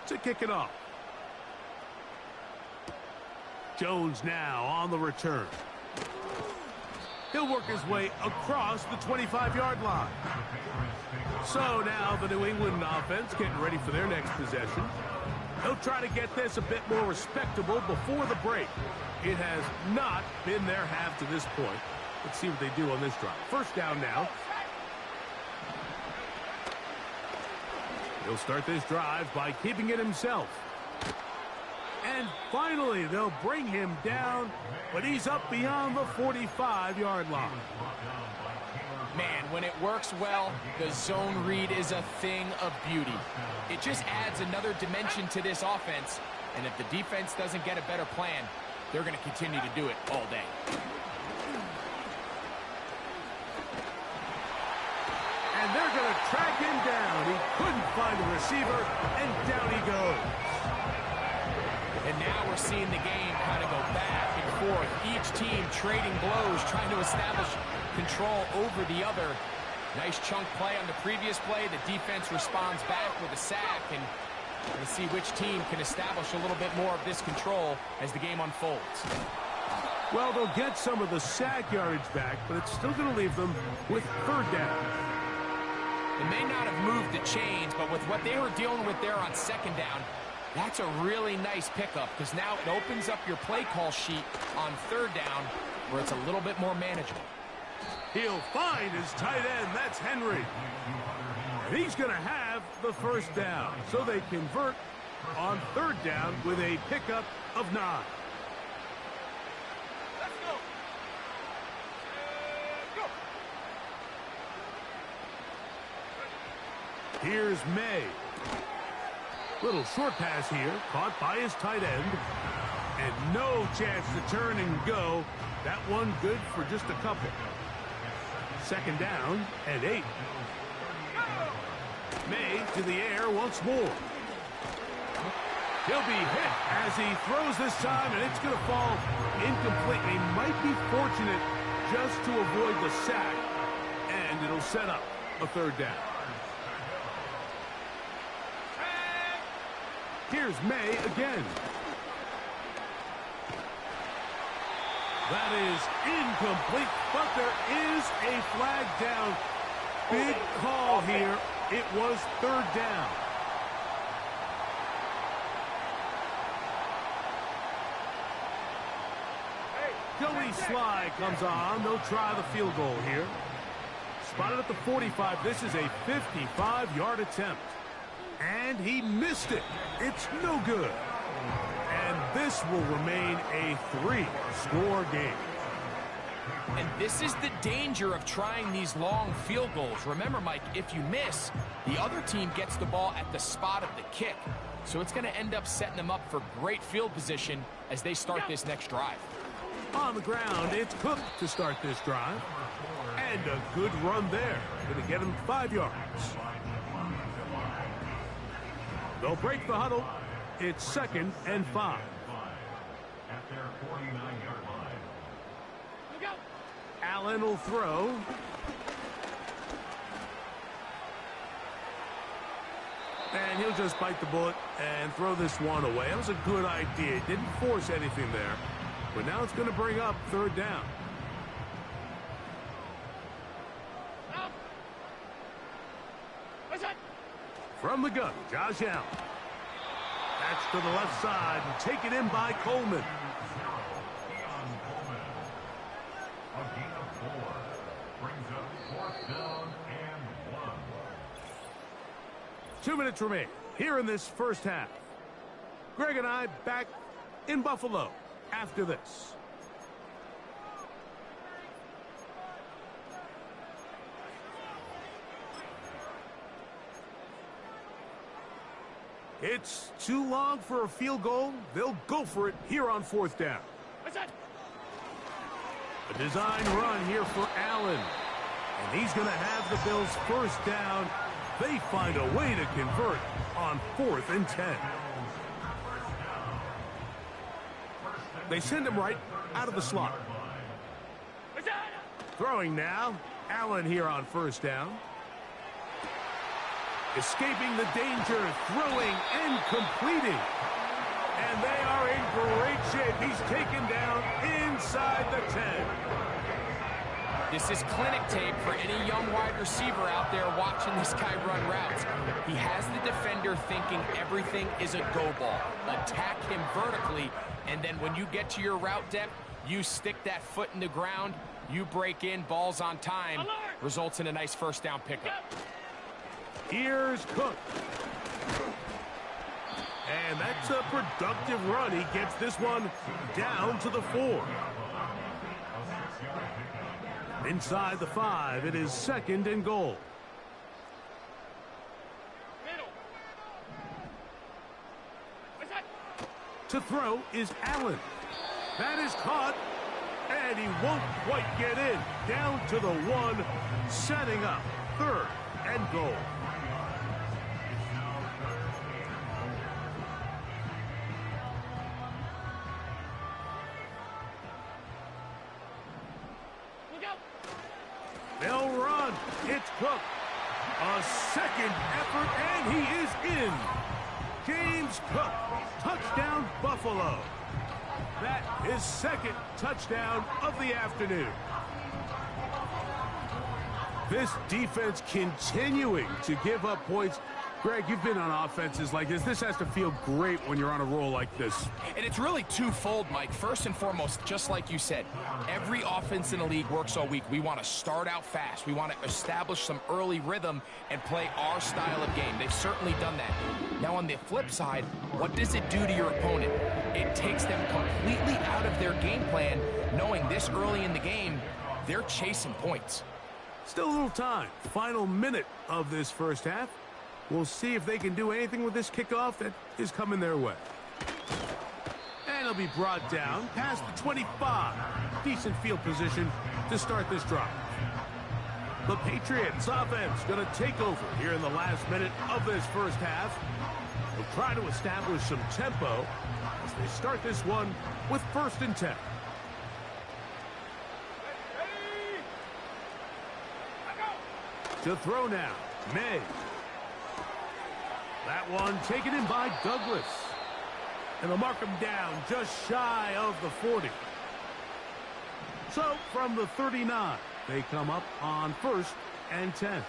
to kick it off. Jones now on the return. He'll work his way across the 25-yard line. So now the New England offense getting ready for their next possession. They'll try to get this a bit more respectable before the break. It has not been their half to this point. Let's see what they do on this drive. First down now. He'll start this drive by keeping it himself. And finally, they'll bring him down, but he's up beyond the 45-yard line. Man, when it works well, the zone read is a thing of beauty. It just adds another dimension to this offense, and if the defense doesn't get a better plan, they're going to continue to do it all day. And they're going to track him down. He couldn't find a receiver, and down he goes. And now we're seeing the game kind of go back and forth. Each team trading blows, trying to establish control over the other. Nice chunk play on the previous play. The defense responds back with a sack, and we'll see which team can establish a little bit more of this control as the game unfolds. Well, they'll get some of the sack yardage back, but it's still going to leave them with third down. They may not have moved the chains, but with what they were dealing with there on second down, that's a really nice pickup, because now it opens up your play call sheet on third down where it's a little bit more manageable. He'll find his tight end. That's Henry. And he's going to have the first down. So they convert on third down with a pickup of 9. Let's go. Go. Here's May. Little short pass here, caught by his tight end. And no chance to turn and go. That one good for just a couple. Second down and 8. May to the air once more. He'll be hit as he throws this time, and it's going to fall incomplete. He might be fortunate just to avoid the sack, and it'll set up a third down. Here's May again. That is incomplete, but there is a flag down. Big call here. It was third down. Joey Sly comes on. They'll try the field goal here. Spotted at the 45. This is a 55-yard attempt. And he missed it. It's no good. And this will remain a 3-score game. And this is the danger of trying these long field goals. Remember, Mike, if you miss, the other team gets the ball at the spot of the kick. So it's going to end up setting them up for great field position as they start this next drive. On the ground, it's Cook to start this drive. And a good run there. Going to get him 5 yards. They'll break the huddle. It's 2nd and 5. Allen will throw. And he'll just bite the bullet and throw this one away. That was a good idea. Didn't force anything there. But now it's going to bring up third down. From the gun, Josh Allen. That's to the left side and taken in by Coleman. A gain of 4 brings up 4th down and 1. 2 minutes remain here in this first half. Greg and I back in Buffalo after this. It's too long for a field goal. They'll go for it here on 4th down. A design run here for Allen. And he's going to have the Bills' first down They find a way to convert on 4th and 10. They send him right out of the slot. Throwing now. Allen here on 1st down. Escaping the danger, throwing and completing. And they are in great shape. He's taken down inside the 10. This is clinic tape for any young wide receiver out there watching this guy run routes. He has the defender thinking everything is a go ball. Attack him vertically, and then when you get to your route depth, you stick that foot in the ground, you break in, balls on time, results in a nice 1st down pickup. Here's Cook. And that's a productive run. He gets this one down to the 4. Inside the 5, it is 2nd and goal. To throw is Allen. That is caught, and he won't quite get in. Down to the 1, setting up 3rd and goal. They'll run. It's Cook. A 2nd effort, and he is in. James Cook, touchdown Buffalo. That is 2nd touchdown of the afternoon. This defense continuing to give up points. Greg, you've been on offenses like this. This has to feel great when you're on a roll like this. And it's really twofold, Mike. First and foremost, just like you said, every offense in the league works all week. We want to start out fast. We want to establish some early rhythm and play our style of game. They've certainly done that. Now, on the flip side, what does it do to your opponent? It takes them completely out of their game plan, knowing this early in the game, they're chasing points. Still a little time. Final minute of this 1st half. We'll see if they can do anything with this kickoff that is coming their way. And it'll be brought down past the 25. Decent field position to start this drive. The Patriots offense going to take over here in the last minute of this 1st half. They'll try to establish some tempo as they start this one with 1st and 10. To throw now, May. That one taken in by Douglas. And they'll mark him down just shy of the 40. So from the 39, they come up on 1st and 10.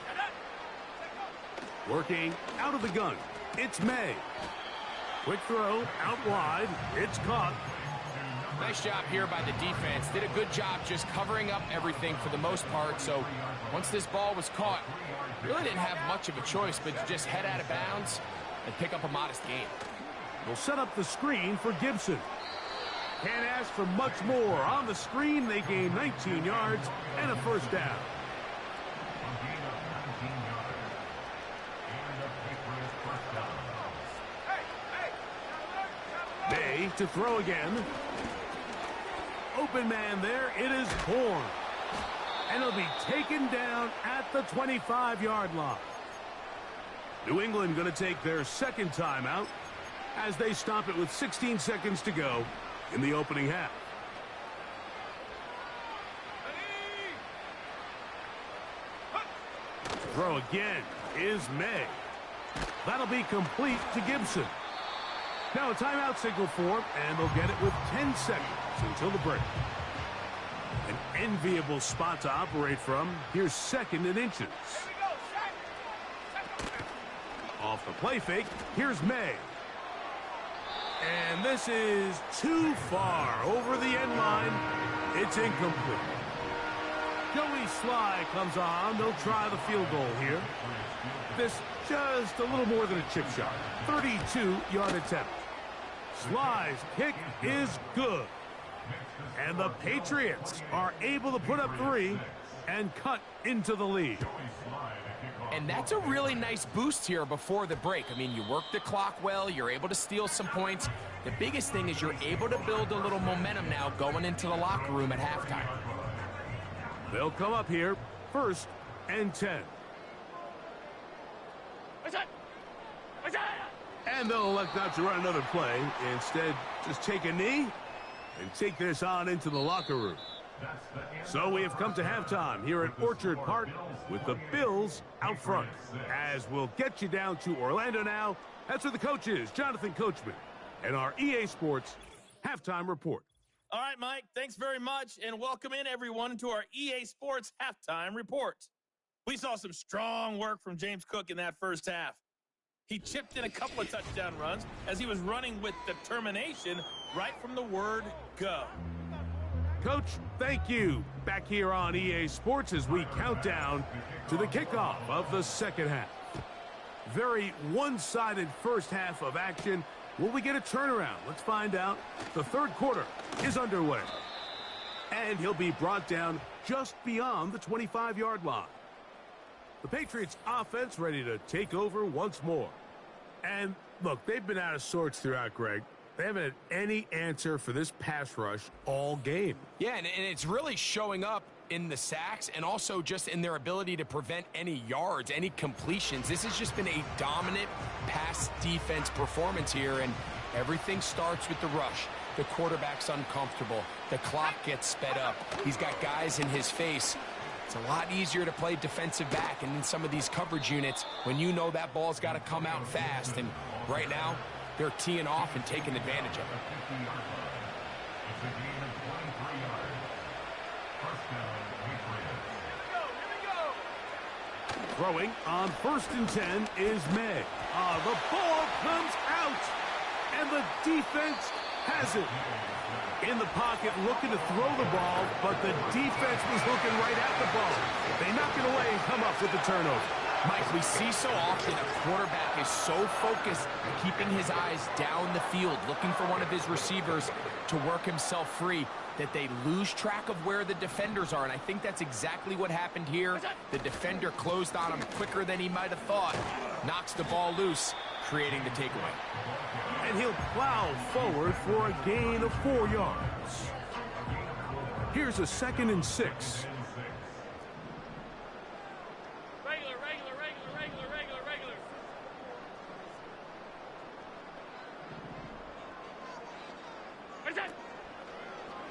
Working out of the gun, it's May. Quick throw out wide. It's caught. Nice job here by the defense. Did a good job just covering up everything for the most part. So once this ball was caught, really didn't have much of a choice but to just head out of bounds and pick up a modest gain. They'll set up the screen for Gibson. Can't ask for much more. On the screen, they gain 19 yards and a 1st down. May to throw again. Open man there. It is Horn. And it'll be taken down at the 25-yard line. New England going to take their 2nd timeout as they stop it with 16 seconds to go in the opening half. Throw again is May. That'll be complete to Gibson. Now a timeout signal for him, and they'll get it with 10 seconds until the break. An enviable spot to operate from. Here's 2nd and inches. Off the play fake, here's May. And this is too far over the end line. It's incomplete. Joey Sly comes on. They'll try the field goal here. This just a little more than a chip shot. 32-yard attempt. Sly's kick is good. And the Patriots are able to put up 3 and cut into the lead. And that's a really nice boost here before the break. I mean, you work the clock well. You're able to steal some points. The biggest thing is you're able to build a little momentum now going into the locker room at halftime. They'll come up here 1st and 10. And they'll elect not to run another play. Instead, just take a knee and take this on into the locker room. So we have come to halftime here at Orchard Park with the Bills out front. As we'll get you down to Orlando now, that's where the coach is, Jonathan Coachman, and our EA Sports halftime report. All right, Mike, thanks very much, and welcome in, everyone, to our EA Sports halftime report. We saw some strong work from James Cook in that first half. He chipped in a couple of touchdown runs as he was running with determination right from the word go. Coach, thank you. Back here on EA Sports as we count down to the kickoff of the second half. Very one-sided first half of action. Will we get a turnaround? Let's find out. The third quarter is underway. And he'll be brought down just beyond the 25-yard line. The Patriots offense ready to take over once more. And look, they've been out of sorts throughout, Greg. They haven't had any answer for this pass rush all game. Yeah, and it's really showing up in the sacks and also just in their ability to prevent any yards, any completions. This has just been a dominant pass defense performance here, and everything starts with the rush. The quarterback's uncomfortable. The clock gets sped up. He's got guys in his face. It's a lot easier to play defensive back and in some of these coverage units when you know that ball's got to come out fast. And right now, they're teeing off and taking advantage of it. Throwing on 1st and 10 is May. The ball comes out, and the defense has it. In the pocket, looking to throw the ball, but the defense was looking right at the ball. They knock it away and come up with the turnover. Mike, we see so often a quarterback is so focused, keeping his eyes down the field, looking for one of his receivers to work himself free, that they lose track of where the defenders are, and I think that's exactly what happened here. The defender closed on him quicker than he might have thought, knocks the ball loose, creating the takeaway. And he'll plow forward for a gain of 4 yards. Here's a 2nd and 6.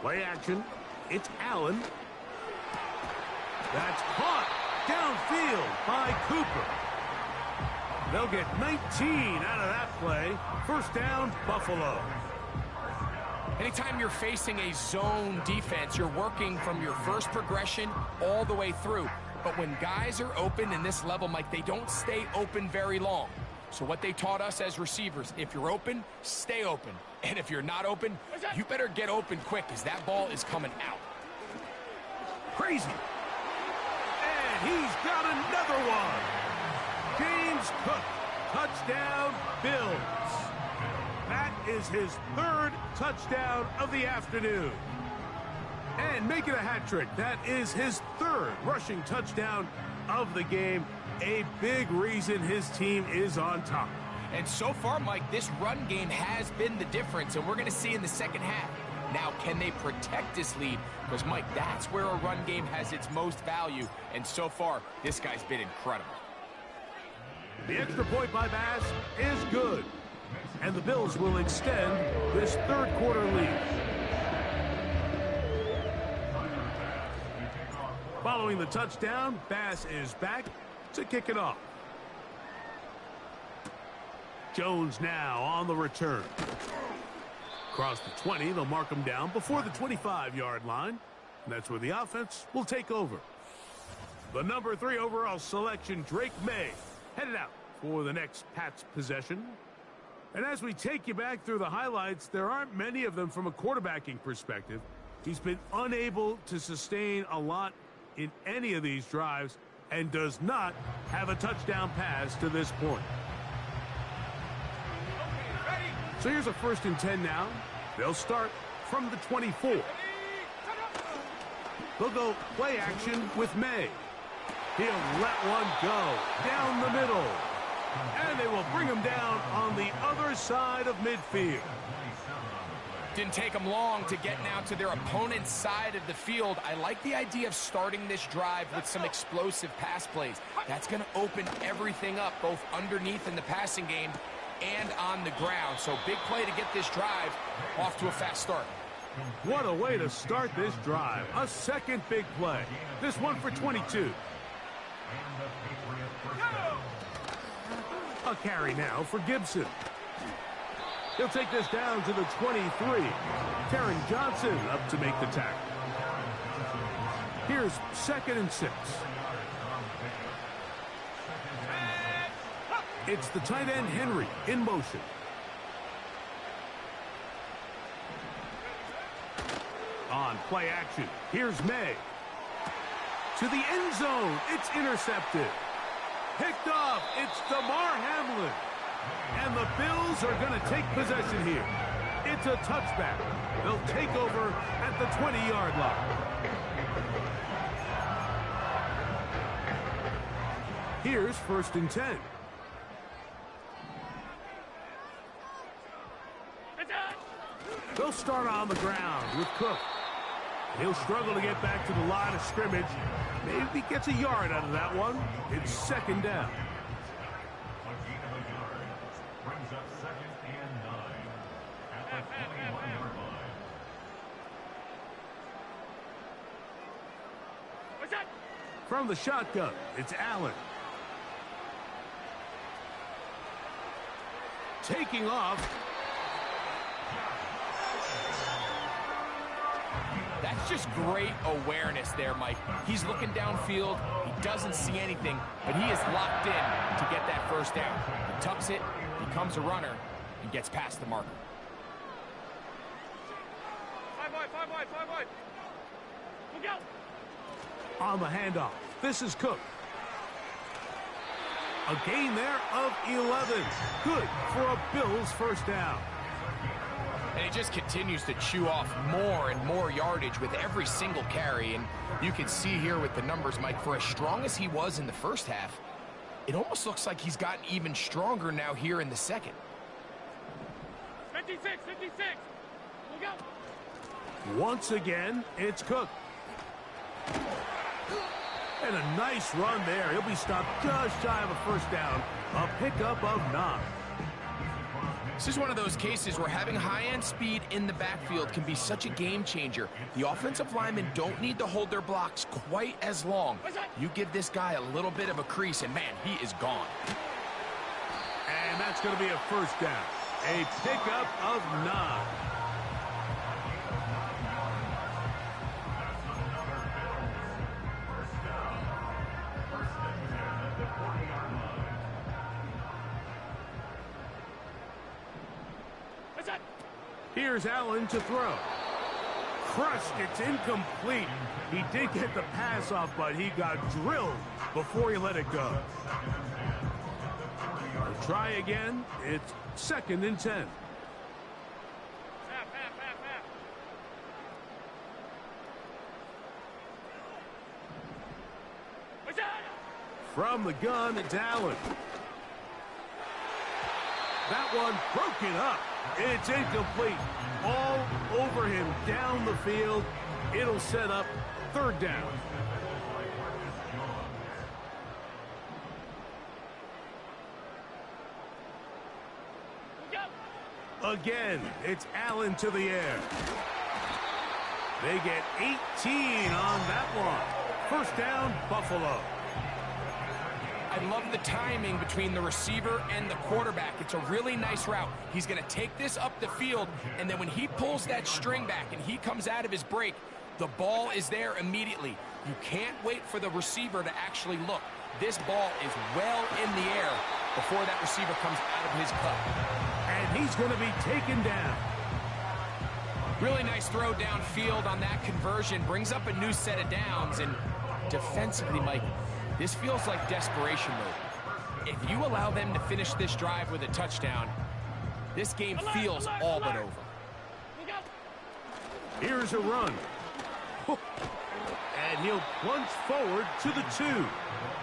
Play action. It's Allen. That's caught downfield by Cooper. They'll get 19 out of that play. First down, Buffalo. Anytime you're facing a zone defense, you're working from your first progression all the way through. But when guys are open in this level, Mike, they don't stay open very long. So what they taught us as receivers, if you're open, stay open. And if you're not open, you better get open quick because that ball is coming out. Crazy. And he's got another one. James Cook, touchdown, Bills. That is his 3rd touchdown of the afternoon. And making a hat trick, that is his 3rd rushing touchdown of the game. A big reason his team is on top. And so far, Mike, this run game has been the difference, and we're going to see in the second half. Now, can they protect this lead? Because, Mike, that's where a run game has its most value, and so far, this guy's been incredible. The extra point by Bass is good, and the Bills will extend this 3rd quarter lead. Following the touchdown, Bass is back to kick it off. Jones now on the return. Across the 20, they'll mark him down before the 25-yard line. And that's where the offense will take over. The number 3 overall selection, Drake May, headed out for the next Pats possession. And as we take you back through the highlights, there aren't many of them from a quarterbacking perspective. He's been unable to sustain a lot in any of these drives and does not have a touchdown pass to this point. So here's a 1st and 10 now. They'll start from the 24. They'll go play action with May. He'll let one go down the middle. And they will bring him down on the other side of midfield. Didn't take them long to get now to their opponent's side of the field. I like the idea of starting this drive with some explosive pass plays. That's going to open everything up, both underneath in the passing game and on the ground. So big play to get this drive off to a fast start. What a way to start this drive. A second big play. This one for 22. A carry now for Gibson. He'll take this down to the 23. Taron Johnson up to make the tackle. Here's 2nd and 6. It's the tight end Henry in motion. On play action, here's May. To the end zone, it's intercepted. Picked off, it's DeMar Hamlin. And the Bills are going to take possession here. It's a touchback. They'll take over at the 20-yard line. Here's 1st and 10. They'll start on the ground with Cook. He'll struggle to get back to the line of scrimmage. Maybe he gets a yard out of that one. It's 2nd down. Brings up 2nd and 9 at the 21-yard line. What's that? From the shotgun, it's Allen. Taking off. That's just great awareness there, Mike. He's looking downfield. He doesn't see anything, but he is locked in to get that 1st down. He tucks it, becomes a runner, and gets past the marker. 5 wide. Look out. On the handoff, this is Cook. A gain there of 11. Good for a Bills 1st down. And he just continues to chew off more and more yardage with every single carry. And you can see here with the numbers, Mike, for as strong as he was in the 1st half, it almost looks like he's gotten even stronger now here in the 2nd. 56. Look out. Once again, it's Cook. And a nice run there. He'll be stopped just shy of a 1st down. A pickup of 9. This is one of those cases where having high-end speed in the backfield can be such a game changer. The offensive linemen don't need to hold their blocks quite as long. You give this guy a little bit of a crease, and man, he is gone. And that's going to be a 1st down. A pickup of 9. Here's Allen to throw. Crushed, it's incomplete. He did get the pass off, but he got drilled before he let it go. They'll try again. It's 2nd and 10. From the gun, it's Allen. That one broken up. It's incomplete. All over him down the field. It'll set up 3rd down. Again, it's Allen to the air. They get 18 on that one. 1st down, Buffalo. I love the timing between the receiver and the quarterback. It's a really nice route. He's going to take this up the field, and then when he pulls that string back and he comes out of his break, the ball is there immediately. You can't wait for the receiver to actually look. This ball is well in the air before that receiver comes out of his cut. And he's going to be taken down. Really nice throw downfield on that conversion. Brings up a new set of downs, and defensively, Mike, this feels like desperation mode. If you allow them to finish this drive with a touchdown, this game feels all but over. Here's a run. And he'll plunge forward to the 2,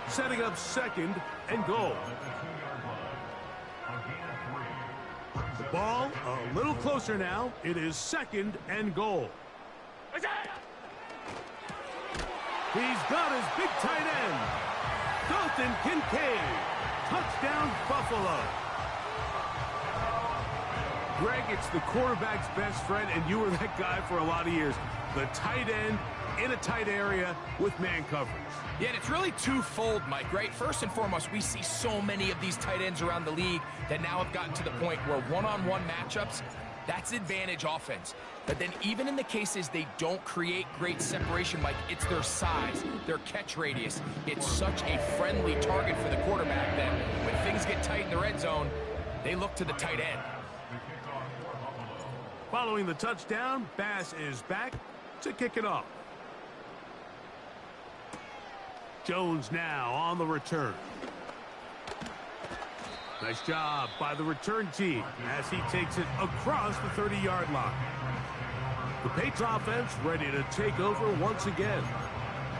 setting up 2nd and goal. The ball a little closer now. It is 2nd and goal. He's got his big tight end, Dalton Kincaid. Touchdown, Buffalo. Greg, it's the quarterback's best friend, and you were that guy for a lot of years. The tight end in a tight area with man coverage. Yeah, and it's really twofold, Mike, right? First and foremost, we see so many of these tight ends around the league that now have gotten to the point where one-on-one matchups, that's advantage offense. But then even in the cases they don't create great separation, Mike, it's their size, their catch radius. It's such a friendly target for the quarterback that when things get tight in the red zone, they look to the tight end. Following the touchdown, Bass is back to kick it off. Jones now on the return. Nice job by the return team as he takes it across the 30-yard line. The Patriots offense ready to take over once again.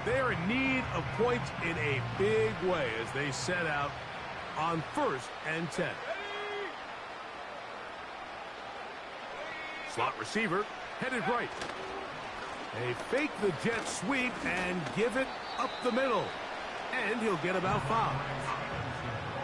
They're in need of points in a big way as they set out on 1st and 10. Slot receiver headed right. They fake the jet sweep and give it up the middle. And he'll get about 5.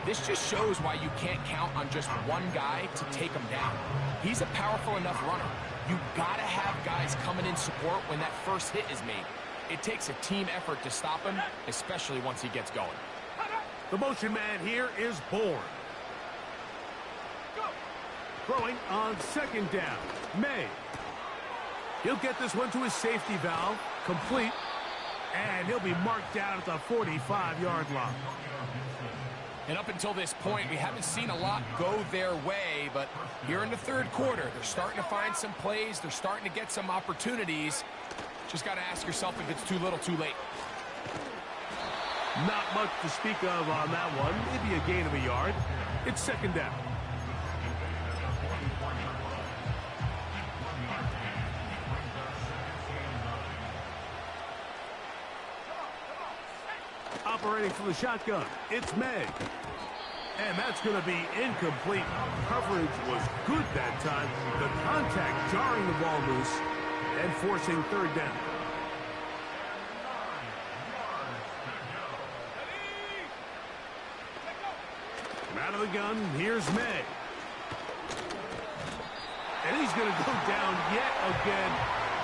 This just shows why you can't count on just one guy to take him down. He's a powerful enough runner. You gotta have guys coming in support when that first hit is made. It takes a team effort to stop him, especially once he gets going. The motion man here is Bourne. Throwing on 2nd down. May. He'll get this one to his safety valve. Complete. And he'll be marked down at the 45-yard line. And up until this point, we haven't seen a lot go their way, but here in the 3rd quarter, they're starting to find some plays. They're starting to get some opportunities. Just got to ask yourself if it's too little, too late. Not much to speak of on that one. Maybe a gain of a yard. It's 2nd down. Operating from the shotgun, it's May. And that's going to be incomplete. Coverage was good that time. The contact jarring the ball loose and forcing 3rd down. From out of the gun, here's May. And he's going to go down yet again.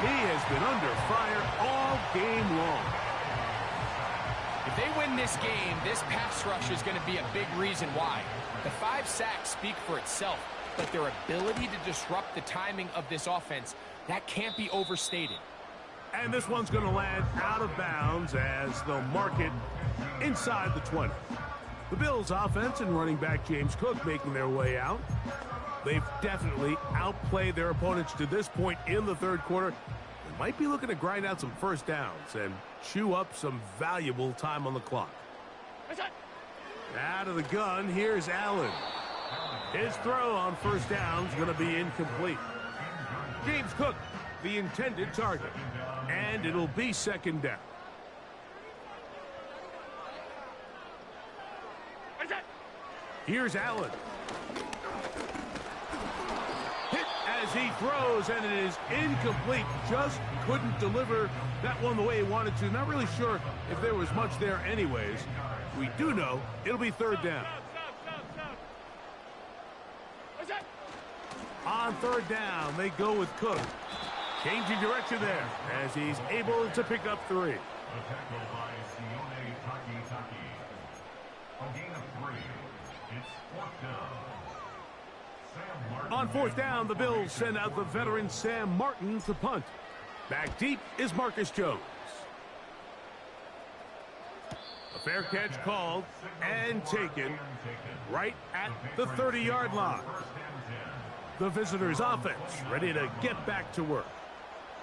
He has been under fire all game long. If they win this game, this pass rush is going to be a big reason why. The 5 sacks speak for itself, but their ability to disrupt the timing of this offense, that can't be overstated. And this one's going to land out of bounds as they'll mark it inside the 20. The Bills offense and running back James Cook making their way out. They've definitely outplayed their opponents to this point in the 3rd quarter. They might be looking to grind out some 1st downs and chew up some valuable time on the clock. Out of the gun, here's Allen. His throw on 1st down is going to be incomplete. James Cook, the intended target. And it'll be 2nd down. Here's Allen. Hit as he throws, and it is incomplete. Just couldn't deliver that one the way he wanted to. Not really sure if there was much there anyways. We do know it'll be 3rd down. On 3rd down, they go with Cook. Changing direction there as he's able to pick up 3. On 4th down, the Bills send out the veteran Sam Martin to punt. Back deep is Marcus Jones. A fair catch called and taken right at the 30-yard line. The visitors' offense ready to get back to work.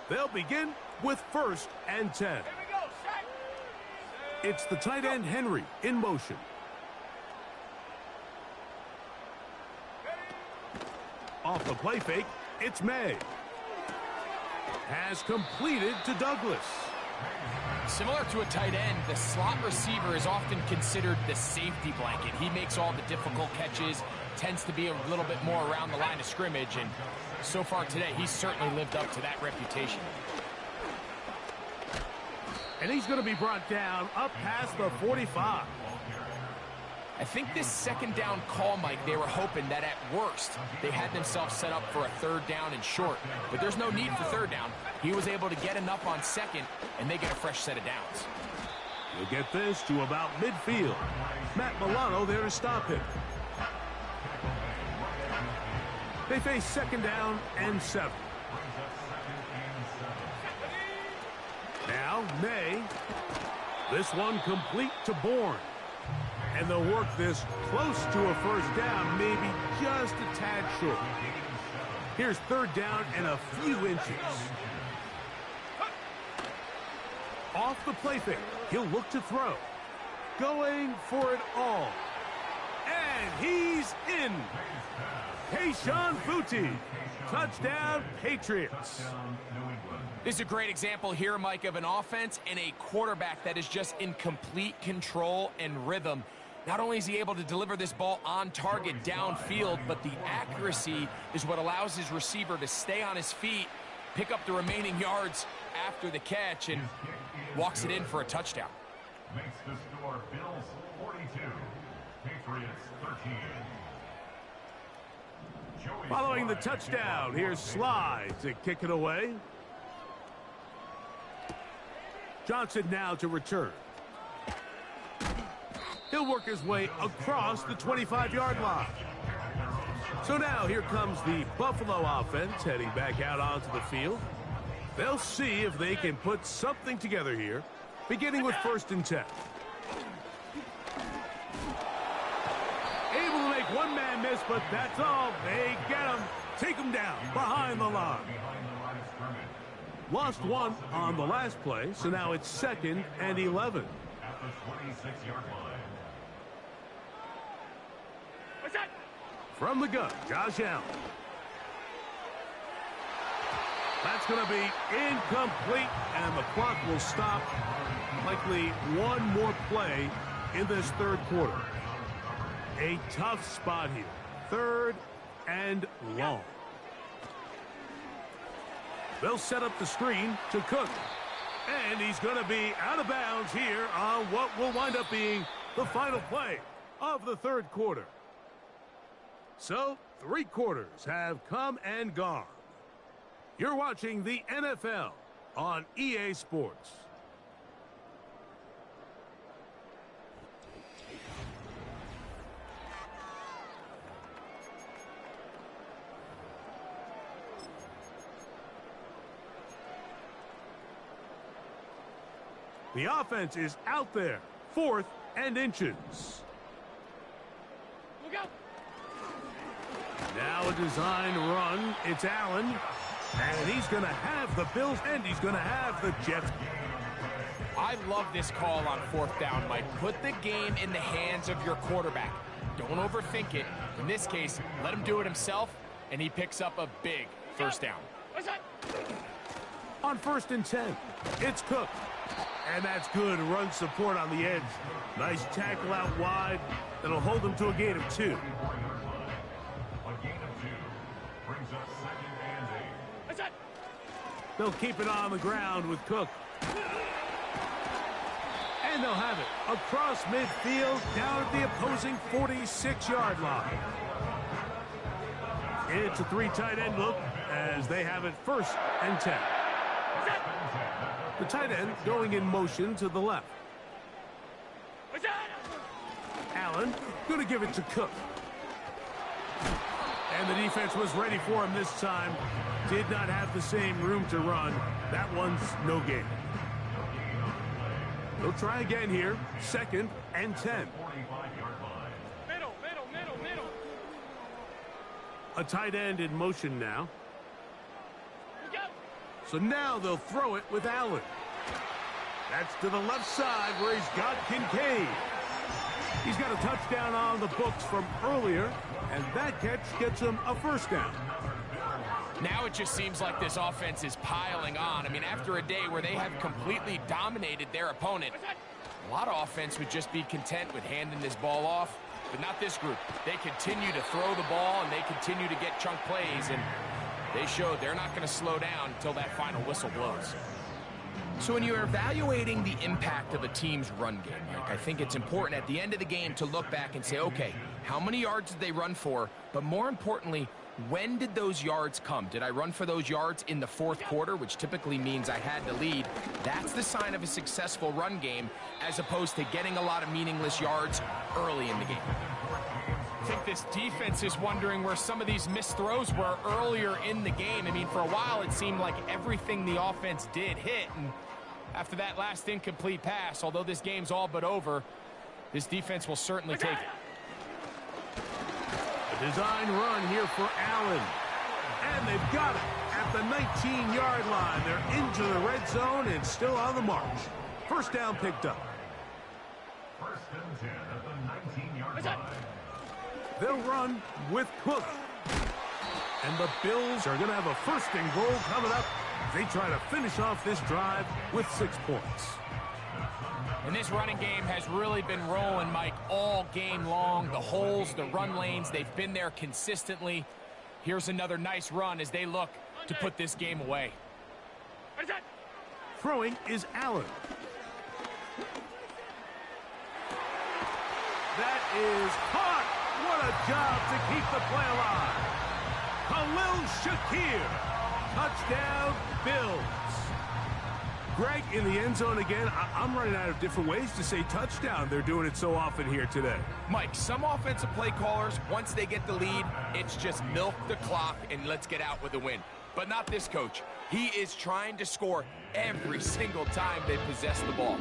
They'll begin with 1st and 10. It's the tight end Henry in motion. Off the play fake, it's May. Has completed to Douglas. Similar to a tight end, the slot receiver is often considered the safety blanket. He makes all the difficult catches, tends to be a little bit more around the line of scrimmage, and so far today, he's certainly lived up to that reputation. And he's going to be brought down up past the 45. I think this second down call, Mike, they were hoping that at worst, they had themselves set up for a third down and short. But there's no need for third down. He was able to get enough on second, and they get a fresh set of downs. He'll get this to about midfield. Matt Milano there to stop him. They face second down and 7. Now, May. This one complete to Bourne. And they'll work this close to a first down, maybe just a tad short. Here's third down and a few inches. Off the play fake, he'll look to throw. Going for it all. And he's in. Keyshawn Foutte. Touchdown, Patriots. This is a great example here, Mike, of an offense and a quarterback that is just in complete control and rhythm. Not only is he able to deliver this ball on target downfield, but the accuracy is what allows his receiver to stay on his feet, pick up the remaining yards after the catch, and walks it in for a touchdown. Makes the score Bills 42, Patriots 13. Following the touchdown, here's Slide to kick it away. Johnson now to return. He'll work his way across the 25-yard line. So now here comes the Buffalo offense heading back out onto the field. They'll see if they can put something together here, beginning with 1st and 10. Able to make one man miss, but that's all. They get him. Take him down behind the line. Lost one on the last play, so now it's 2nd and 11. At the 26-yard line. From the gun, Josh Allen. That's going to be incomplete, and the clock will stop. Likely one more play in this third quarter. A tough spot here. 3rd and long. They'll set up the screen to Cook. And he's going to be out of bounds here on what will wind up being the final play of the third quarter. So, 3 quarters have come and gone. You're watching the NFL on EA Sports. The offense is out there, 4th and inches. Look out! Now a design run. It's Allen. And he's going to have the Bills, and he's going to have the Jets. I love this call on 4th down, Mike. Put the game in the hands of your quarterback. Don't overthink it. In this case, let him do it himself, and he picks up a big first down. On 1st and 10, it's Cook. And that's good run support on the edge. Nice tackle out wide. That'll hold them to a gain of 2. A gain of 2 brings up 2nd and 8. They'll keep it on the ground with Cook. And they'll have it across midfield down at the opposing 46-yard line. It's a 3 tight end look as they have it 1st and 10. The tight end going in motion to the left. Allen going to give it to Cook. And the defense was ready for him this time. Did not have the same room to run. That one's no gain. They'll try again here. 2nd and 10. Middle. A tight end in motion now. So now they'll throw it with Allen. That's to the left side where he's got Kincaid. He's got a touchdown on the books from earlier, and that catch gets him a first down. Now it just seems like this offense is piling on. I mean, after a day where they have completely dominated their opponent, a lot of offense would just be content with handing this ball off, but not this group. They continue to throw the ball, and they continue to get chunk plays, and they showed they're not going to slow down until that final whistle blows. So when you're evaluating the impact of a team's run game, Mike, I think it's important at the end of the game to look back and say, okay, how many yards did they run for? But more importantly, when did those yards come? Did I run for those yards in the fourth quarter, which typically means I had to lead? That's the sign of a successful run game, as opposed to getting a lot of meaningless yards early in the game. I think this defense is wondering where some of these missed throws were earlier in the game. I mean, for a while it seemed like everything the offense did hit, and after that last incomplete pass, although this game's all but over, this defense will certainly take it. A design run here for Allen. And they've got it at the 19-yard line. They're into the red zone and still on the march. First down picked up. First and 10 at the 19-yard line. They'll run with Cook. And the Bills are going to have a first and goal coming up. They try to finish off this drive with 6 points. And this running game has really been rolling, Mike, all game long. The holes, the run lanes, they've been there consistently. Here's another nice run as they look to put this game away. Throwing is Allen. That is caught. What a job to keep the play alive. Khalil Shakir. Touchdown, Bills. Greg in the end zone again. I'm running out of different ways to say touchdown. They're doing it so often here today. Mike, some offensive play callers, once they get the lead, it's just milk the clock and let's get out with a win. But not this coach. He is trying to score every single time they possess the ball.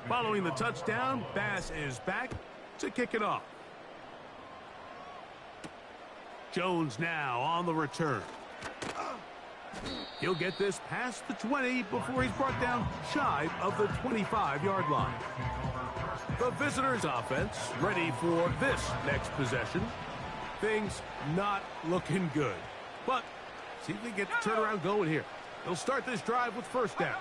Following the touchdown, Bass is back to kick it off. Jones now on the return. He'll get this past the 20 before he's brought down shy of the 25-yard line. The visitors' offense ready for this next possession. Things not looking good. But see if they get the turnaround going here. They'll start this drive with first down.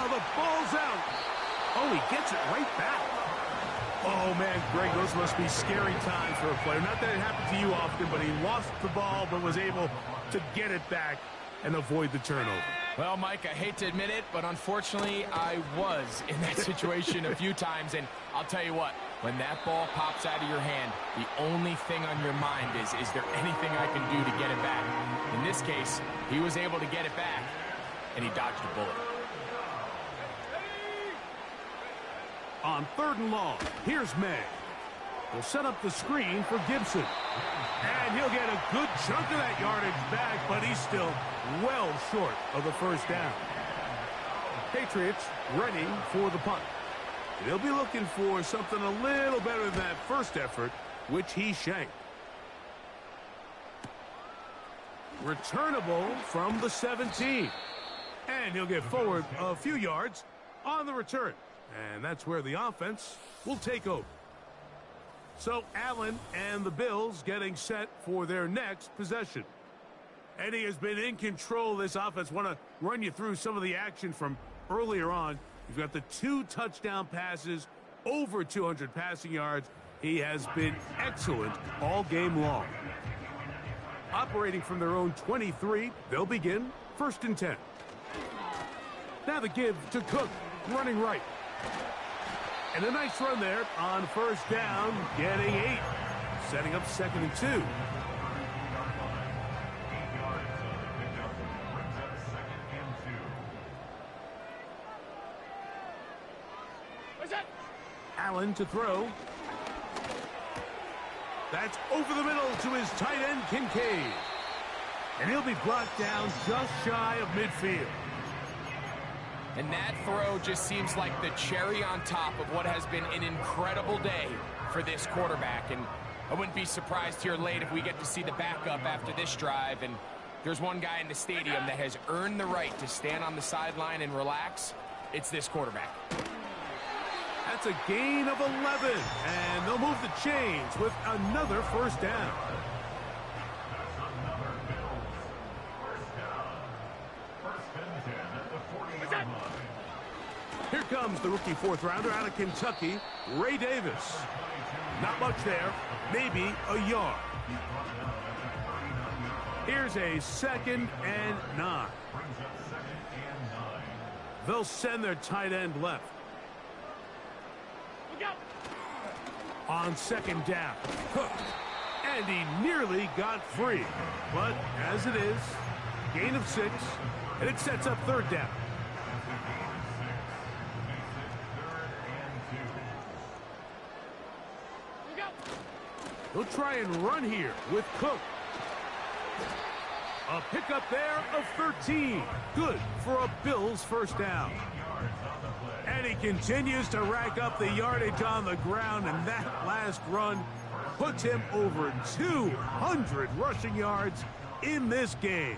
The ball's out. Oh, he gets it right back. Oh, man, Greg, those must be scary times for a player. Not that it happened to you often, but he lost the ball but was able to get it back and avoid the turnover. Well, Mike, I hate to admit it, but unfortunately, I was in that situation a few times. And I'll tell you what, when that ball pops out of your hand, the only thing on your mind is there anything I can do to get it back? In this case, he was able to get it back, and he dodged a bullet. On 3rd and long, here's May. He'll set up the screen for Gibson. And he'll get a good chunk of that yardage back, but he's still well short of the first down. Patriots ready for the punt. They'll be looking for something a little better than that first effort, which he shanked. Returnable from the 17. And he'll get forward a few yards on the return. And that's where the offense will take over. So Allen and the Bills getting set for their next possession. And he has been in control of this offense. Want to run you through some of the action from earlier on. You've got the 2 touchdown passes, over 200 passing yards. He has been excellent all game long. Operating from their own 23, they'll begin 1st and 10. Now the give to Cook, running right. And a nice run there on first down, getting 8. Setting up 2nd and 2. Allen to throw. That's over the middle to his tight end, Kincaid. And he'll be brought down just shy of midfield. And that throw just seems like the cherry on top of what has been an incredible day for this quarterback. And I wouldn't be surprised here late if we get to see the backup after this drive. And there's one guy in the stadium that has earned the right to stand on the sideline and relax. it's this quarterback. That's a gain of 11, and they'll move the chains with another first down. That's another Bills first down. First and 10 at the 40-yard line. Here comes the rookie fourth rounder out of Kentucky, Ray Davis. Not much there, maybe a yard. Here's a 2nd and 9. They'll send their tight end left. On 2nd down, Cook. And he nearly got free. But as it is, gain of 6, and it sets up 3rd down. They'll try and run here with Cook. A pickup there of 13. Good for a Bills first down. And he continues to rack up the yardage on the ground, and that last run puts him over 200 rushing yards in this game.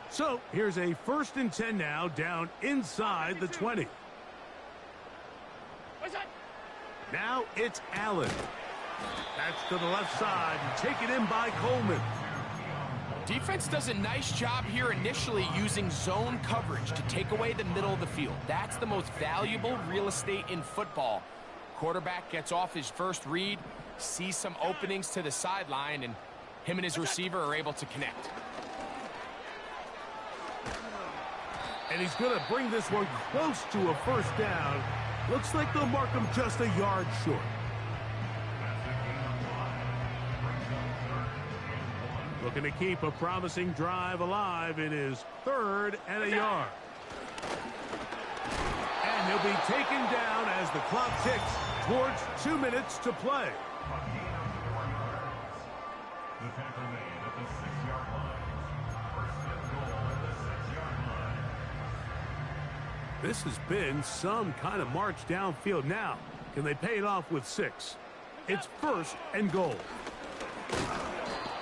So here's a 1st and 10 now, down inside the 20. Now it's Allen. That's to the left side, taken in by Coleman. Defense does a nice job here initially using zone coverage to take away the middle of the field. That's the most valuable real estate in football. Quarterback gets off his first read, sees some openings to the sideline, and him and his receiver are able to connect. And he's going to bring this one close to a first down. Looks like they'll mark him just a yard short. Looking to keep a promising drive alive in his 3rd and a yard. And he'll be taken down as the clock ticks towards 2 minutes to play. The tackle made at the 6-yard line. First and goal at the 6-yard line. This has been some kind of march downfield. Now, can they pay it off with 6? It's 1st and goal.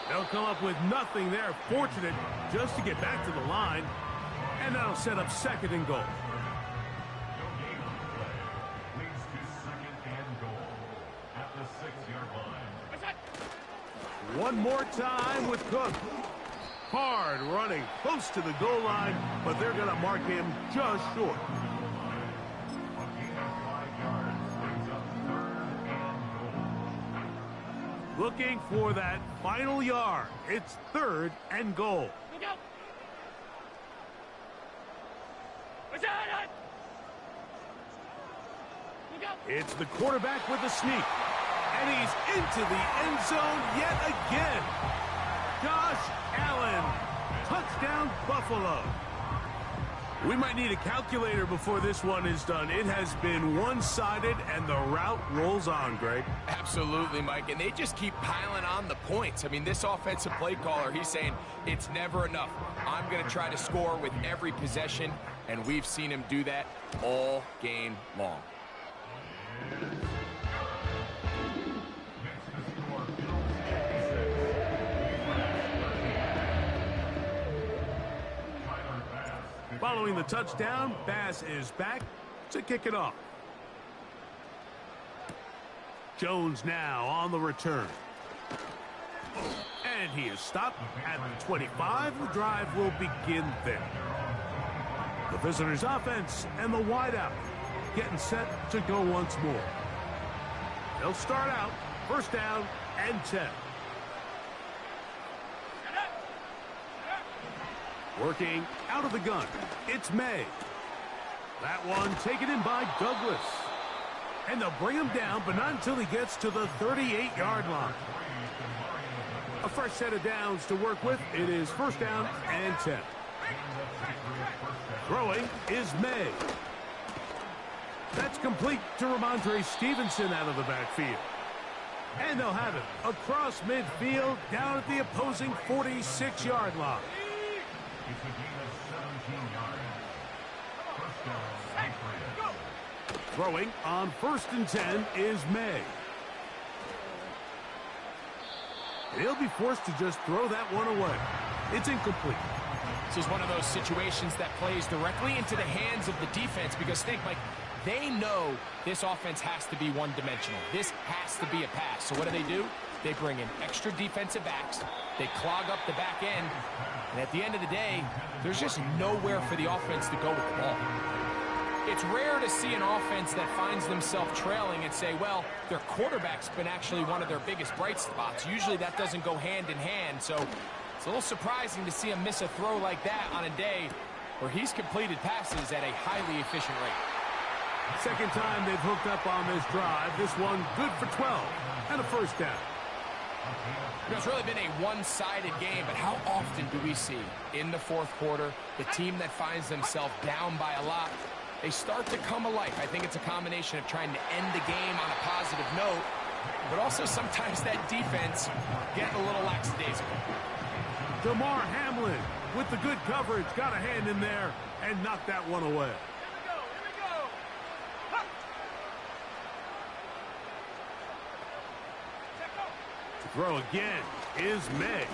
They'll come up with nothing there. Fortunate just to get back to the line. And that'll set up 2nd and goal. No gain on the play. Leads to 2nd and goal at the 6-yard line. One more time with Cook. Hard running close to the goal line, but they're going to mark him just short. A gain of 5 yards brings up 3rd and goal. Looking for that final yard. It's 3rd and goal. It's the quarterback with the sneak. And he's into the end zone yet again. Josh Allen. Touchdown, Buffalo. We might need a calculator before this one is done. It has been one-sided, and the route rolls on, Greg. Absolutely, Mike, and they just keep piling on the points. I mean, this offensive play caller, he's saying it's never enough. I'm going to try to score with every possession, and we've seen him do that all game long. Following the touchdown, Bass is back to kick it off. Jones now on the return. And he is stopped at the 25. The drive will begin there. The visitors' offense and the wideout getting set to go once more. They'll start out 1st down and 10. Working out of the gun, it's May. That one taken in by Douglas. And they'll bring him down, but not until he gets to the 38-yard line. A fresh set of downs to work with. It is 1st down and 10. Throwing is May. That's complete to Ramondre Stevenson out of the backfield. And they'll have it across midfield down at the opposing 46-yard line. It's a gain of 17 yards. First down, Throwing on 1st and 10 is May. He'll be forced to just throw that one away. It's incomplete. This is one of those situations that plays directly into the hands of the defense because think, Mike, they know this offense has to be one-dimensional. This has to be a pass. So what do? They bring in extra defensive backs. They clog up the back end. And at the end of the day, there's just nowhere for the offense to go with the ball. It's rare to see an offense that finds themselves trailing and say, well, their quarterback's been actually one of their biggest bright spots. Usually that doesn't go hand in hand. So it's a little surprising to see him miss a throw like that on a day where he's completed passes at a highly efficient rate. Second time they've hooked up on this drive. This one good for 12 and a first down. It's really been a one-sided game, but how often do we see in the fourth quarter the team that finds themselves down by a lot, they start to come alive? I think it's a combination of trying to end the game on a positive note, but also sometimes that defense getting a little lackadaisical. DeMar Hamlin with the good coverage, got a hand in there and knocked that one away. Throw again is May.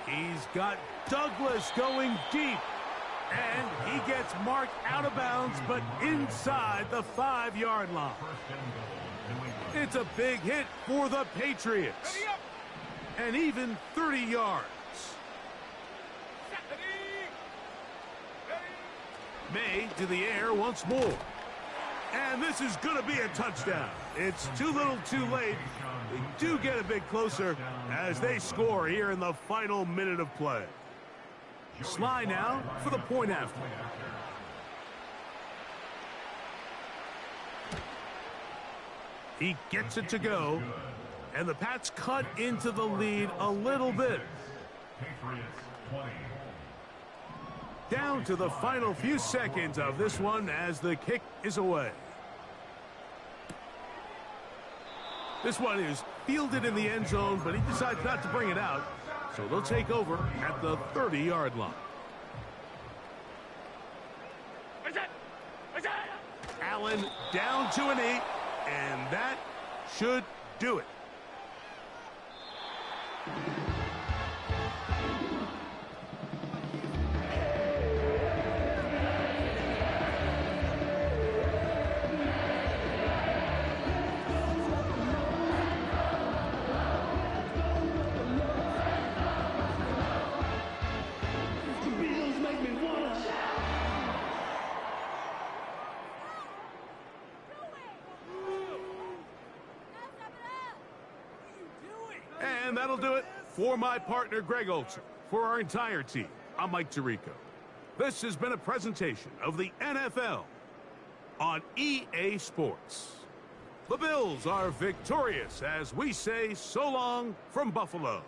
He's got Douglas going deep. And he gets marked out of bounds, but inside the 5-yard line. It's a big hit for the Patriots. And even 30 yards. May to the air once more. And this is going to be a touchdown. It's too little too late. They do get a bit closer as they score here in the final minute of play. Sly now for the point after. He gets it to go. And the Pats cut into the lead a little bit. Down to the final few seconds of this one as the kick is away. This one is fielded in the end zone, but he decides not to bring it out. So they'll take over at the 30-yard line. Allen down to a knee, and that should do it. And that'll do it for my partner, Greg Olson. For our entire team, I'm Mike Tirico. This has been a presentation of the NFL on EA Sports. The Bills are victorious as we say so long from Buffalo.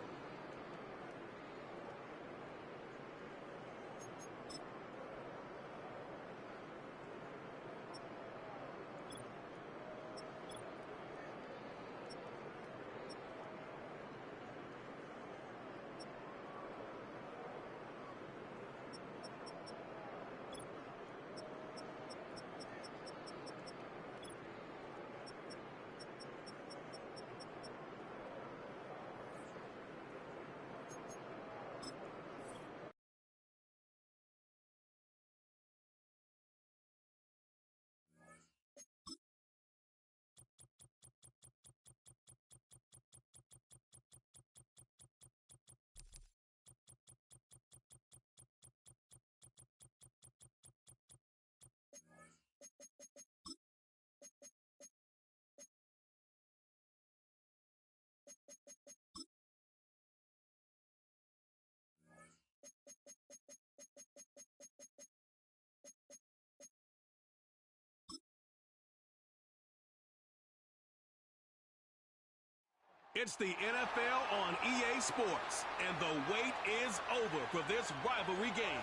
It's the NFL on EA Sports, and the wait is over for this rivalry game.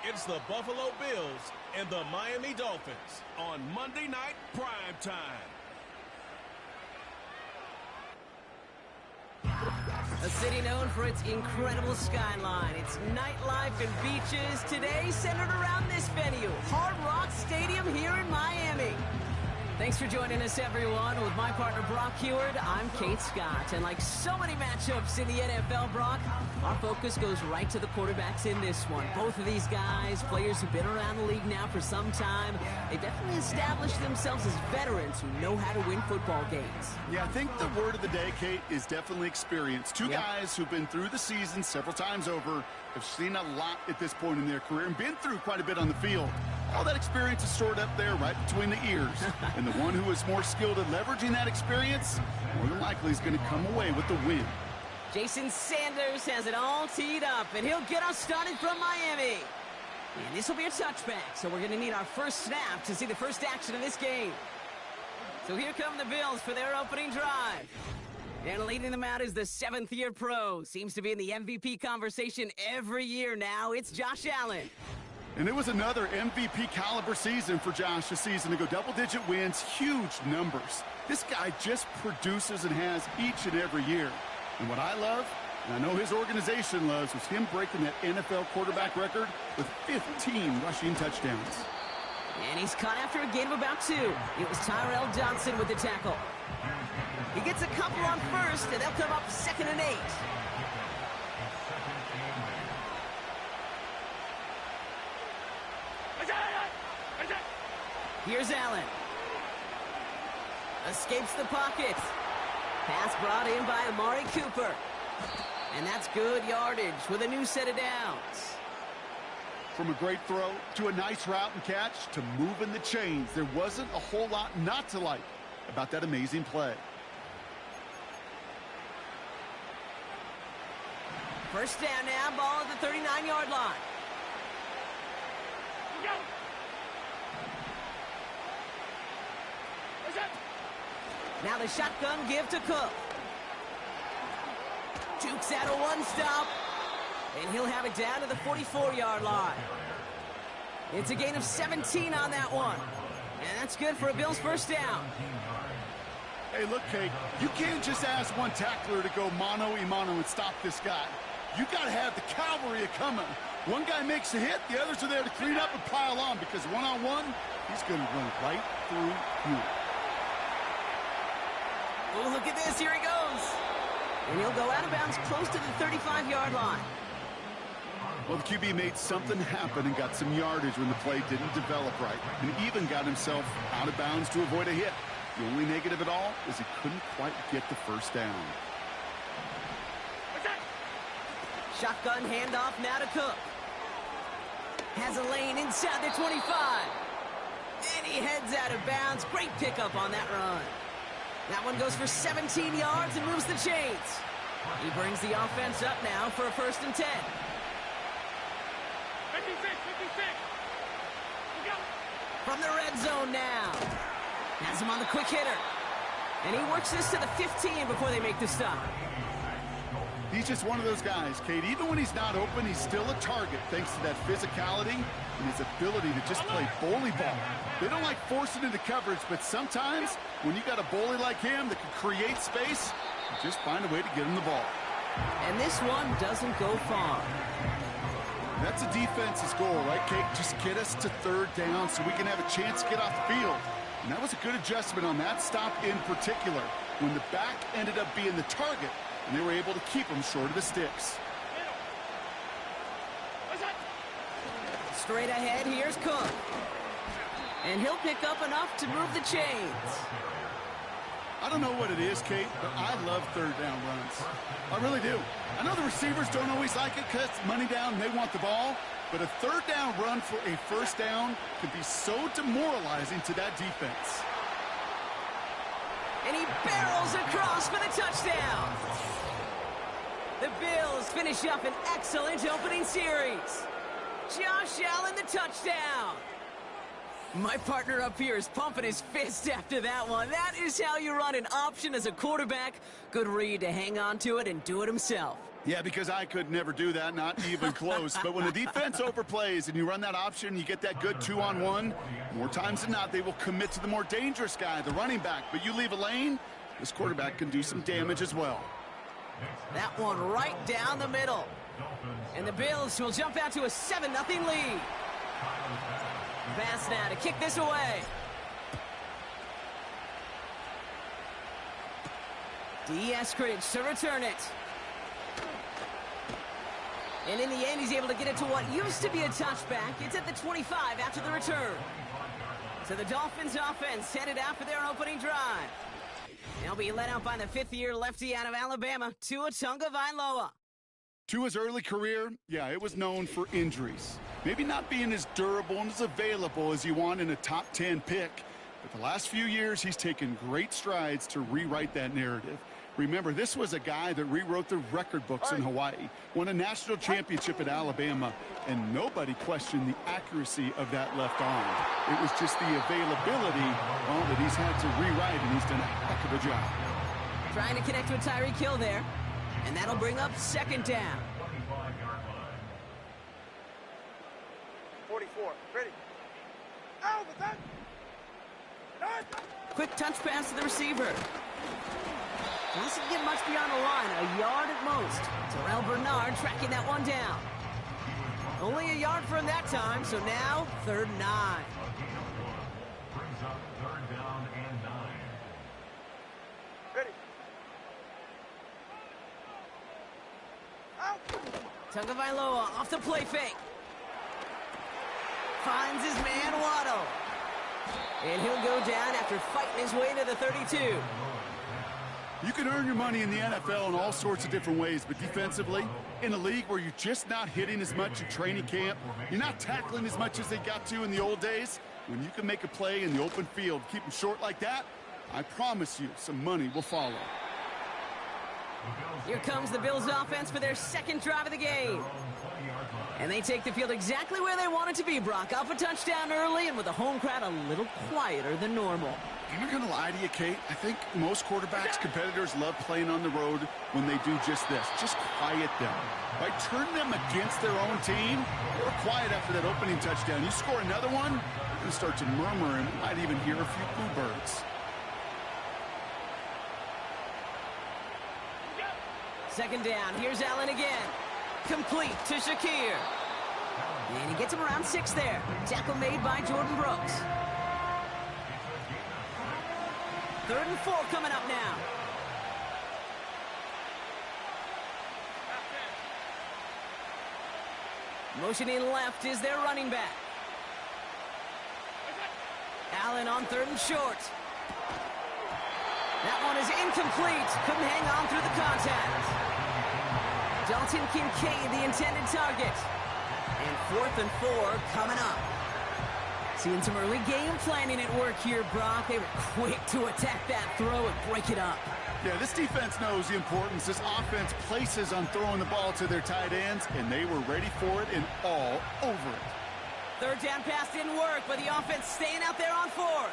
It's the Buffalo Bills and the Miami Dolphins on Monday Night Prime Time. A city known for its incredible skyline, its nightlife and beaches, today centered around this venue, Hard Rock Stadium here in Miami. Thanks for joining us, everyone. With my partner, Brock Heward, I'm Kate Scott. And like so many matchups in the NFL, Brock, our focus goes right to the quarterbacks in this one. Both of these guys, players who've been around the league now for some time, they definitely established themselves as veterans who know how to win football games. Yeah, I think the word of the day, Kate, is definitely experience. Two guys who've been through the season several times over, have seen a lot at this point in their career, and been through quite a bit on the field. All that experience is stored up there right between the ears. And the one who is more skilled at leveraging that experience, more than likely is going to come away with the win. Jason Sanders has it all teed up, and he'll get us started from Miami. And this will be a touchback, so we're going to need our first snap to see the first action of this game. So here come the Bills for their opening drive. And leading them out is the seventh-year pro. Seems to be in the MVP conversation every year now. It's Josh Allen. And it was another MVP caliber season for Josh this season to go double-digit wins, huge numbers. This guy just produces and has each and every year. And what I love, and I know his organization loves, was him breaking that NFL quarterback record with 15 rushing touchdowns. And he's caught after a gain of about 2. It was Tyrell Johnson with the tackle. He gets a couple on first, and they'll come up 2nd and 8. Here's Allen. Escapes the pocket. Pass brought in by Amari Cooper. And that's good yardage with a new set of downs. From a great throw to a nice route and catch to moving the chains, there wasn't a whole lot not to like about that amazing play. First down now, ball at the 39-yard line. Go! Now the shotgun give to Cook. Jukes out a one-stop, and he'll have it down to the 44-yard line. It's a gain of 17 on that one, and that's good for a Bills first down. Hey, look, Kate, you can't just ask one tackler to go mano-a-mano and stop this guy. You got to have the cavalry coming. One guy makes a hit, the others are there to clean up and pile on, because one-on-one, he's going to run right through you. Oh, look at this. Here he goes. And he'll go out of bounds close to the 35-yard line. Well, the QB made something happen and got some yardage when the play didn't develop right, and even got himself out of bounds to avoid a hit. The only negative at all is he couldn't quite get the first down. Shotgun handoff now to Cook. Has a lane inside the 25. And he heads out of bounds. Great pickup on that run. That one goes for 17 yards and moves the chains. He brings the offense up now for a 1st and 10. 56, 56. Go! From the red zone now. Has him on the quick hitter. And he works this to the 15 before they make the stop. He's just one of those guys, Kate. Even when he's not open, he's still a target thanks to that physicality and his ability to just play bully ball. They don't like forcing into coverage, but sometimes when you got a bully like him that can create space, you just find a way to get him the ball. And this one doesn't go far. That's a defense's goal, right, Kate? Just get us to 3rd down so we can have a chance to get off the field. And that was a good adjustment on that stop in particular, when the back ended up being the target, and they were able to keep him short of the sticks. Straight ahead, here's Cook. And he'll pick up enough to move the chains. I don't know what it is, Kate, but I love 3rd down runs. I really do. I know the receivers don't always like it because it's money down and they want the ball, but a 3rd down run for a 1st down can be so demoralizing to that defense. And he barrels across for the touchdown. The Bills finish up an excellent opening series. Josh Allen, the touchdown. My partner up here is pumping his fist after that one. That is how you run an option as a quarterback. Good read to hang on to it and do it himself. Yeah, because I could never do that, not even close. But when the defense overplays and you run that option, you get that good 2-on-1, more times than not, they will commit to the more dangerous guy, the running back. But you leave a lane, this quarterback can do some damage as well. That one right down the middle. And the Bills will jump out to a 7-0 lead. Pass now to kick this away. Eskridge to return it. And in the end, he's able to get it to what used to be a touchback. It's at the 25 after the return. So the Dolphins offense headed out for their opening drive. They'll be led out by the fifth-year lefty out of Alabama, Tua Tagovailoa. Tua's early career, yeah, it was known for injuries. Maybe not being as durable and as available as you want in a top 10 pick. But the last few years, he's taken great strides to rewrite that narrative. Remember, this was a guy that rewrote the record books in Hawaii, won a national championship at Alabama, and nobody questioned the accuracy of that left arm. It was just the availability, well, that he's had to rewrite, and he's done a heck of a job. Trying to connect with Tyreek Hill there, and that'll bring up second down. 44, ready. Quick touch pass to the receiver. Doesn't get much beyond the line, a yard at most. Terrell Bernard tracking that one down. Only a yard for him that time, so now 3rd and 9. Brings up 3rd down and 9. Ready. Tagovailoa off the play fake. Finds his man Waddle. And he'll go down after fighting his way to the 32. You can earn your money in the NFL in all sorts of different ways, but defensively, in a league where you're just not hitting as much at training camp, you're not tackling as much as they got to in the old days, when you can make a play in the open field, keep them short like that, I promise you some money will follow. Here comes the Bills offense for their second drive of the game. And they take the field exactly where they want it to be, Brock. Up a touchdown early and with the home crowd a little quieter than normal. I'm not going to lie to you, Kate. I think most quarterbacks, competitors love playing on the road when they do just this. Just quiet them. By turning them against their own team, they were quiet after that opening touchdown. You score another one, you're going to start to murmur and might even hear a few bluebirds. Second down. Here's Allen again. Complete to Shakir. And he gets him around 6 there. Tackle made by Jordan Brooks. 3rd and 4 coming up now. Motioning left is their running back. Allen on 3rd and short. That one is incomplete. Couldn't hang on through the contact. Dalton Kincaid, the intended target. And 4th and 4 coming up. Seeing some early game planning at work here, Brock. They were quick to attack that throw and break it up. Yeah, this defense knows the importance this offense places on throwing the ball to their tight ends, and they were ready for it and all over it. 3rd down pass didn't work, but the offense staying out there on 4th.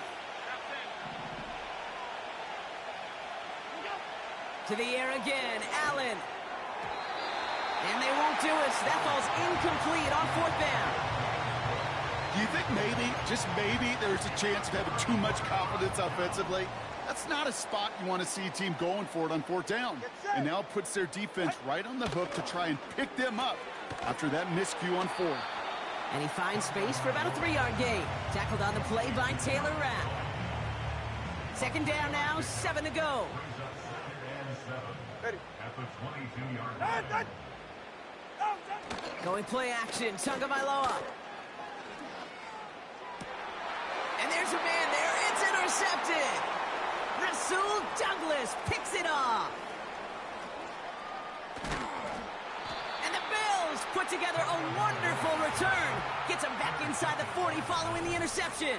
To the air again, Allen. And they won't do it. That ball's incomplete on 4th down. Do you think maybe, just maybe, there's a chance of having too much confidence offensively? That's not a spot you want to see a team going for it on 4th down. And now it puts their defense right on the hook to try and pick them up after that miscue on 4th. And he finds space for about a 3-yard gain. Tackled on the play by Taylor Rapp. 2nd down now, 7 to go. Ready. At the 22-yard line. Going play action, Tagovailoa. And there's a man there. It's intercepted. Rasul Douglas picks it off. And the Bills put together a wonderful return. Gets him back inside the 40 following the interception.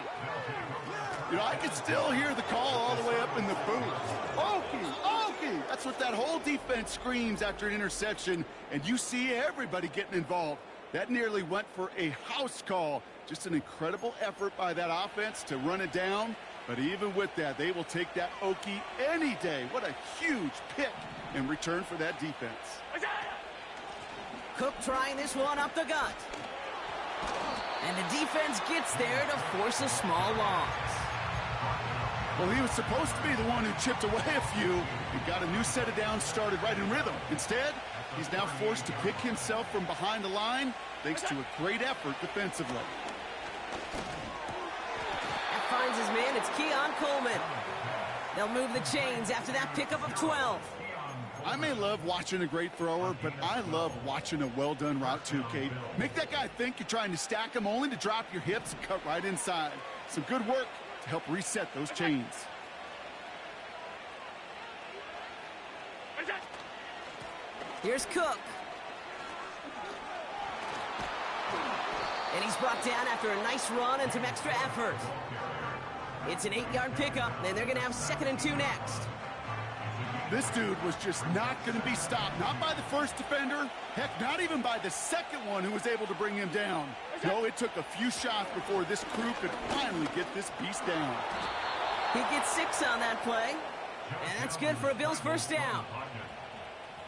You know, I can still hear the call all the way up in the booth. Okie, Okie! That's what that whole defense screams after an interception, and you see everybody getting involved. That nearly went for a house call. Just an incredible effort by that offense to run it down. But even with that, they will take that Okie any day. What a huge pick in return for that defense. Cook trying this one up the gut. And the defense gets there to force a small loss. Well, he was supposed to be the one who chipped away a few and got a new set of downs started right in rhythm. Instead, he's now forced to pick himself from behind the line thanks to a great effort defensively. That finds his man. It's Keon Coleman. They'll move the chains after that pickup of 12. I may love watching a great thrower, but I love watching a well-done route too, Kate. Make that guy think you're trying to stack him only to drop your hips and cut right inside. Some good work to help reset those chains. Here's Cook. And he's brought down after a nice run and some extra effort. It's an 8-yard pickup, and they're going to have 2nd and 2 next. This dude was just not going to be stopped. Not by the first defender. Heck, not even by the second one who was able to bring him down. No, it took a few shots before this crew could finally get this beast down. He gets 6 on that play, and that's good for a Bills first down.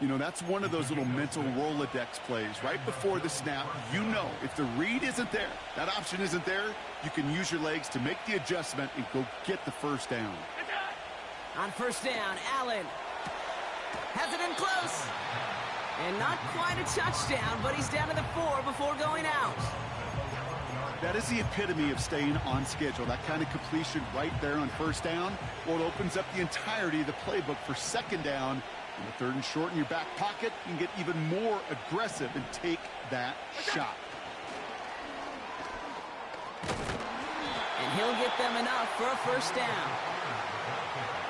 You know, that's one of those little mental Rolodex plays. Right before the snap, you know if the read isn't there, that option isn't there, you can use your legs to make the adjustment and go get the first down. On first down, Allen has it in close. And not quite a touchdown, but he's down to the 4 before going out. That is the epitome of staying on schedule. That kind of completion right there on first down. Well, it opens up the entirety of the playbook for second down. On the 3rd and short in your back pocket, you can get even more aggressive and take that shot. And he'll get them enough for a first down.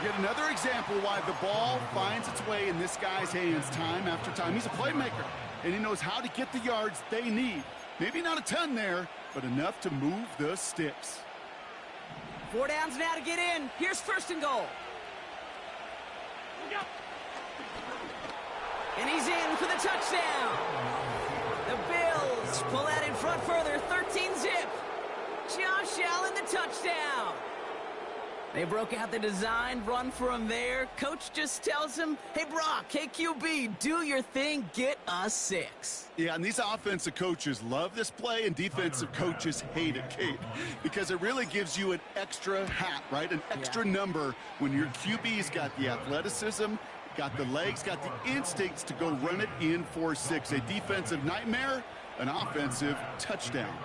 Yet another example why the ball finds its way in this guy's hands time after time. He's a playmaker, and he knows how to get the yards they need. Maybe not a ton there, but enough to move the sticks. 4 downs now to get in. Here's 1st and goal. And he's in for the touchdown. The Bills pull that in front further, 13-zip. Josh Allen, the touchdown. They broke out the design, run for him there. Coach just tells him, hey, Brock, hey, QB, do your thing, get us 6. Yeah, and these offensive coaches love this play, and defensive coaches hate it, Kate, because it really gives you an extra hat, right? An extra number when your QB's got the athleticism, got the legs, got the instincts to go run it in for 6. A defensive nightmare, an offensive touchdown.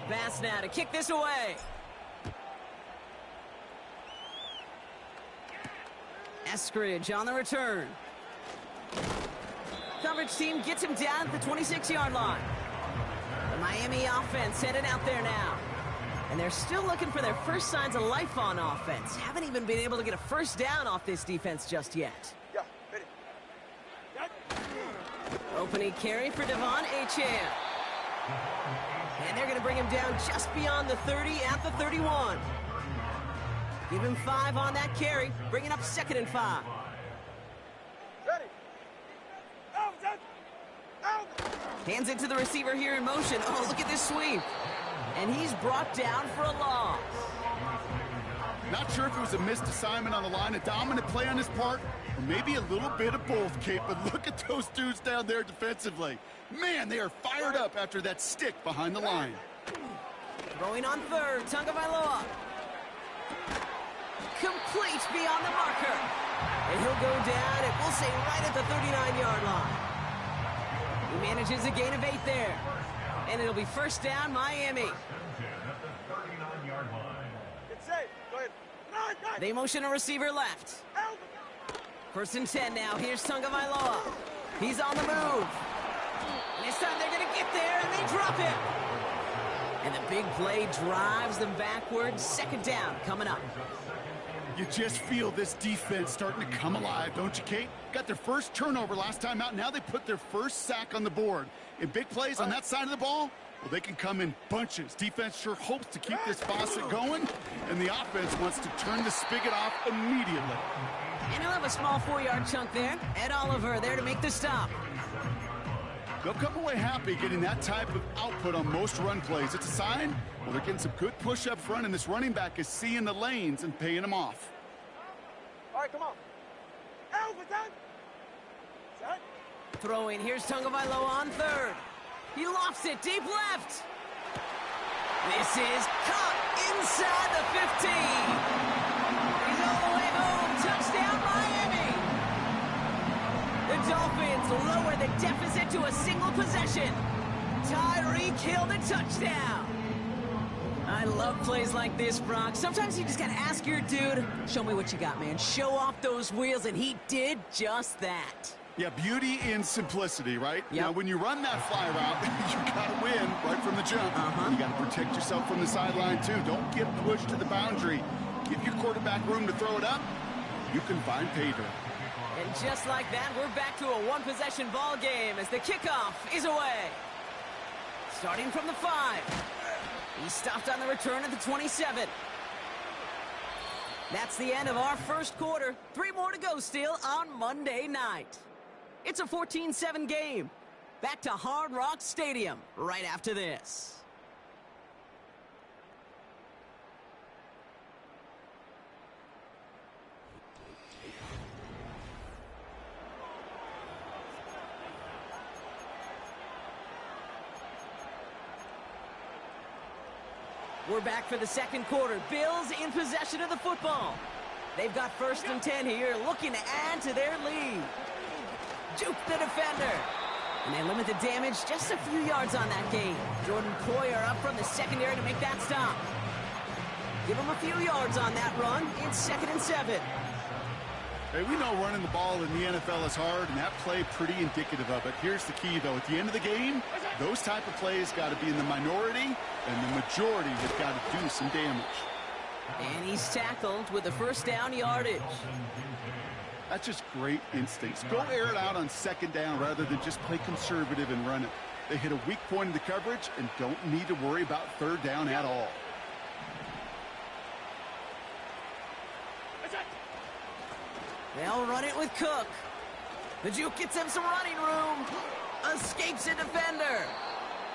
Pass now to kick this away. Eskridge on the return. Coverage team gets him down at the 26-yard line. The Miami offense headed out there now. And they're still looking for their first signs of life on offense. Haven't even been able to get a first down off this defense just yet. Opening carry for Devon Achane. And they're going to bring him down just beyond the 30 at the 31. Give him 5 on that carry, bringing up 2nd and 5. Ready. Hands it to the receiver here in motion. Oh, look at this sweep. And he's brought down for a loss. Not sure if it was a missed assignment on the line, a dominant play on his part, or maybe a little bit of both, Kate, but look at those dudes down there defensively. Man, they are fired up after that stick behind the line. Throwing on 3rd, Tagovailoa. Complete beyond the marker. And he'll go down, and we'll say right at the 39-yard line. He manages a gain of 8 there. And it'll be first down, Miami. It's safe. Go ahead. They motion a receiver left. 1st and 10 now. Here's Tagovailoa. He's on the move. And this time they're going to get there, and they drop him. And the big play drives them backwards. 2nd down coming up. You just feel this defense starting to come alive, don't you, Kate? Got their first turnover last time out. Now they put their first sack on the board. In big plays on that side of the ball, well, they can come in bunches. Defense sure hopes to keep this faucet going, and the offense wants to turn the spigot off immediately. And he'll have a small 4-yard chunk there. Ed Oliver there to make the stop. They'll come away happy getting that type of output on most run plays. It's a sign, well, they're getting some good push up front, and this running back is seeing the lanes and paying them off. All right, come on. Throwing, here's Tagovailoa on 3rd. He lofts it deep left. This is caught inside the 15. He's all the way home. Touchdown, Miami. The Dolphins lower the deficit to a single possession. Tyreek Hill the touchdown. I love plays like this, Brock. Sometimes you just got to ask your dude, show me what you got, man. Show off those wheels, and he did just that. Yeah, beauty in simplicity, right? Yep. Now, when you run that fly route, you got to win right from the jump. You got to protect yourself from the sideline, too. Don't get pushed to the boundary. Give your quarterback room to throw it up. You can find pay dirt. And just like that, we're back to a one-possession ball game as the kickoff is away. Starting from the 5. He stopped on the return at the 27. That's the end of our first quarter. 3 more to go still on Monday night. It's a 14-7 game. Back to Hard Rock Stadium right after this. We're back for the second quarter. Bills in possession of the football. They've got 1st and 10 here, looking to add to their lead. Juke the defender. And they limit the damage just a few yards on that game. Jordan Poyer up from the secondary to make that stop. Give him a few yards on that run. It's 2nd and 7. Hey, we know running the ball in the NFL is hard, and that play pretty indicative of it. Here's the key, though. At the end of the game, those type of plays got to be in the minority, and the majority have got to do some damage. And he's tackled with a 1st down yardage. That's just great instincts. Go air it out on 2nd down rather than just play conservative and run it. They hit a weak point in the coverage and don't need to worry about 3rd down at all. They'll run it with Cook. The Juke gets him some running room. Escapes a defender.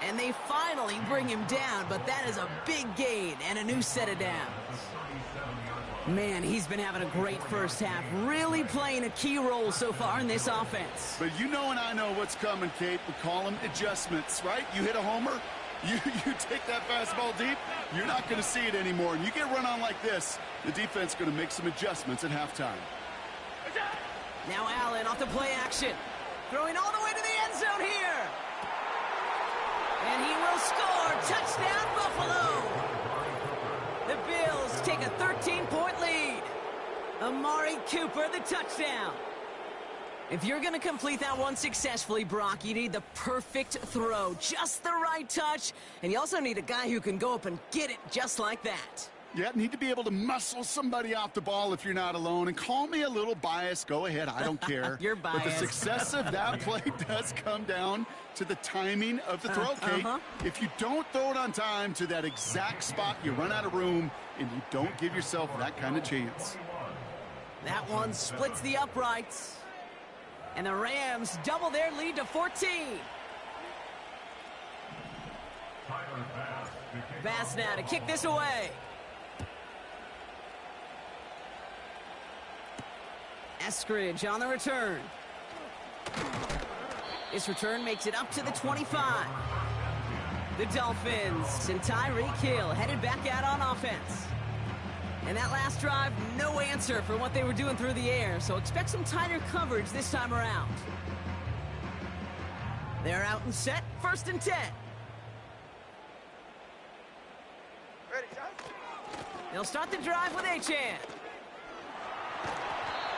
And they finally bring him down, but that is a big gain and a new set of downs. Man, he's been having a great first half, really playing a key role so far in this offense. But you know and I know what's coming, Kate. We call them adjustments, right? You hit a homer, you take that fastball deep, you're not going to see it anymore. And you get run on like this, the defense is going to make some adjustments at halftime. Now Allen off the play action. Throwing all the way to the end zone here. And he will score. Touchdown, Buffalo. The Bills take a 13-point lead. Amari Cooper, the touchdown. If you're going to complete that one successfully, Brock, you need the perfect throw. Just the right touch. And you also need a guy who can go up and get it just like that. Yeah, need to be able to muscle somebody off the ball if you're not alone. And call me a little biased. Go ahead. I don't care. You're biased. But the success of that play does come down to the timing of the throw, Kate. If you don't throw it on time to that exact spot, you run out of room, and you don't give yourself that kind of chance. That one splits the uprights. And the Rams double their lead to 14. Bass now to kick this away. Eskridge on the return. This return makes it up to the 25. The Dolphins and Tyreek Hill headed back out on offense. And that last drive, no answer for what they were doing through the air, so expect some tighter coverage this time around. They're out and set, 1st and 10. Ready, John? They'll start the drive with Achane.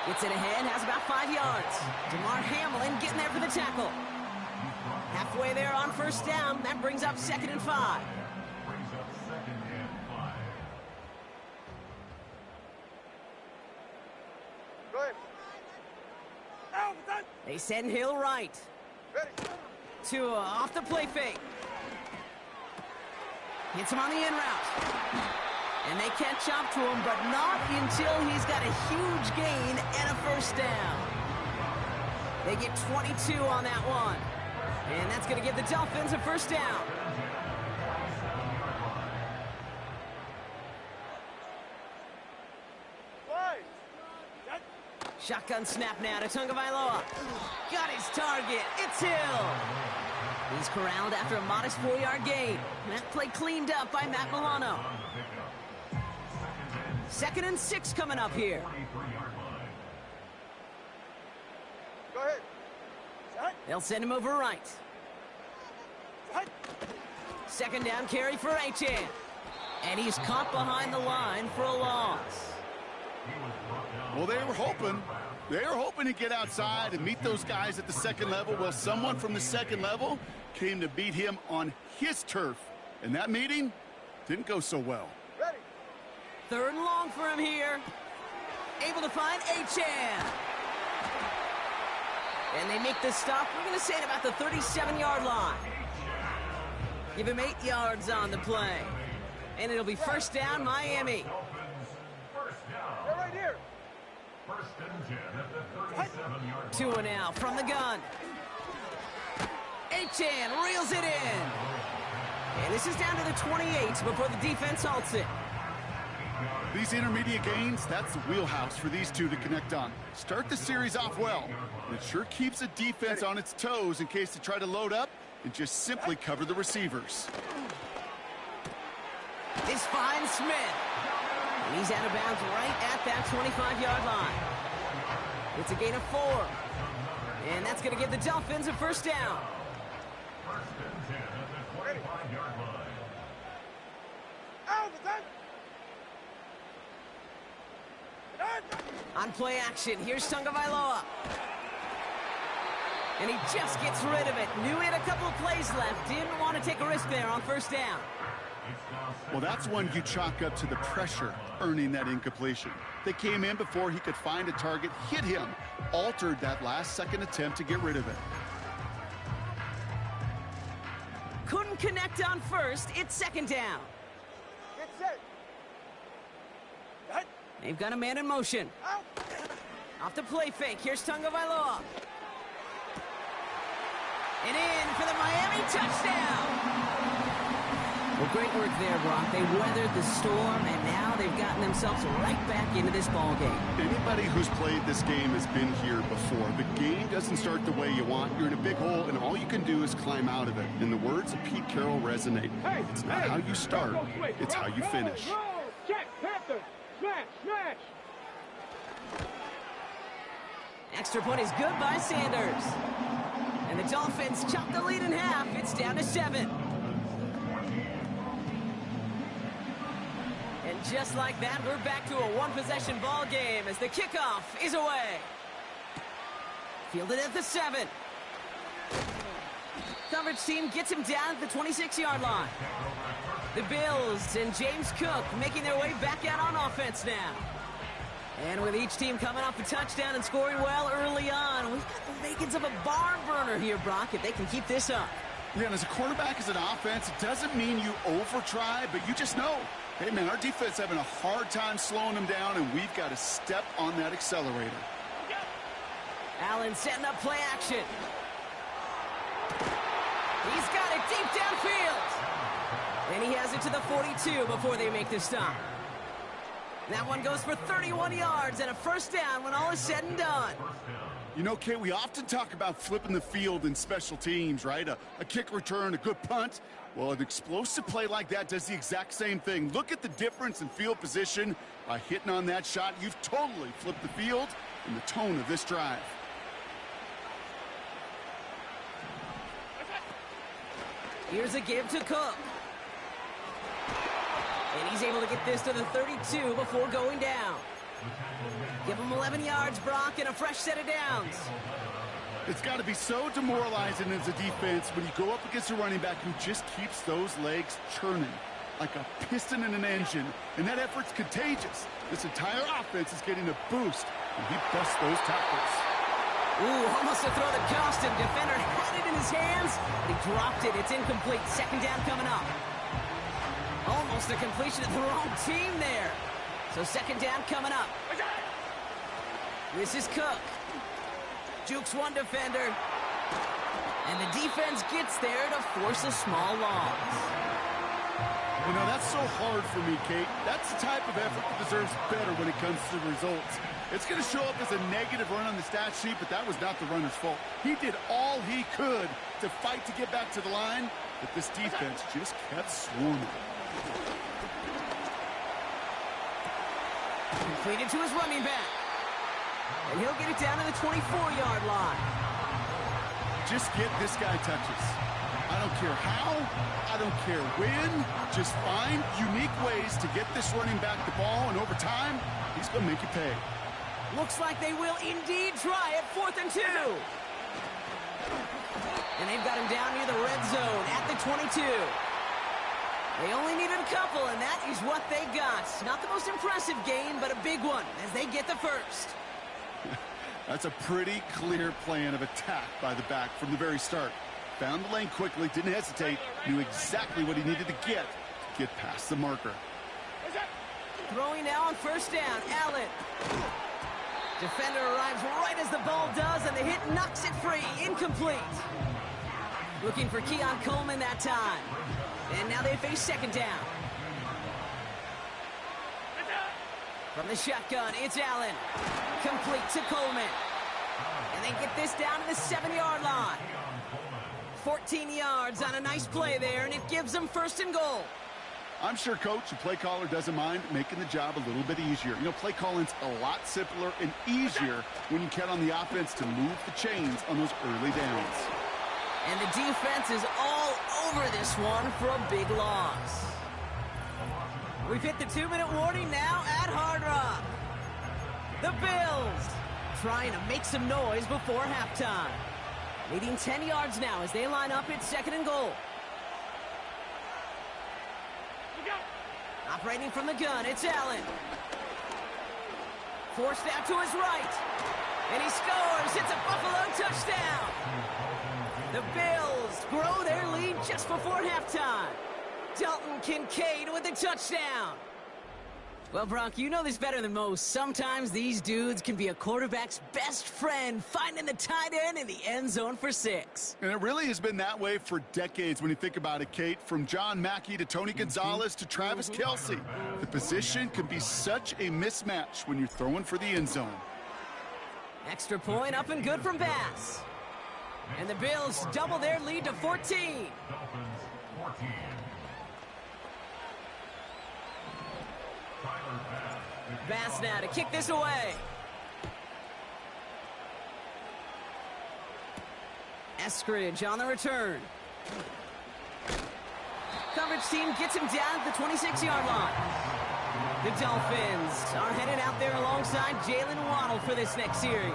Gets it ahead, has about 5 yards. DeMar Hamlin getting there for the tackle. Halfway there on 1st down, that brings up 2nd and 5. Go ahead. They send Hill right. Ready. Tua off the play fake. Hits him on the in route. And they catch up to him, but not until he's got a huge gain and a 1st down. They get 22 on that one. And that's going to give the Dolphins a 1st down. Shotgun snap now to Tagovailoa. Got his target. It's Hill. He's corralled after a modest 4-yard gain. That play cleaned up by Matt Milano. 2nd and 6 coming up here. Go ahead. They'll send him over right. 2nd down carry for Achane. And he's caught behind the line for a loss. Well, they were hoping to get outside and meet those guys at the second level. Well, someone from the second level came to beat him on his turf. And that meeting didn't go so well. Ready. 3rd and long for him here. Able to find Achane. And they make the stop, we're going to say, at about the 37-yard line. Give him 8 yards on the play. And it'll be first down, Miami. They're right here. First and 10 at the 37-yard 2 and out from the gun. Achane reels it in. And this is down to the 28 before the defense halts it. These intermediate gains, that's the wheelhouse for these two to connect on. Start the series off well. It sure keeps the defense on its toes in case they try to load up and just simply cover the receivers. This finds Smith. And he's out of bounds right at that 25-yard line. It's a gain of 4. And that's going to give the Dolphins a first down. First and 10 at the 25-yard line. Out, the On play action, here's Tagovailoa. And he just gets rid of it. Knew he had a couple of plays left. Didn't want to take a risk there on first down. Well, that's one you chalk up to the pressure earning that incompletion. They came in before he could find a target, hit him, altered that last-second attempt to get rid of it. Couldn't connect on first. It's second down. Get set. Cut. They've got a man in motion. Out. Off the play fake. Here's Tagovailoa. And in for the Miami touchdown. Well, great work there, Brock. They weathered the storm, and now they've gotten themselves right back into this ball game. Anybody who's played this game has been here before. The game doesn't start the way you want. You're in a big hole, and all you can do is climb out of it. And the words of Pete Carroll resonate. It's not how you start, it's how you finish. Check, Panther. Smash, smash. Extra point is good by Sanders. And the Dolphins chop the lead in half. It's down to 7. And just like that, we're back to a one-possession ball game as the kickoff is away. Fielded at the 7. Coverage team gets him down at the 26-yard line. The Bills and James Cook making their way back out on offense now. And with each team coming off a touchdown and scoring well early on, we've got the makings of a barn burner here, Brock, if they can keep this up. Yeah, and as a quarterback, as an offense, it doesn't mean you over-try, but you just know, hey, man, our defense having a hard time slowing them down, and we've got to step on that accelerator. Allen setting up play action. He's got it deep downfield. And he has it to the 42 before they make the stop. That one goes for 31 yards and a first down when all is said and done. You know, Kate, we often talk about flipping the field in special teams, right? A kick return, a good punt. Well, an explosive play like that does the exact same thing. Look at the difference in field position. By hitting on that shot, you've totally flipped the field and the tone of this drive. Here's a give to Cook. And he's able to get this to the 32 before going down. Give him 11 yards, Brock, and a fresh set of downs. It's got to be so demoralizing as a defense when you go up against a running back who just keeps those legs churning like a piston in an engine, and that effort's contagious. This entire offense is getting a boost, and he busts those tackles. Ooh, almost a throw that cost him. Defender had it in his hands, but he dropped it. It's incomplete. Second down coming up. Almost a completion of the wrong team there. So second down coming up. This is Cook. Jukes one defender. And the defense gets there to force a small loss. You know, that's so hard for me, Kate. That's the type of effort that deserves better when it comes to the results. It's going to show up as a negative run on the stat sheet, but that was not the runner's fault. He did all he could to fight to get back to the line, but this defense just kept swarming. Completed to his running back. And he'll get it down to the 24-yard line. Just get this guy touches. I don't care how, I don't care when, just find unique ways to get this running back the ball, and over time, he's going to make you pay. Looks like they will indeed try it. 4th and 2. And they've got him down near the red zone at the 22. They only needed a couple, and that is what they got. Not the most impressive game, but a big one as they get the first. That's a pretty clear plan of attack by the back from the very start. Found the lane quickly, didn't hesitate, knew exactly what he needed to get past the marker. Throwing now on 1st down, Allen. Defender arrives right as the ball does, and the hit knocks it free. Incomplete. Looking for Keon Coleman that time. And now they face 2nd down. From the shotgun, it's Allen. Complete to Coleman. And they get this down to the 7-yard line. 14 yards on a nice play there, and it gives them 1st and goal. I'm sure coach and play caller doesn't mind making the job a little bit easier. You know, play calling's a lot simpler and easier when you count on the offense to move the chains on those early downs. And the defense is all over this one for a big loss. We've hit the 2-minute warning now at Hard Rock. The Bills trying to make some noise before halftime. Leading 10 yards now as they line up at 2nd and goal. Operating from the gun, it's Allen. Forced out to his right. And he scores. It's a Buffalo touchdown. The Bills grow their lead just before halftime. Dalton Kincaid with a touchdown. Well, Brock, you know this better than most. Sometimes these dudes can be a quarterback's best friend, finding the tight end in the end zone for 6. And it really has been that way for decades when you think about it, Kate. From John Mackey to Tony Gonzalez to Travis Kelce. The position can be such a mismatch when you're throwing for the end zone. Extra point up and good from Bass. And the Bills double their lead to 14. Dolphins 14. Bass now to kick this away. Eskridge on the return. Coverage team gets him down at the 26-yard line. The Dolphins are headed out there alongside Jalen Waddle for this next series.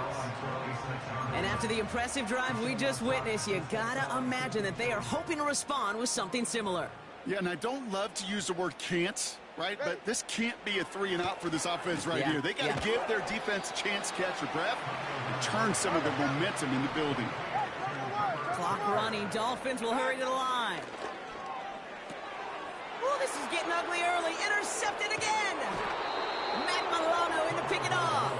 And after the impressive drive we just witnessed, you gotta imagine that they are hoping to respond with something similar. Yeah, and I don't love to use the word can't, right? But this can't be a 3-and-out for this offense right here. They got to give their defense a chance to catch their breath and turn some of the momentum in the building. Clock running. Dolphins will hurry to the line. Oh, this is getting ugly early. Intercepted again. Matt Milano in to pick it off.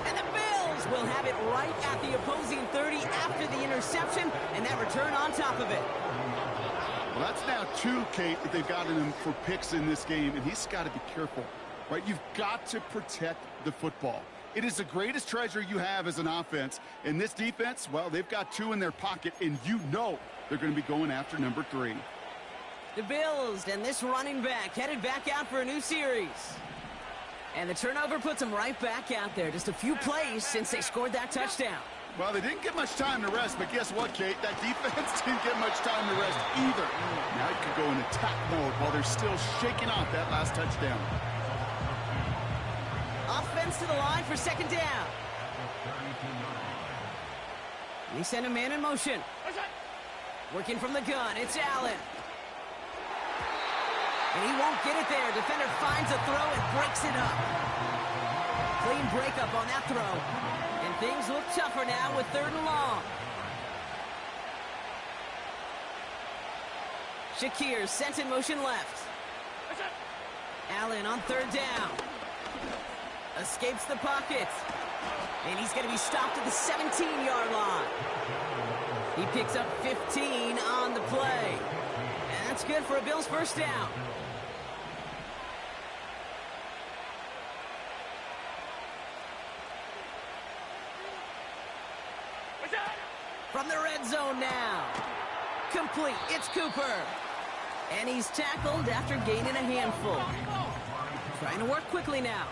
And the Bills will have it right at the opposing 30 after the interception, and that return on top of it. Well, that's now 2, Kate, that they've gotten him for picks in this game, and he's got to be careful, right? You've got to protect the football. It is the greatest treasure you have as an offense, and this defense, well, they've got 2 in their pocket, and you know they're going to be going after number 3. The Bills and this running back headed back out for a new series. And the turnover puts them right back out there. Just a few plays since they scored that touchdown. Well, they didn't get much time to rest, but guess what, Kate? That defense didn't get much time to rest either. Now you could go in attack mode while they're still shaking off that last touchdown. Offense to the line for 2nd down. They send a man in motion. Working from the gun, it's Allen. And he won't get it there. Defender finds a throw and breaks it up. Clean breakup on that throw. And things look tougher now with 3rd and long. Shakir sent in motion left. Allen on 3rd down. Escapes the pocket. And he's going to be stopped at the 17-yard line. He picks up 15 on the play. And that's good for a Bills 1st down. From the red zone now. Complete. It's Cooper. And he's tackled after gaining a handful. Trying to work quickly now.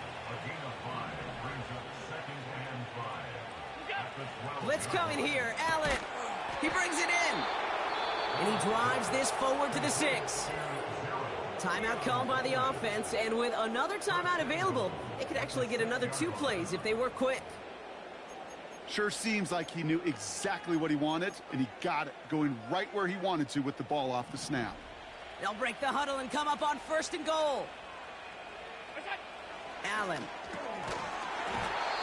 Blitz coming here. Allen. He brings it in. And he drives this forward to the 6. Timeout called by the offense, and with another timeout available, they could actually get another 2 plays if they were quick. Sure seems like he knew exactly what he wanted, and he got it, going right where he wanted to with the ball off the snap. They'll break the huddle and come up on 1st and goal. Allen.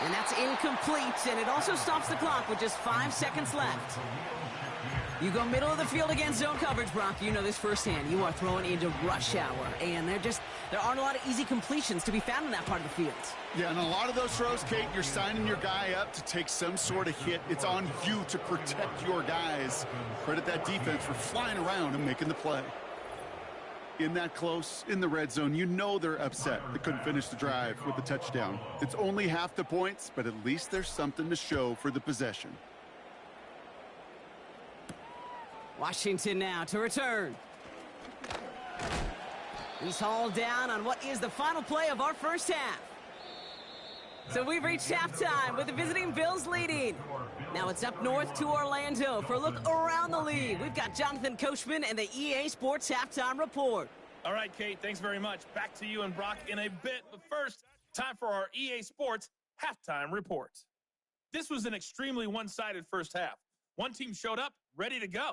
And that's incomplete, and it also stops the clock with just 5 seconds left. You go middle of the field against zone coverage, Brock. You know this firsthand. You are throwing into rush hour, and there aren't a lot of easy completions to be found in that part of the field. Yeah, and a lot of those throws, Kate, you're signing your guy up to take some sort of hit. It's on you to protect your guys. Credit that defense for flying around and making the play. In that close, in the red zone, you know they're upset. They couldn't finish the drive with the touchdown. It's only half the points, but at least there's something to show for the possession. Washington now to return. He's hauled down on what is the final play of our first half. So we've reached halftime with the visiting Bills leading. Now it's up north to Orlando for a look around the league. We've got Jonathan Coachman and the EA Sports Halftime Report. All right, Kate, thanks very much. Back to you and Brock in a bit. But first, time for our EA Sports Halftime Report. This was an extremely one-sided first half. One team showed up, ready to go.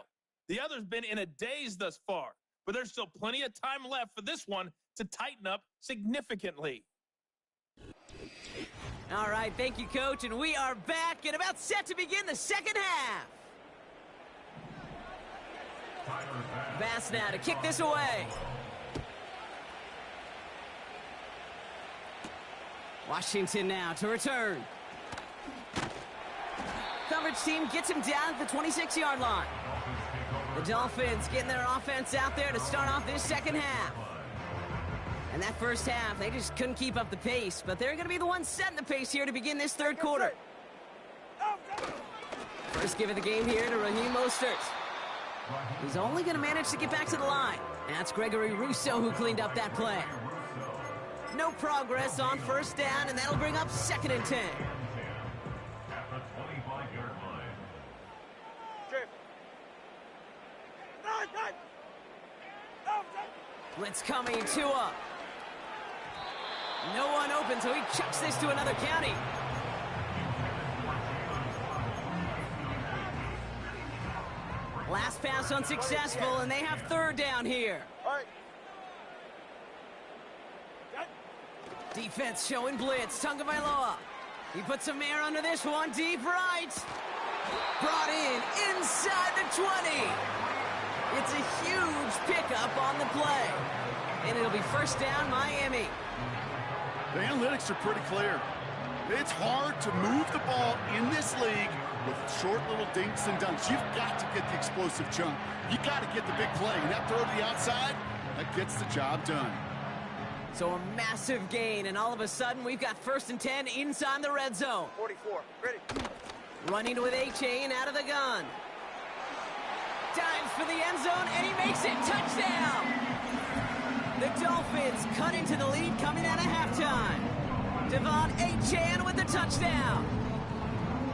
The other's been in a daze thus far, but there's still plenty of time left for this one to tighten up significantly. All right, thank you, Coach, and we are back and about set to begin the second half. Bass now to kick this away. Washington now to return. Coverage team gets him down at the 26-yard line. The Dolphins getting their offense out there to start off this second half. And that first half, they just couldn't keep up the pace, but they're going to be the ones setting the pace here to begin this third quarter. First give of the game here to Raheem Mostert. He's only going to manage to get back to the line. And that's Gregory Rousseau who cleaned up that play. No progress on first down, and that'll bring up 2nd and 10. Blitz coming, Tua. No one open, so he chucks this to another county. Last pass unsuccessful, and they have 3rd down here. Defense showing blitz. Tagovailoa. He puts some air under this one. Deep right. Brought in inside the 20. It's a huge pickup on the play. And it'll be first down, Miami. The analytics are pretty clear. It's hard to move the ball in this league with short little dinks and dunks. You've got to get the explosive chunk. You got to get the big play. And that throw to the outside, that gets the job done. So a massive gain, and all of a sudden we've got 1st and 10 inside the red zone. 44, ready. Running with A-Chain out of the gun. Dives for the end zone, and he makes it. Touchdown! The Dolphins cut into the lead coming out of halftime. Devon A-Chan with the touchdown.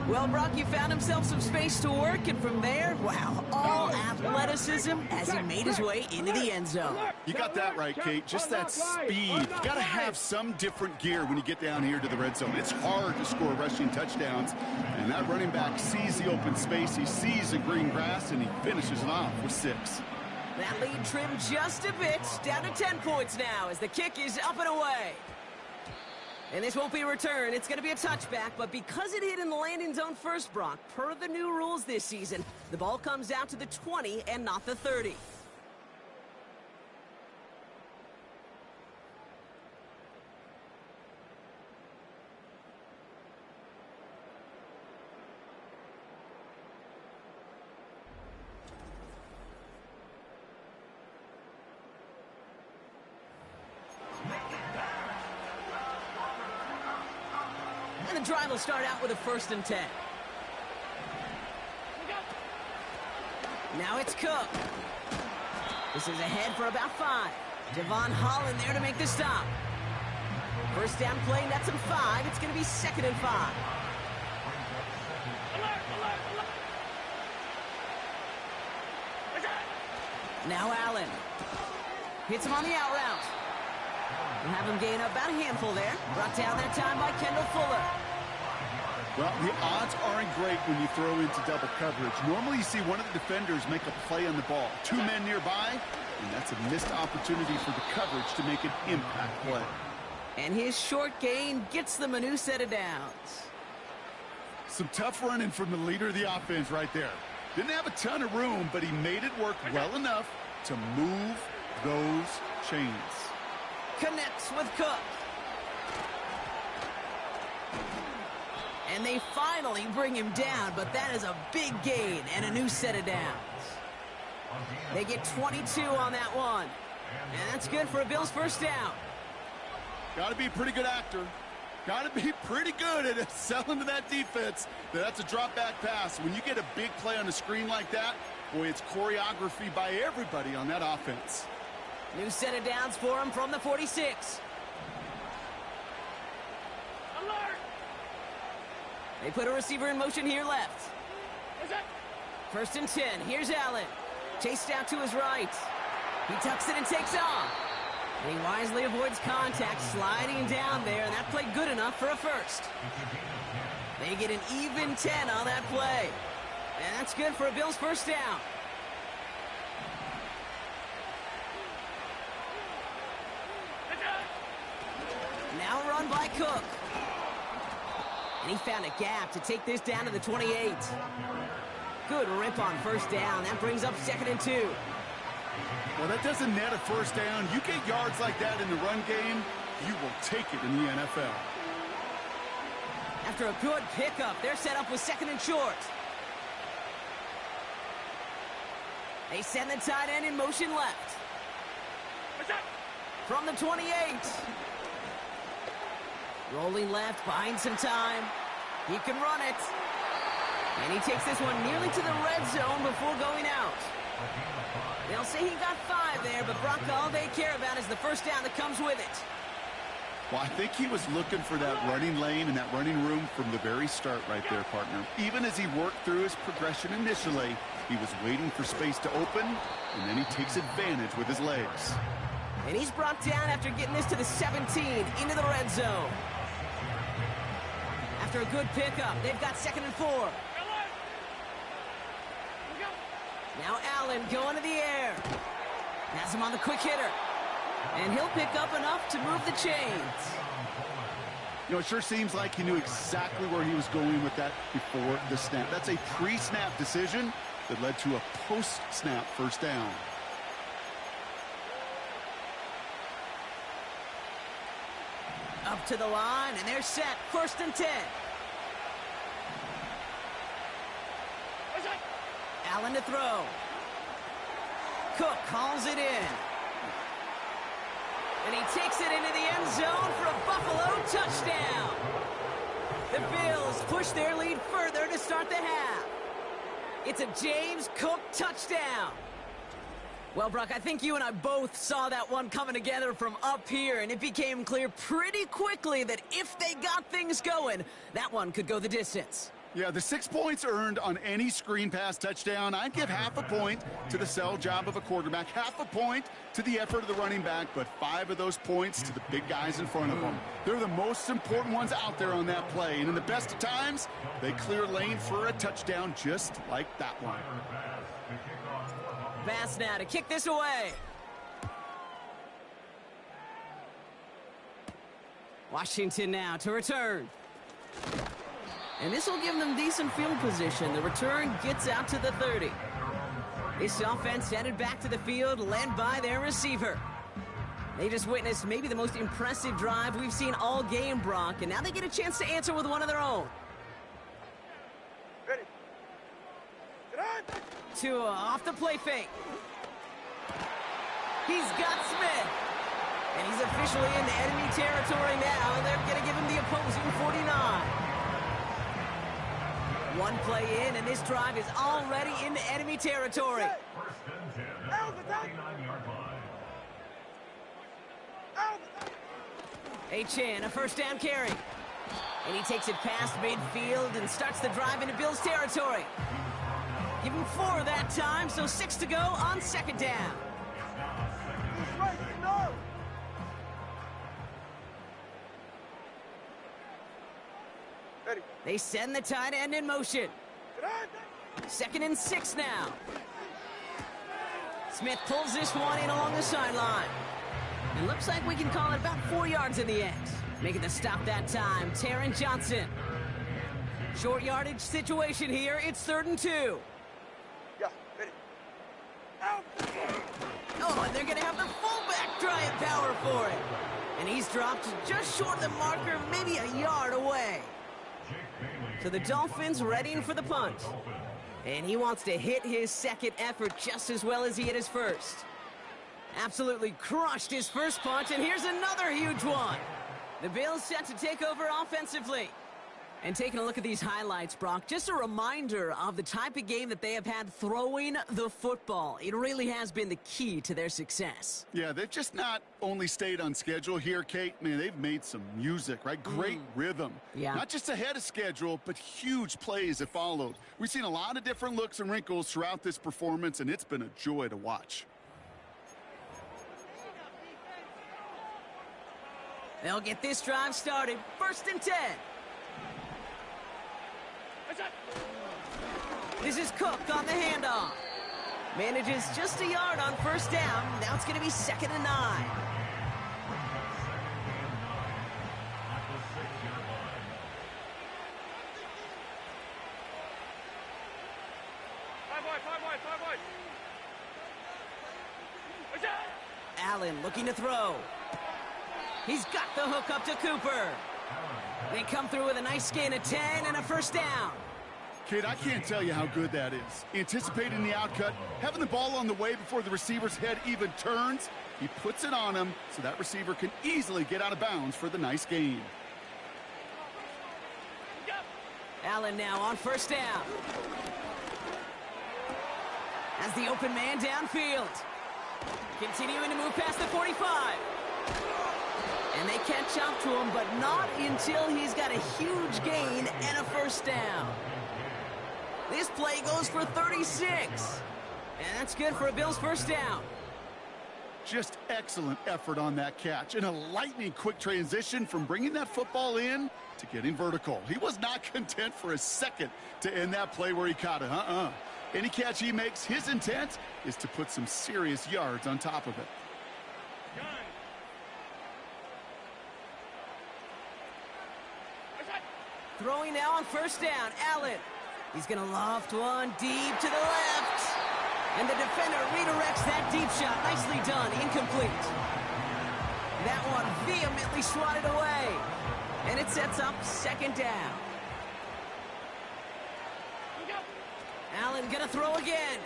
Well, Brock, you found himself some space to work, and from there, wow, all athleticism as he made his way into the end zone. You got that right, Kate. Just that speed. You got to have some different gear when you get down here to the red zone. It's hard to score rushing touchdowns, and that running back sees the open space, he sees the green grass, and he finishes it off with 6. That lead trimmed just a bit, down to 10 points now as the kick is up and away. And this won't be a return. It's going to be a touchback, but because it hit in the landing zone first, Brock, per the new rules this season, the ball comes out to the 20 and not the 30. And the drive will start out with a 1st and 10. Now it's Cook. This is ahead for about 5. Devon Holland there to make the stop. First down play, nets him 5. It's going to be 2nd and 5. Now Allen. Hits him on the out route. We'll have him gain about a handful there. Brought down that time by Kendall Fuller. Well, the odds aren't great when you throw into double coverage. Normally you see one of the defenders make a play on the ball. Two men nearby, and that's a missed opportunity for the coverage to make an impact play. And his short gain gets them a new set of downs. Some tough running from the leader of the offense right there. Didn't have a ton of room, but he made it work well enough to move those chains. Connects with Cook. And they finally bring him down, but that is a big gain and a new set of downs. They get 22 on that one. And that's good for a Bills first down. Got to be a pretty good actor. Got to be pretty good at selling to that defense. That's a drop back pass. When you get a big play on the screen like that, boy, it's choreography by everybody on that offense. New set of downs for him from the 46. Alert! They put a receiver in motion here left. First and 10. Here's Allen. Chased out to his right. He tucks it and takes off. And he wisely avoids contact, sliding down there, and that played good enough for a first. They get an even 10 on that play. And that's good for a Bills first down. Now run by Cook. And he found a gap to take this down to the 28. Good rip on first down. That brings up 2nd and 2. Well, that doesn't net a first down. You get yards like that in the run game, you will take it in the NFL. After a good pickup, they're set up with 2nd and short. They send the tight end in motion left. From the 28. Rolling left, buying some time. He can run it. And he takes this one nearly to the red zone before going out. They'll say he got 5 there, but Brock, all they care about is the first down that comes with it. Well, I think he was looking for that running lane and that running room from the very start right there, partner. Even as he worked through his progression initially, he was waiting for space to open, and then he takes advantage with his legs. And he's brought down after getting this to the 17, into the red zone. After a good pickup, they've got 2nd and 4. Now Allen going to the air. Has him on the quick hitter. And he'll pick up enough to move the chains. You know, it sure seems like he knew exactly where he was going with that before the snap. That's a pre-snap decision that led to a post-snap first down. Up to the line, and they're set. 1st and 10. Allen to throw. Cook calls it in. And he takes it into the end zone for a Buffalo touchdown. The Bills push their lead further to start the half. It's a James Cook touchdown. Well, Brock, I think you and I both saw that one coming together from up here, and it became clear pretty quickly that if they got things going, that one could go the distance. Yeah, the 6 points earned on any screen pass touchdown. I'd give half a point to the sell job of a quarterback, half a point to the effort of the running back, but 5 of those points to the big guys in front of them. They're the most important ones out there on that play, and in the best of times, they clear lane for a touchdown just like that one. Bass now to kick this away. Washington now to return. And this will give them decent field position. The return gets out to the 30. This offense headed back to the field, led by their receiver. They just witnessed maybe the most impressive drive we've seen all game, Brock, and now they get a chance to answer with one of their own. Ready. Get on. Tua off the play fake. He's got Smith. And he's officially in enemy territory now, and they're going to give him the opposing 49. One play in, and this drive is already into enemy territory. Achane, a first down carry. And he takes it past midfield and starts the drive into Bills territory. Give him 4 that time, so 6 to go on second down. They send the tight end in motion. 2nd and 6 now. Smith pulls this one in along the sideline. It looks like we can call it about 4 yards in the end. Making the stop that time, Taron Johnson. Short yardage situation here. It's 3rd and 2. Yeah, ready. Out. Oh, and they're going to have the fullback try and power for it. And he's dropped just short of the marker, maybe a yard away. So the Dolphins readying for the punt. And he wants to hit his second effort just as well as he hit his first. Absolutely crushed his first punt, and here's another huge one. The Bills set to take over offensively. And taking a look at these highlights, Brock, just a reminder of the type of game that they have had throwing the football. It really has been the key to their success. Yeah, they've just not only stayed on schedule here, Kate. Man, they've made some music, right? Great rhythm. Yeah. Not just ahead of schedule, but huge plays that followed. We've seen a lot of different looks and wrinkles throughout this performance, and it's been a joy to watch. They'll get this drive started. 1st and 10. This is Cook on the handoff. Manages just a yard on 1st down. Now it's going to be 2nd and 9. Allen looking to throw. He's got the hook up to Cooper. They come through with a nice gain of 10 and a 1st down. Kid, I can't tell you how good that is. Anticipating the outcut, having the ball on the way before the receiver's head even turns. He puts it on him so that receiver can easily get out of bounds for the nice gain. Allen now on 1st down. As the open man downfield. Continuing to move past the 45. And they catch up to him, but not until he's got a huge gain and a 1st down. This play goes for 36. And that's good for a Bills 1st down. Just excellent effort on that catch. And a lightning quick transition from bringing that football in to getting vertical. He was not content for a second to end that play where he caught it. Any catch he makes, his intent is to put some serious yards on top of it. Throwing now on 1st down, Allen. He's going to loft one deep to the left. And the defender redirects that deep shot. Nicely done, incomplete. That one vehemently swatted away. And it sets up 2nd down. Allen going to throw again.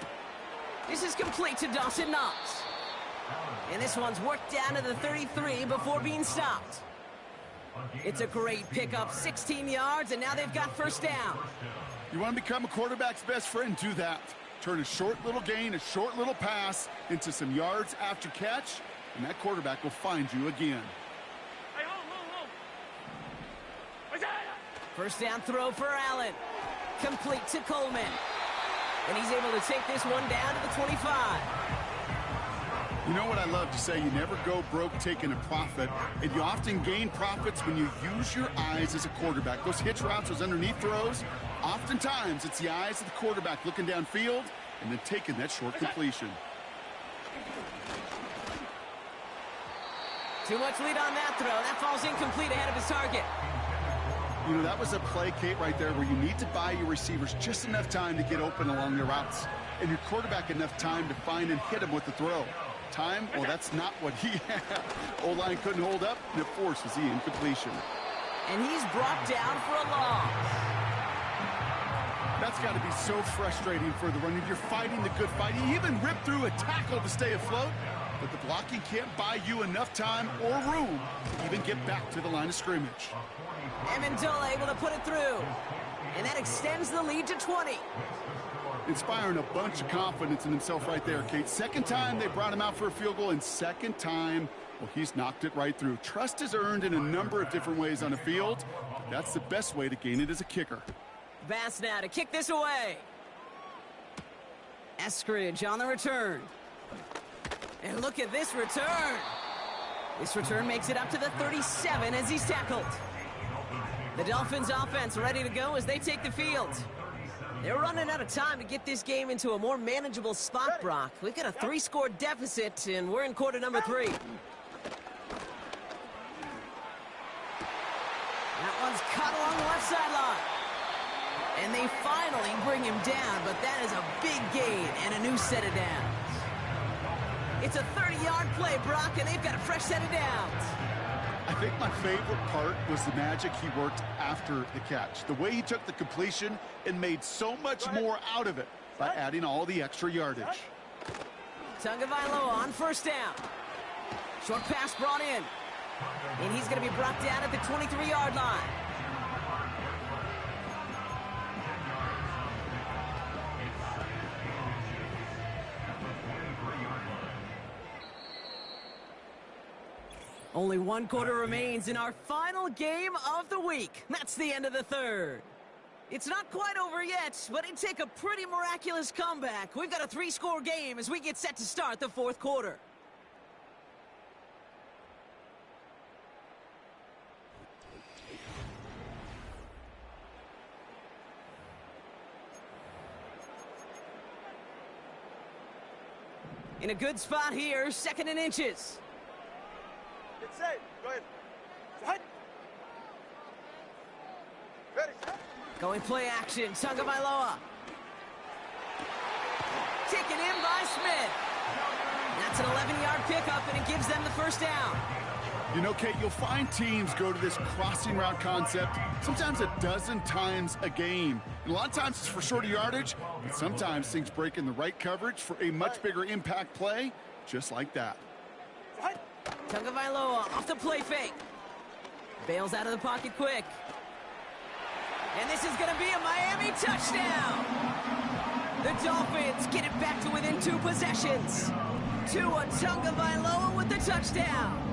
This is complete to Dawson Knox. And this one's worked down to the 33 before being stopped. It's a great pickup, 16 yards, and now they've got 1st down. You want to become a quarterback's best friend? Do that. Turn a short little gain, a short little pass into some yards after catch, and that quarterback will find you again. 1st down throw for Allen. Complete to Coleman. And he's able to take this one down to the 25. You know what I love to say? You never go broke taking a profit, and you often gain profits when you use your eyes as a quarterback. Those hitch routes, those underneath throws, oftentimes it's the eyes of the quarterback looking downfield and then taking that short completion. Too much lead on that throw. That falls incomplete ahead of his target. You know, that was a play, Kate, right there where you need to buy your receivers just enough time to get open along their routes, and your quarterback enough time to find and hit him with the throw. Time, well, that's not what he had. O-line couldn't hold up, and it forces the incompletion. And he's brought down for a loss. That's got to be so frustrating for the runner. You're fighting the good fight. He even ripped through a tackle to stay afloat, but the blocking can't buy you enough time or room to even get back to the line of scrimmage. Amendola able to put it through, and that extends the lead to 20. Inspiring a bunch of confidence in himself right there, Kate. 2nd time they brought him out for a field goal, and 2nd time, well, he's knocked it right through. Trust is earned in a number of different ways on the field, but that's the best way to gain it as a kicker. Bass now to kick this away. Eskridge on the return. And look at this return. This return makes it up to the 37 as he's tackled. The Dolphins offense ready to go as they take the field. They're running out of time to get this game into a more manageable spot, Brock. We've got a 3-score deficit, and we're in quarter number 3. That one's caught along the left sideline. And they finally bring him down, but that is a big gain and a new set of downs. It's a 30-yard play, Brock, and they've got a fresh set of downs. I think my favorite part was the magic he worked after the catch. The way he took the completion and made so much more out of it by adding all the extra yardage. Tagovailoa on first down. Short pass brought in. And he's going to be brought down at the 23-yard line. Only 1 quarter remains in our final game of the week. That's the end of the third. It's not quite over yet, but it'd take a pretty miraculous comeback. We've got a 3-score game as we get set to start the 4th quarter. In a good spot here, 2nd and inches. Get safe. Go ahead. Set. Ready, set. Going play action, Tagovailoa. Taken in by Smith. That's an 11-yard pickup, and it gives them the first down. You know, Kate, you'll find teams go to this crossing route concept sometimes a dozen times a game. And a lot of times it's for shorter yardage, but sometimes things break in the right coverage for a much bigger impact play, just like that. Tagovailoa off the play fake. Bails out of the pocket quick. And this is going to be a Miami touchdown. The Dolphins get it back to within 2 possessions. Tua Tagovailoa with the touchdown.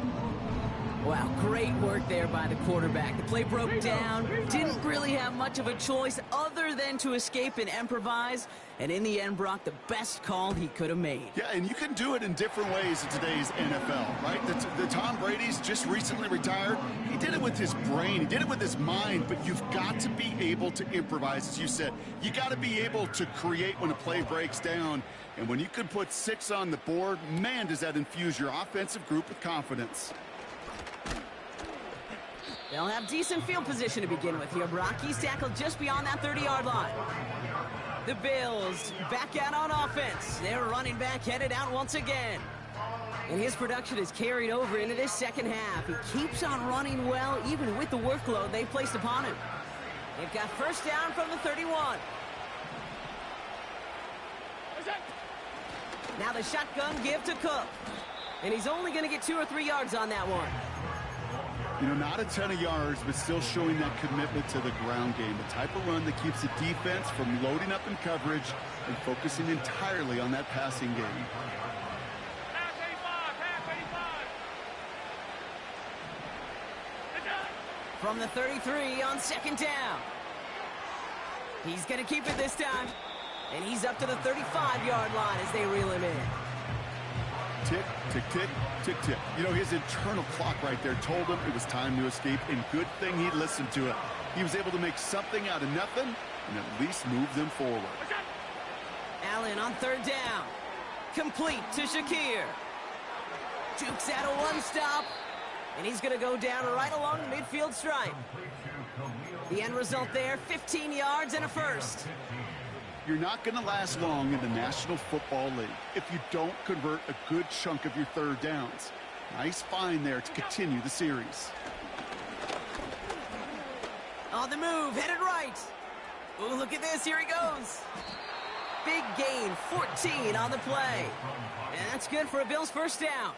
Wow, great work there by the quarterback. The play broke down. Didn't really have much of a choice other than to escape and improvise. And in the end, Brock, the best call he could have made. Yeah, and you can do it in different ways in today's NFL, right? The Tom Brady's just recently retired. He did it with his brain. He did it with his mind. But you've got to be able to improvise, as you said. You got to be able to create when a play breaks down. And when you can put 6 on the board, man, does that infuse your offensive group with confidence. They'll have decent field position to begin with here, Brock. He's tackled just beyond that 30-yard line. The Bills back out on offense. Their running back headed out once again. And his production is carried over into this second half. He keeps on running well, even with the workload they've placed upon him. They've got first down from the 31. Now the shotgun give to Cook. And he's only going to get 2 or 3 yards on that one. You know, not a ton of yards, but still showing that commitment to the ground game. The type of run that keeps the defense from loading up in coverage and focusing entirely on that passing game. From the 33 on second down. He's going to keep it this time. And he's up to the 35-yard line as they reel him in. Tick, tick, tick, tick, tick. You know, his internal clock right there told him it was time to escape, and good thing he listened to it. He was able to make something out of nothing and at least move them forward. Allen on third down. Complete to Shakir. Jukes out a one-stop, and he's going to go down right along the midfield stripe. The end result there, 15 yards and a first. You're not going to last long in the National Football League if you don't convert a good chunk of your third downs. Nice find there to continue the series. On the move, headed right. Oh, look at this, here he goes. Big gain, 14 on the play. And that's good for a Bills first down.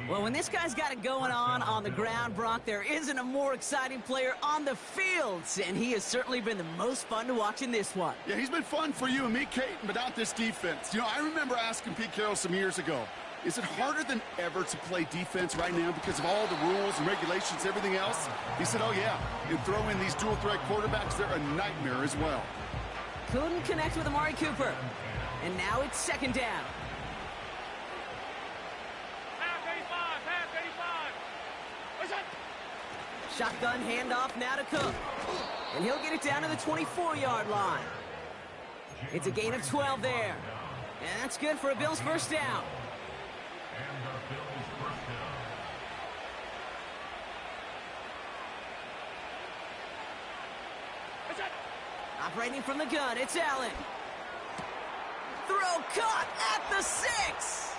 Well, when this guy's got it going on the ground, Brock, there isn't a more exciting player on the field. And he has certainly been the most fun to watch in this one. Yeah, he's been fun for you and me, Kate, but not this defense. You know, I remember asking Pete Carroll some years ago, is it harder than ever to play defense right now because of all the rules and regulations, everything else? He said, oh, yeah. You throw in these dual-threat quarterbacks, they're a nightmare as well. Couldn't connect with Amari Cooper. And now it's second down. Shotgun handoff now to Cook. And he'll get it down to the 24-yard line. It's a gain of 12 there. And that's good for a Bills first down. Operating from the gun, it's Allen. Throw caught at the 6.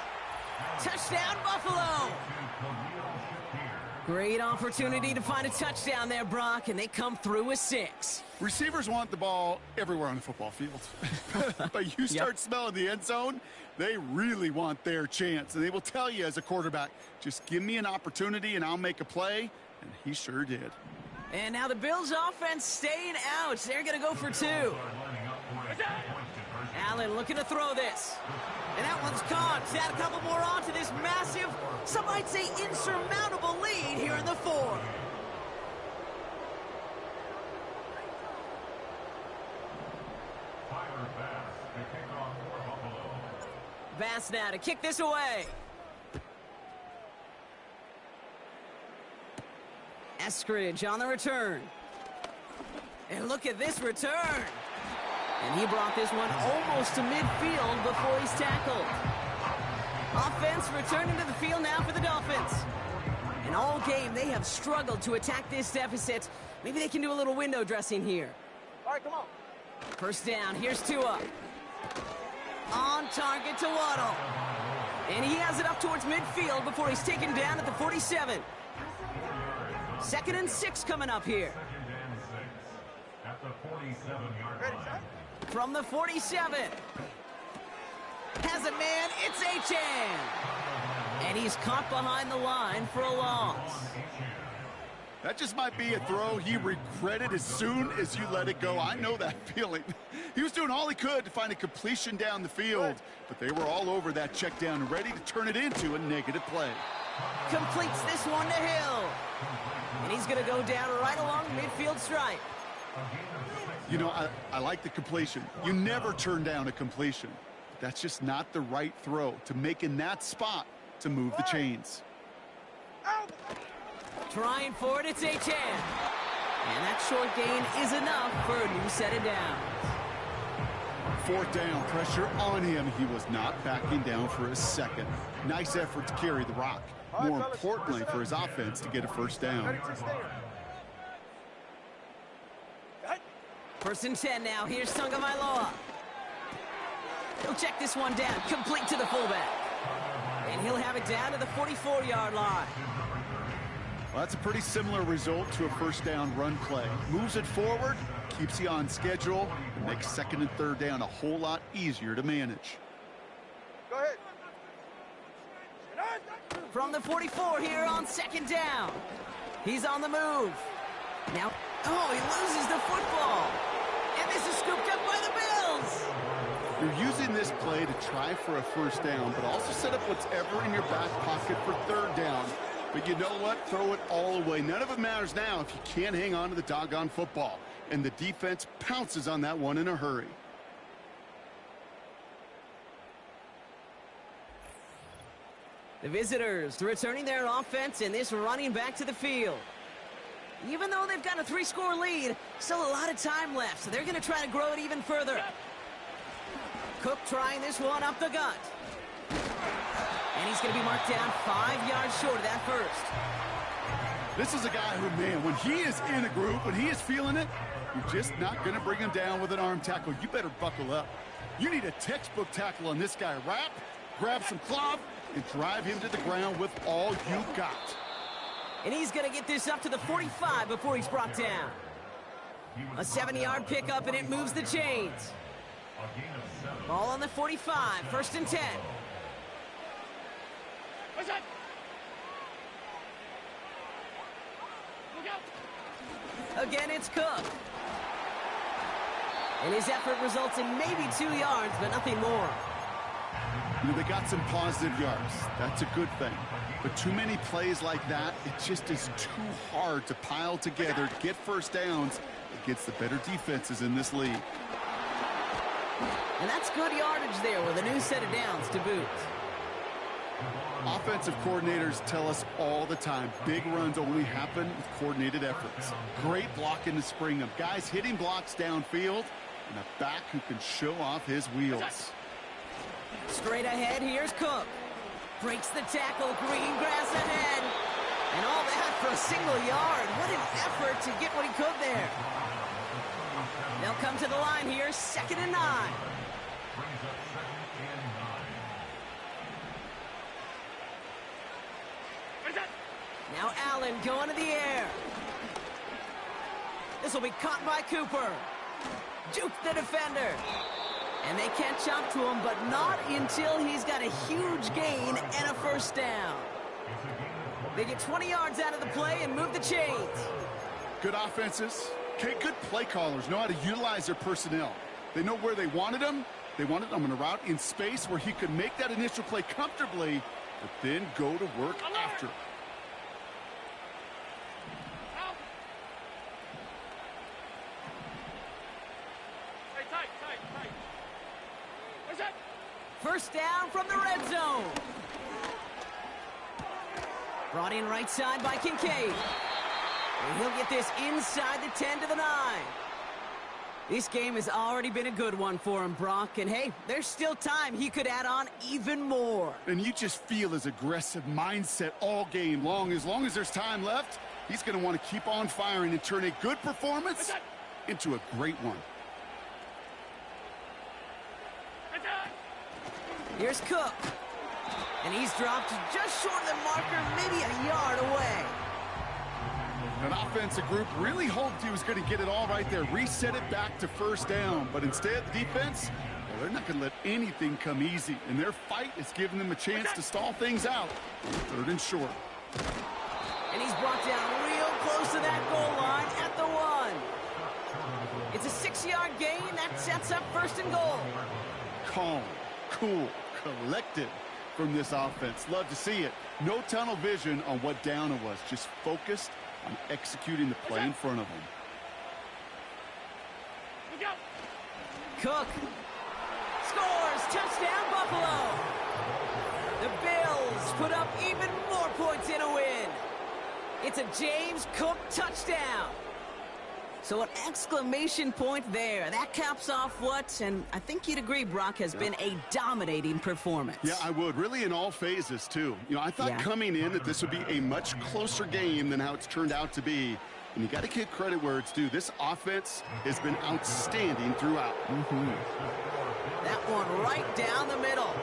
Touchdown, Buffalo. Great opportunity to find a touchdown there, Brock, and they come through with 6. Receivers want the ball everywhere on the football field. But you start smelling the end zone, they really want their chance. And they will tell you as a quarterback, just give me an opportunity and I'll make a play. And he sure did. And now the Bills offense staying out. They're going to go for 2. Allen looking to throw this. And that one's caught. Add a couple more on to this massive, some might say insurmountable lead here in the 4th. Bass now to kick this away. Eskridge on the return. And look at this return. And he brought this one almost to midfield before he's tackled. Offense returning to the field now for the Dolphins. And all game, they have struggled to attack this deficit. Maybe they can do a little window dressing here. All right, come on. First down, here's Tua. On target to Waddle. And he has it up towards midfield before he's taken down at the 47. 2nd and 6 coming up here. At the 47-yard line. From the 47. Has a man, it's Achane. And he's caught behind the line for a loss. That just might be a throw he regretted as soon as you let it go. I know that feeling. He was doing all he could to find a completion down the field, but they were all over that check down, ready to turn it into a negative play. Completes this one to Hill. And he's going to go down right along the midfield stripe. You know, I like the completion. You never turn down a completion. That's just not the right throw to make in that spot to move the chains. Trying for it, it's Achane. And that short gain is enough for a new set of downs. 4th down, pressure on him. He was not backing down for a second. Nice effort to carry the rock. More importantly for his offense to get a first down. 1st and 10 now. Here's Tagovailoa. He'll check this one down, complete to the fullback. And he'll have it down to the 44-yard line. Well, that's a pretty similar result to a first down run play. Moves it forward, keeps you on schedule, and makes 2nd and 3rd down a whole lot easier to manage. Go ahead. From the 44 here on 2nd down. He's on the move. Now, oh, he loses the football. And this is scooped up by the Bills. You're using this play to try for a first down, but also set up whatever in your back pocket for 3rd down. But you know what? Throw it all away. None of it matters now if you can't hang on to the doggone football. And the defense pounces on that one in a hurry. The visitors returning their offense and this running back to the field. Even though they've got a 3-score lead, still a lot of time left, so they're going to try to grow it even further. Cook trying this one up the gut. And he's going to be marked down 5 yards short of that first. This is a guy who, man, when he is in a group, when he is feeling it, you're just not going to bring him down with an arm tackle. You better buckle up. You need a textbook tackle on this guy. Wrap, grab some cloth, and drive him to the ground with all you got. And he's going to get this up to the 45 before he's brought down. A 7-yard pickup, and it moves the chains. Ball on the 45, 1st and 10. Again, it's Cook. And his effort results in maybe 2 yards, but nothing more. You know, they got some positive yards. That's a good thing. But too many plays like that, it just is too hard to pile together to get first downs against the better defenses in this league. And that's good yardage there with a new set of downs to boot. Offensive coordinators tell us all the time, big runs only happen with coordinated efforts. Great block in the spring of guys hitting blocks downfield and a back who can show off his wheels. Straight ahead, here's Cook. Breaks the tackle, green grass ahead. And all that for a single yard. What an effort to get what he could there. They'll come to the line here, 2nd and 9. Now Allen going to the air. This will be caught by Cooper. Juke the defender. And they can't jump to him, but not until he's got a huge gain and a first down. They get 20 yards out of the play and move the chains. Good offenses. Okay, good play callers know how to utilize their personnel. They know where they wanted them. They wanted them in a route in space where he could make that initial play comfortably, but then go to work after. First down from the red zone. Brought in right side by Kincaid. And he'll get this inside the 10 to the 9. This game has already been a good one for him, Brock. And, hey, there's still time. He could add on even more. And you just feel his aggressive mindset all game long. As long as there's time left, he's going to want to keep on firing and turn a good performance into a great one. Here's Cook. And he's dropped just short of the marker, maybe a yard away. An offensive group really hoped he was going to get it all right there, reset it back to first down. But instead, the defense, well, they're not going to let anything come easy. And their fight is giving them a chance to stall things out. 3rd and short. And he's brought down real close to that goal line at the 1. It's a 6-yard gain. That sets up 1st and goal. Calm, cool, collected from this offense. Love to see it. No tunnel vision on what down it was. Just focused on executing the play in front of them. Cook scores. Touchdown, Buffalo. The Bills put up even more points in a win. It's a James Cook touchdown. So an exclamation point there. That caps off what, and I think you'd agree, Brock, has been a dominating performance. Yeah, I would. Really in all phases, too. You know, I thought coming in that this would be a much closer game than how it's turned out to be. And you got to give credit where it's due. This offense has been outstanding throughout. That one right down the middle.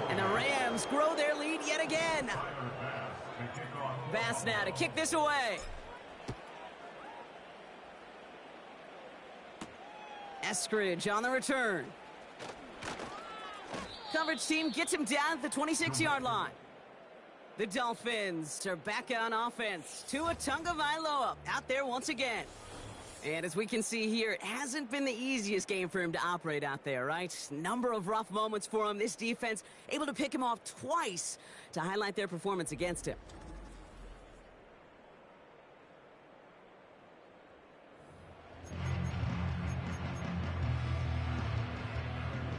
And the Rams grow their lead yet again. Bass now to kick this away. Eskridge on the return. Coverage team gets him down at the 26-yard line. The Dolphins are back on offense. Tua Tagovailoa out there once again. And as we can see here, it hasn't been the easiest game for him to operate out there, right? Number of rough moments for him. This defense able to pick him off twice to highlight their performance against him.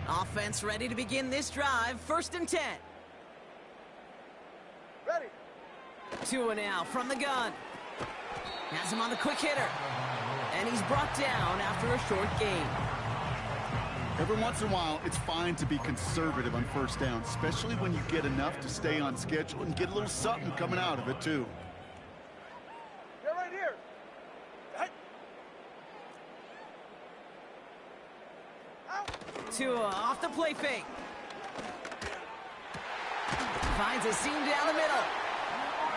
Offense ready to begin this drive. 1st and 10. Ready. Tua now from the gun. Has him on the quick hitter. And he's brought down after a short gain. Every once in a while, it's fine to be conservative on first down, especially when you get enough to stay on schedule and get a little something coming out of it, too. You're right here. Tua off the play fake. Finds a seam down the middle.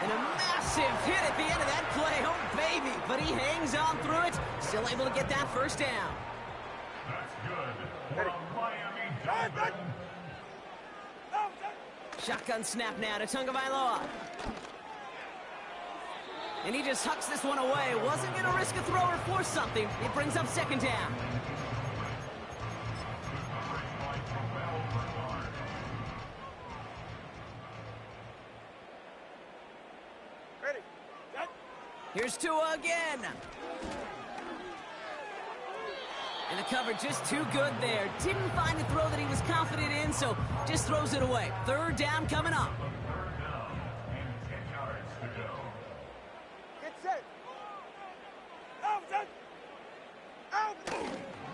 And a massive hit at the end of that play. Oh, baby. But he hangs on through it. Still able to get that first down. That's good for a Miami Dolphin. Shotgun snap now to Tagovailoa. And he just hucks this one away. Wasn't going to risk a throw or force something. It brings up 2nd down. Here's Tua again. And the cover just too good there. Didn't find the throw that he was confident in, so just throws it away. Third down coming up. Third down and 10 yards to go. Get set. Out.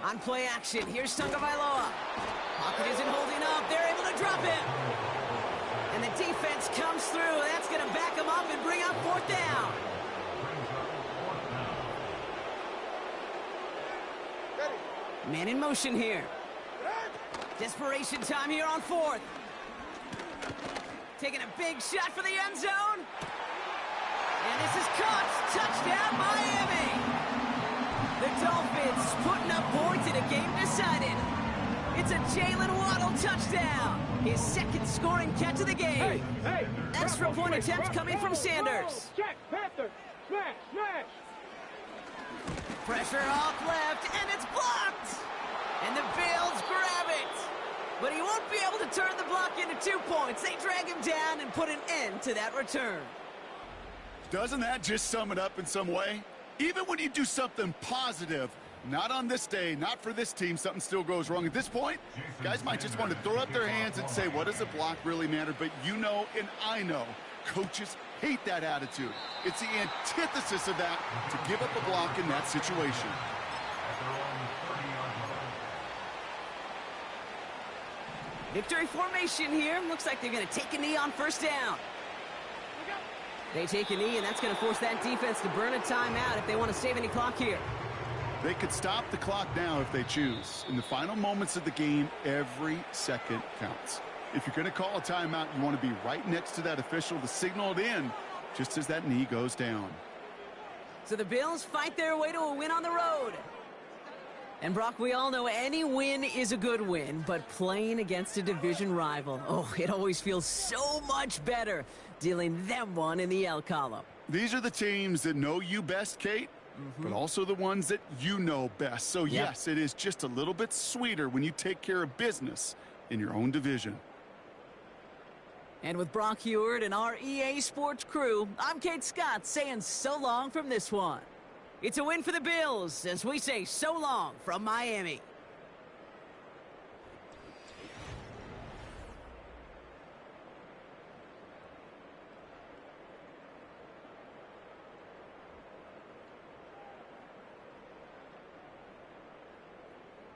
On play action, here's Tagovailoa. Pocket isn't holding up. They're able to drop him. And the defense comes through. That's going to back him up and bring up fourth down. Man in motion here. Desperation time here on fourth. Taking a big shot for the end zone. And this is caught. Touchdown, Miami. The Dolphins putting up points in a game decided. It's a Jalen Waddle touchdown. His second scoring catch of the game. Extra point attempt coming from Sanders. Check, Panther. Smash. Pressure off left, and it's blocked. And the Bills grab it. But he won't be able to turn the block into 2 points. They drag him down and put an end to that return. Doesn't that just sum it up in some way? Even when you do something positive, not on this day, not for this team, something still goes wrong. At this point, guys might just want to throw up their hands and say, what does a block really matter? But you know, and I know, coaches hate that attitude. It's the antithesis of that to give up a block in that situation. Victory formation here. Looks like they're going to take a knee on first down. They take a knee, and that's going to force that defense to burn a timeout if they want to save any clock here. They could stop the clock now if they choose. In the final moments of the game, every second counts. If you're going to call a timeout, you want to be right next to that official to signal it in just as that knee goes down. So the Bills fight their way to a win on the road. And Brock, we all know any win is a good win, but playing against a division rival, oh, it always feels so much better dealing them one in the L column. These are the teams that know you best, Kate, but also the ones that you know best. So, yes, it is just a little bit sweeter when you take care of business in your own division. And with Brock Heward and our EA Sports crew, I'm Kate Scott saying so long from this one. It's a win for the Bills as we say so long from Miami.